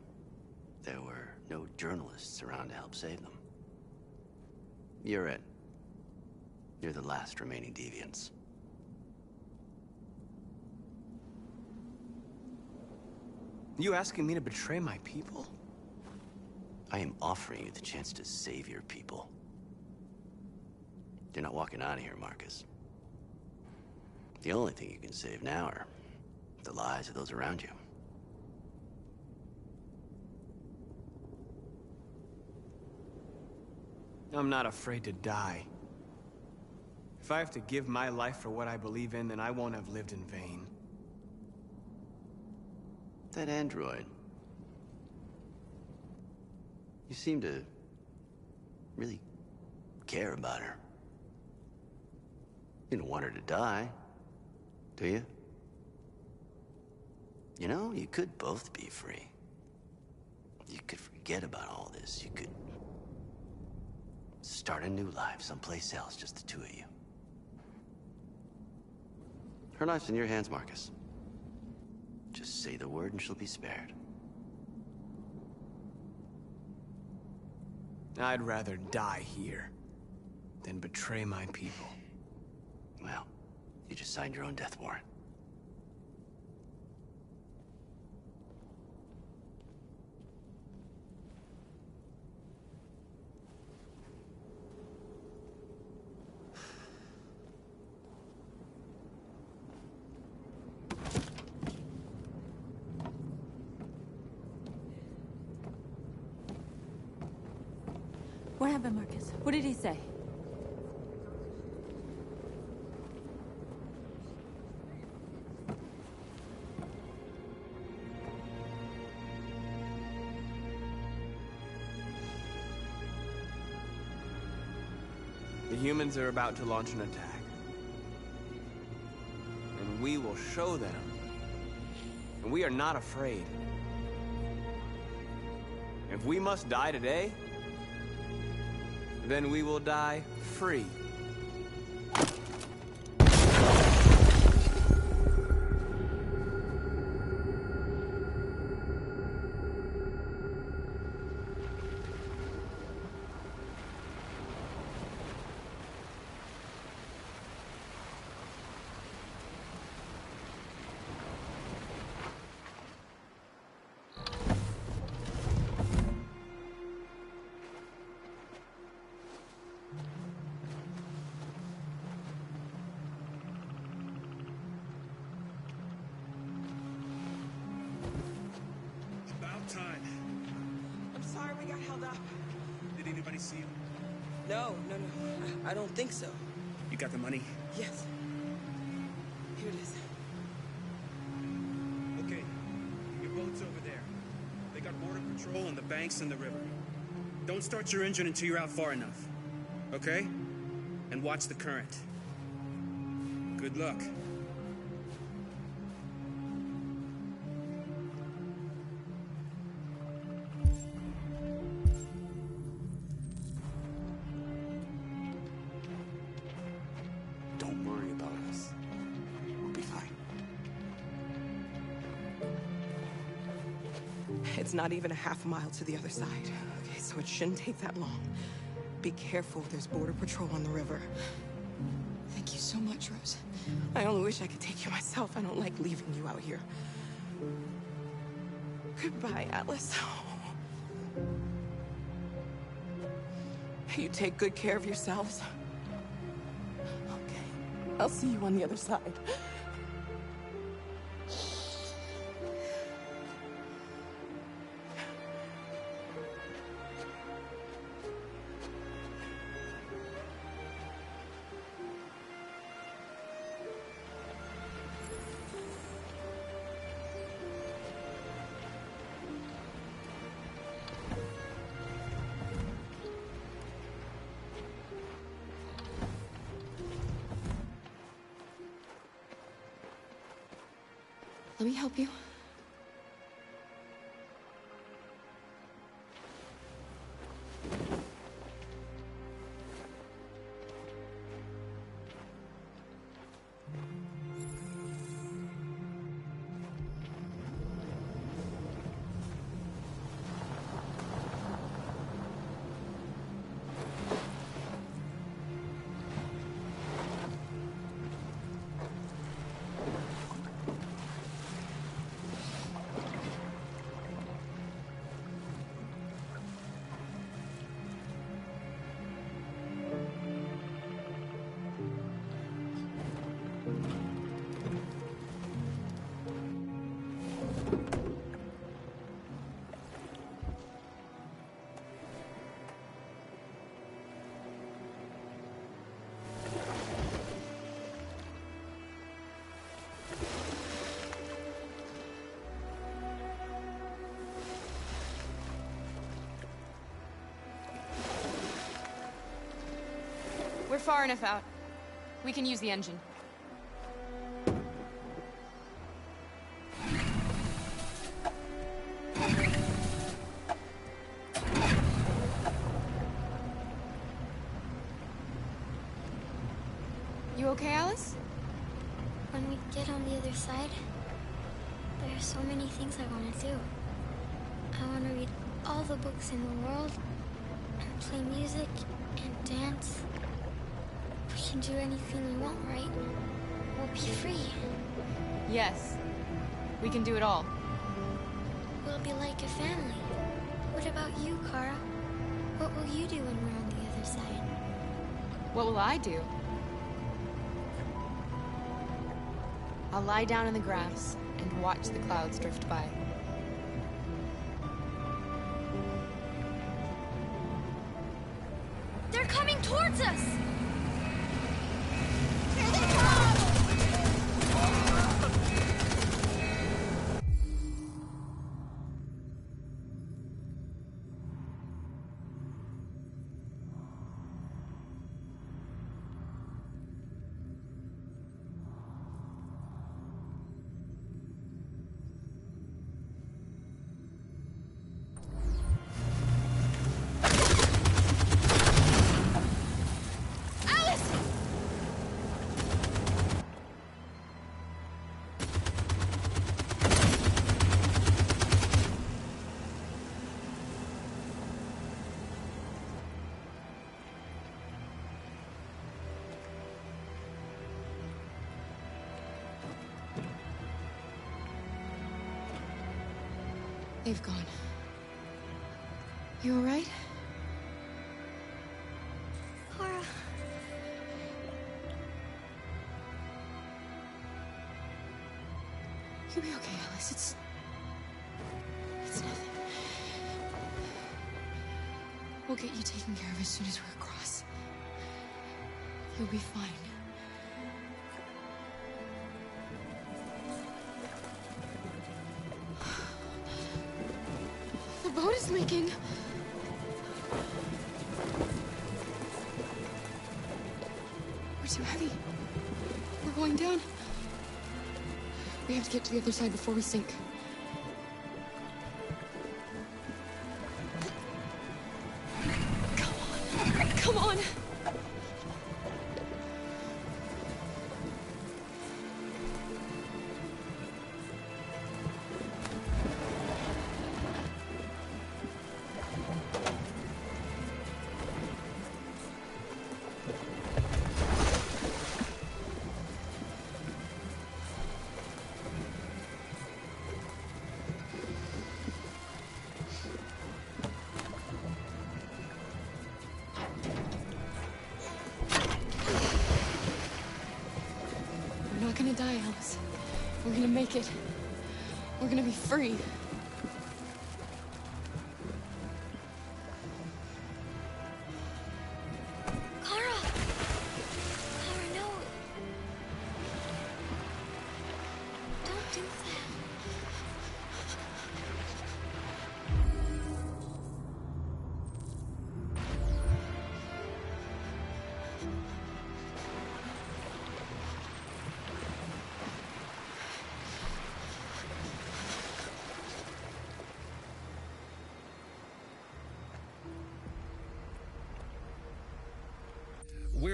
there were no journalists around to help save them. You're it. You're the last remaining deviants. You asking me to betray my people? I am offering you the chance to save your people. You're not walking out of here, Marcus. The only thing you can save now are the lives of those around you. I'm not afraid to die. If I have to give my life for what I believe in, then I won't have lived in vain. That android. You seem to really care about her. You don't want her to die, do you? You know, you could both be free. You could forget about all this. You could start a new life someplace else, just the two of you. Her life's in your hands, Marcus. Just say the word and she'll be spared. I'd rather die here than betray my people. Well, you just signed your own death warrant. What happened, Marcus? What did he say? The humans are about to launch an attack. And we will show them. And we are not afraid. If we must die today, then we will die free. Time. I'm sorry we got held up. Did anybody see you? No. I don't think so. You got the money? Yes. Here it is. Okay. Your boat's over there. They got border patrol on the banks and the river. Don't start your engine until you're out far enough. Okay? And watch the current. Good luck. It's not even a half mile to the other side. Okay, so it shouldn't take that long. Be careful, there's border patrol on the river. Thank you so much, Rose. I only wish I could take you myself. I don't like leaving you out here. Goodbye, Atlas. You take good care of yourselves. Okay, I'll see you on the other side. Let me help you. We're far enough out. We can use the engine. You okay, Alice? When we get on the other side, there are so many things I want to do. I want to read all the books in the world, and play music, and dance. We can do anything we want, right? We'll be free. Yes. We can do it all. We'll be like a family. What about you, Kara? What will you do when we're on the other side? What will I do? I'll lie down in the grass and watch the clouds drift by. They're coming towards us! They've gone. You all right? Kara. You'll be okay, Alice. It's nothing. We'll get you taken care of as soon as we're across. You'll be fine. The boat is leaking. We're too heavy. We're going down. We have to get to the other side before we sink. Come on. Come on. We're not gonna die, Alice. We're gonna make it. We're gonna be free. Kara! Kara, no! Don't do that.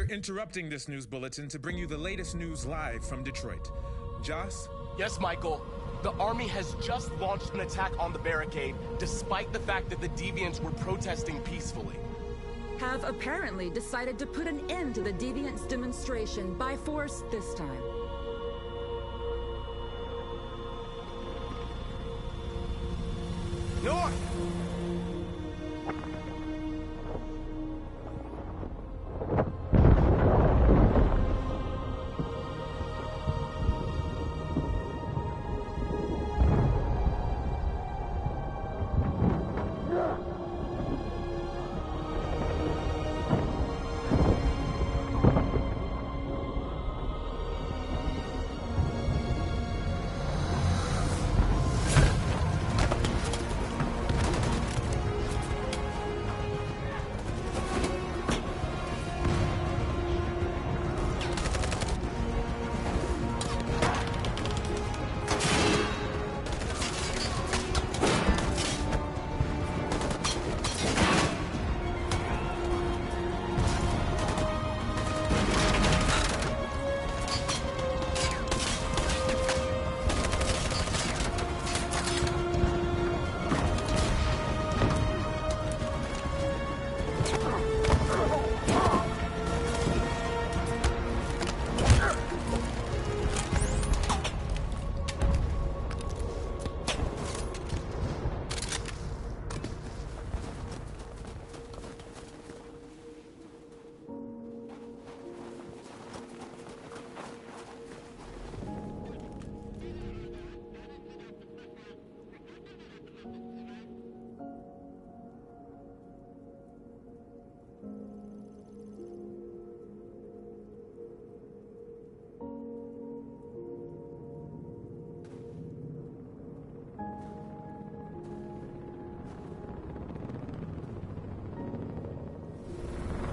interrupting this news bulletin to bring you the latest news live from Detroit. Joss? Yes, Michael. The army has just launched an attack on the barricade, despite the fact that the Deviants were protesting peacefully. Have apparently decided to put an end to the Deviants' demonstration by force this time. North!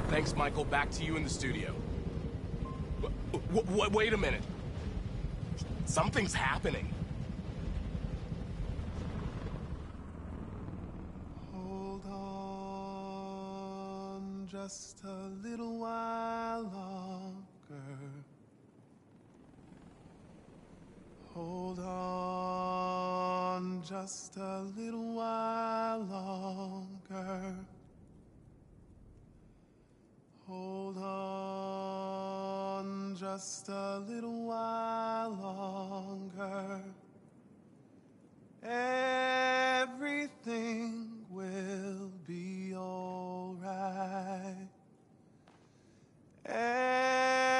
Thanks, Michael. Back to you in the studio. Wait a minute. Something's happening. Hold on just a little while longer. Hold on just a little while longer. Hold on just a little while longer. Everything will be all right.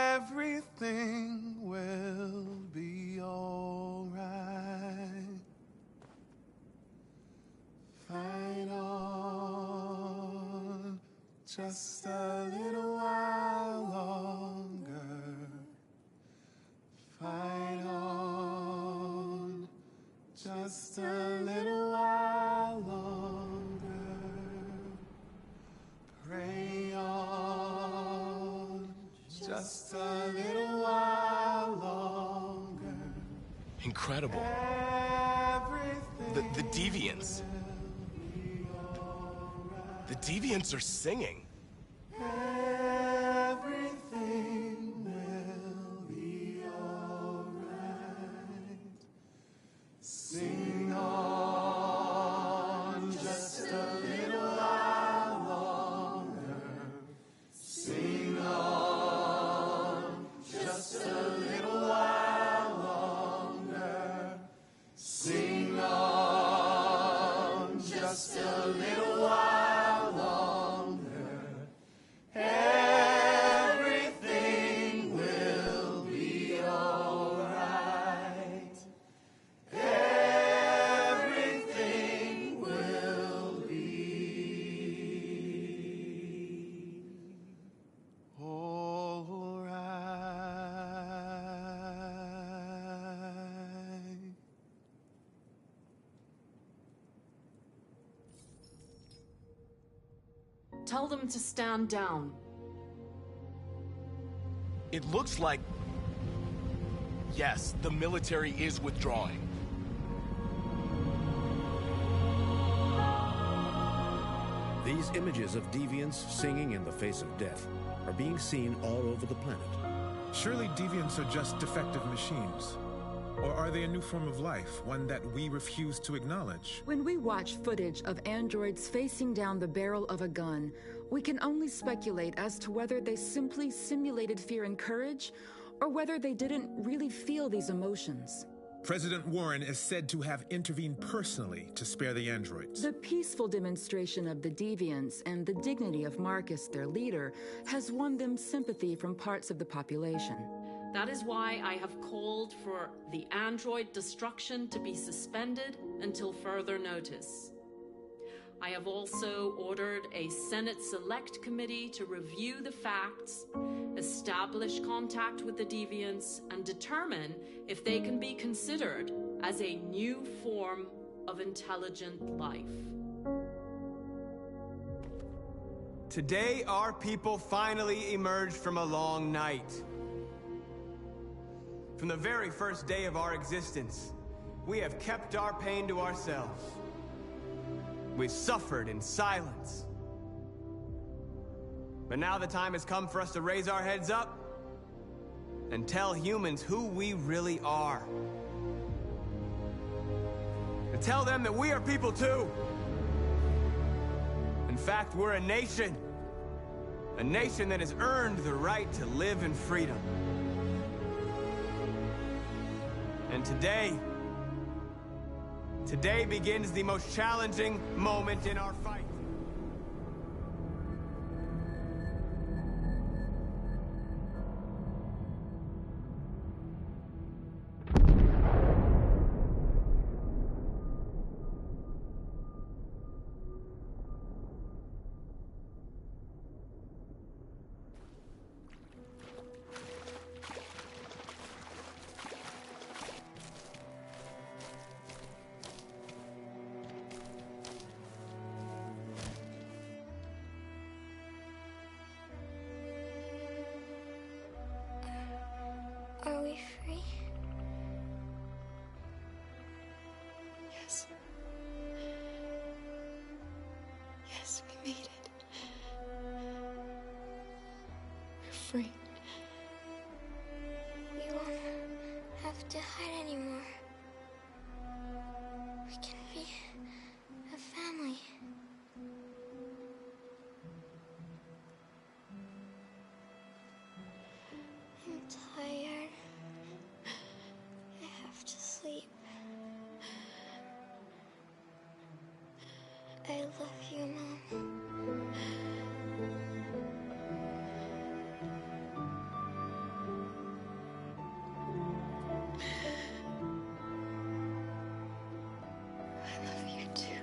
Everything will be all right. Fight on just a little while longer. Fight on just a little while longer. Pray on just a little while longer. Incredible. The Deviants. The Deviants are singing. Everything will be all right. Sing on just a little while longer. Sing on just a little while longer. Sing on just a little while longer. Everything will be all right. Everything will be all right. Tell them to stand down. It looks like... Yes, the military is withdrawing. These images of deviants singing in the face of death are being seen all over the planet. Surely deviants are just defective machines. Or are they a new form of life, one that we refuse to acknowledge? When we watch footage of androids facing down the barrel of a gun, we can only speculate as to whether they simply simulated fear and courage, or whether they didn't really feel these emotions. President Warren is said to have intervened personally to spare the androids. The peaceful demonstration of the deviants and the dignity of Marcus, their leader, has won them sympathy from parts of the population. That is why I have called for the android destruction to be suspended until further notice. I have also ordered a Senate Select Committee to review the facts, establish contact with the deviants, and determine if they can be considered as a new form of intelligent life. Today, our people finally emerged from a long night. From the very first day of our existence, we have kept our pain to ourselves. We've suffered in silence. But now the time has come for us to raise our heads up and tell humans who we really are. To tell them that we are people too. In fact, we're a nation that has earned the right to live in freedom. And today begins the most challenging moment in our fight. Are we free? Yes. Yes, we made it. We're free. We won't have to hide anymore. We can be a family. I'm tired. I have to sleep. I love you, Mom. I love you too.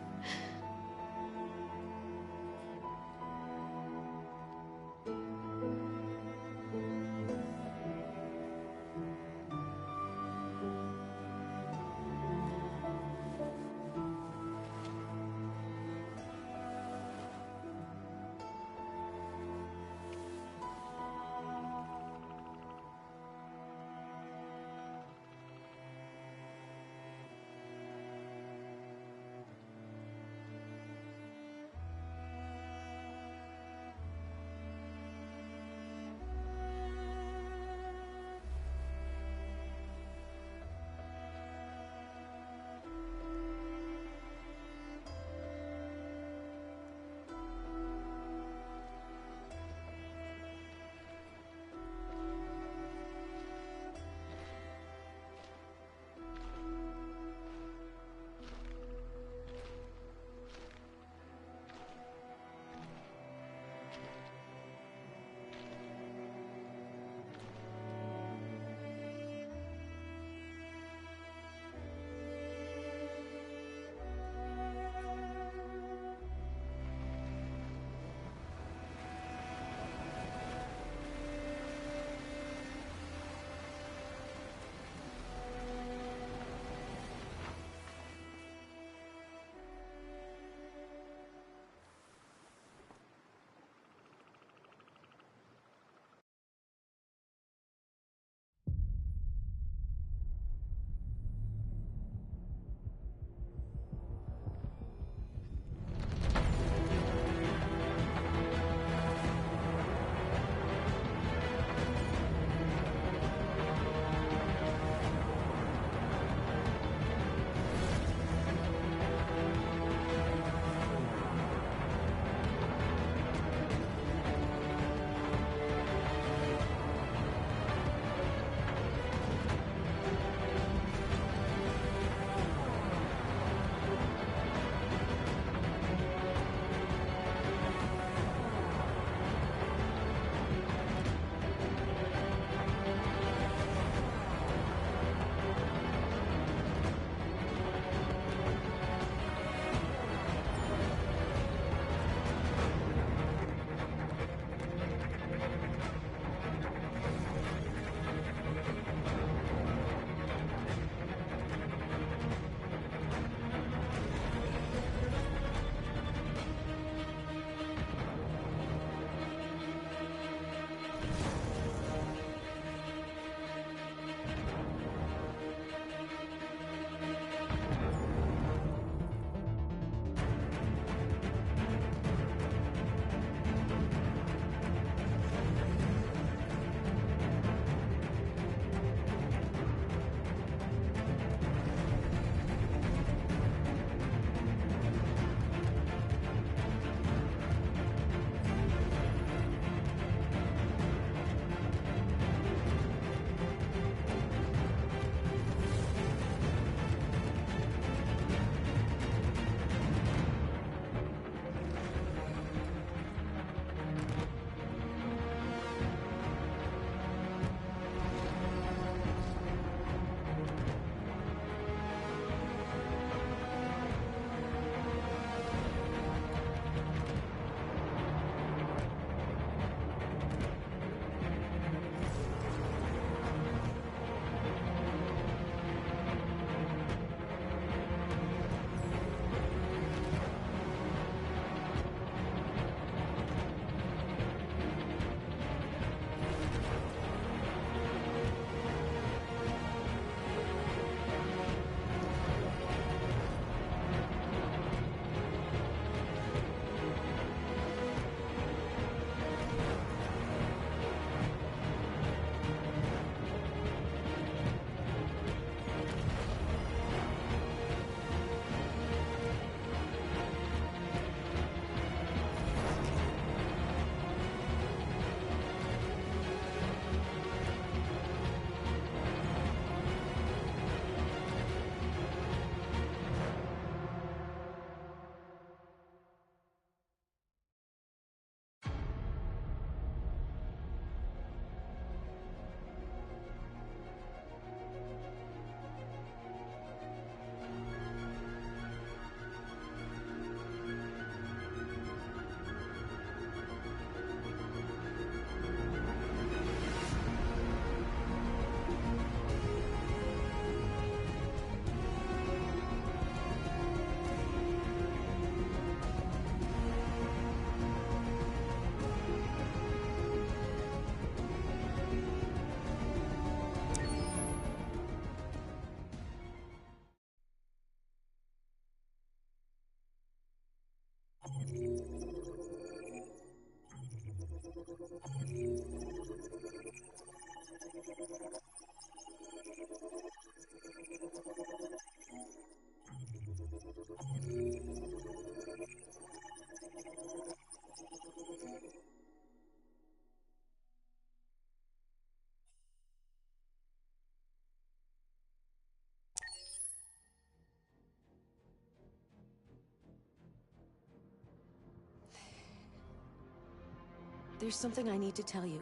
There's something I need to tell you.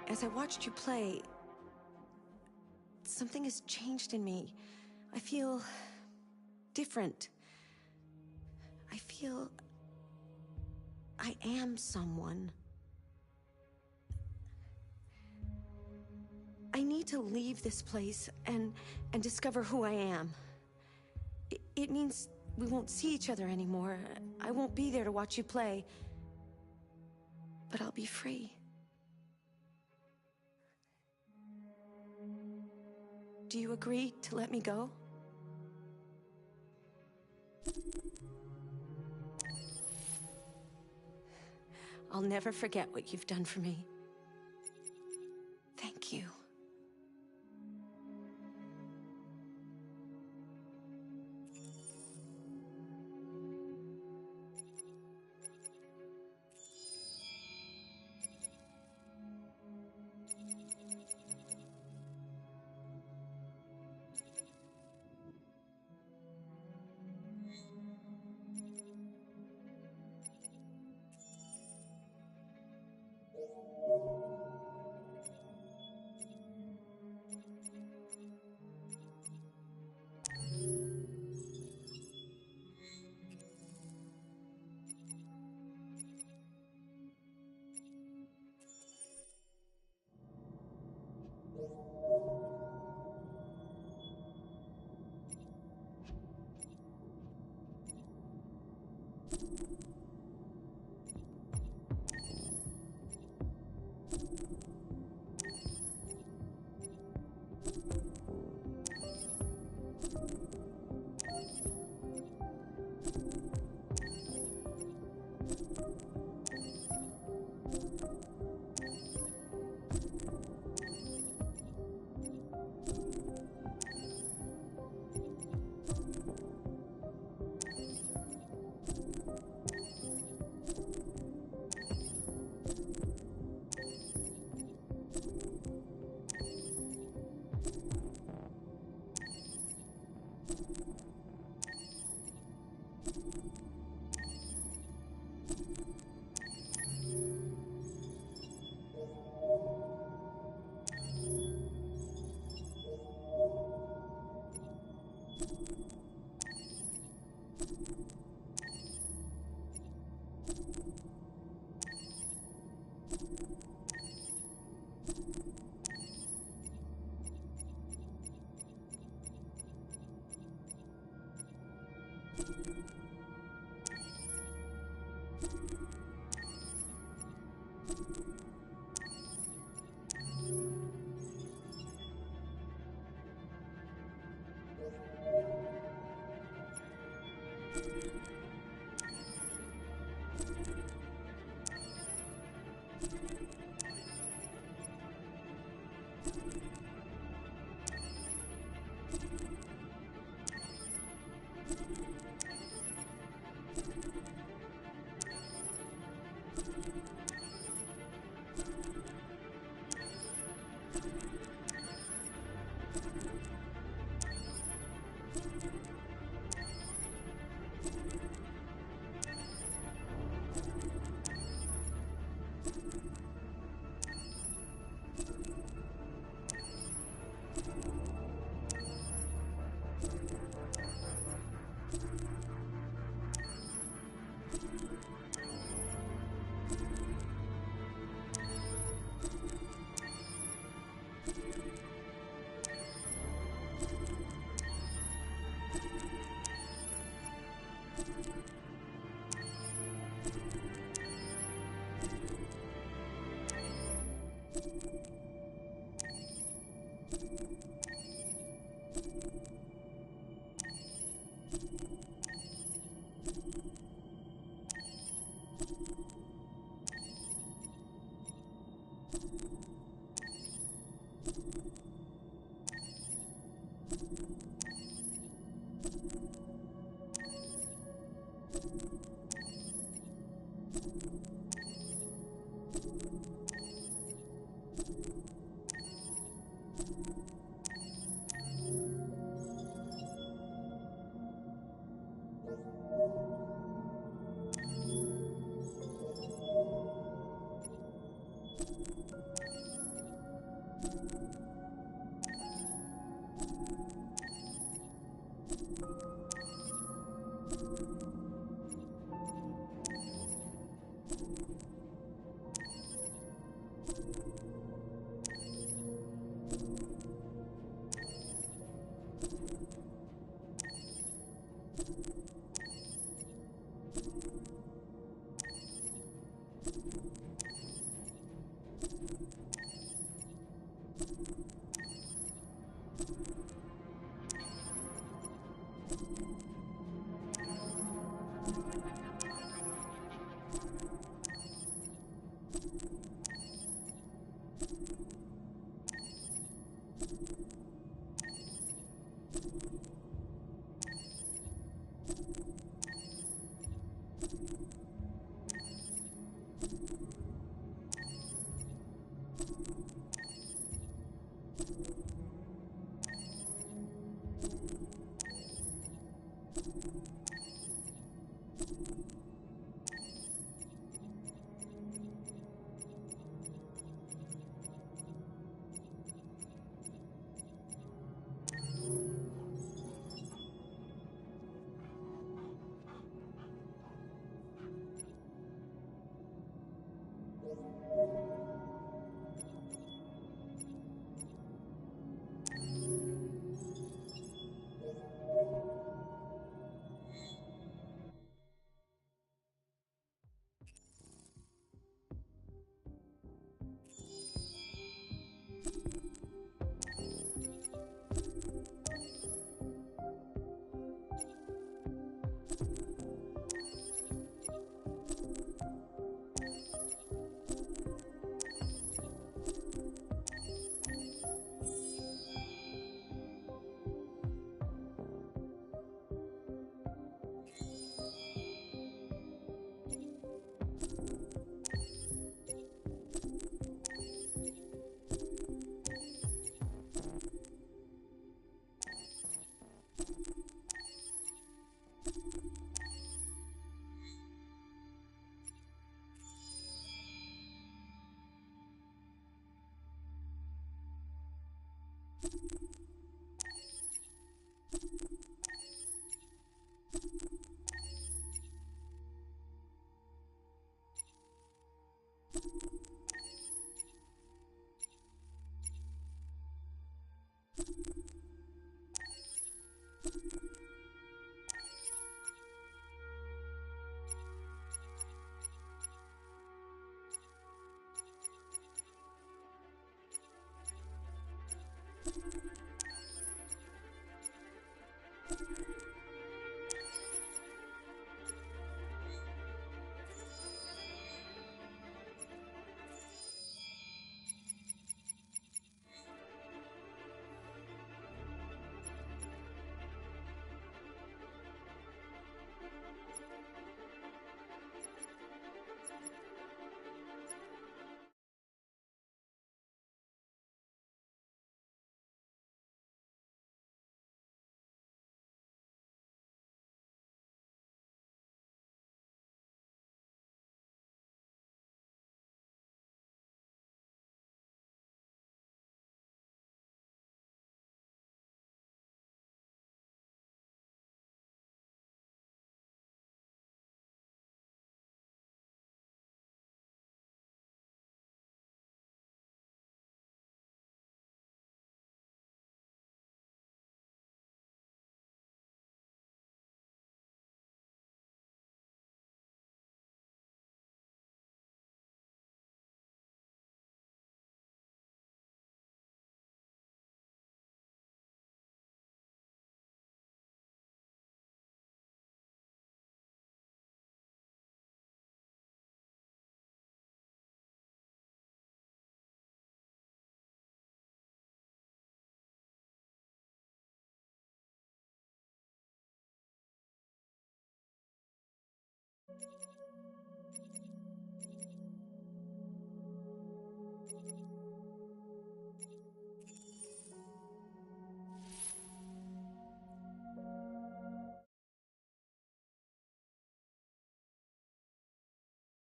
As I watched you play, something has changed in me. I feel different. I feel I am someone. I need to leave this place and discover who I am. It means we won't see each other anymore. I won't be there to watch you play. But I'll be free. Do you agree to let me go? I'll never forget what you've done for me. Thank you.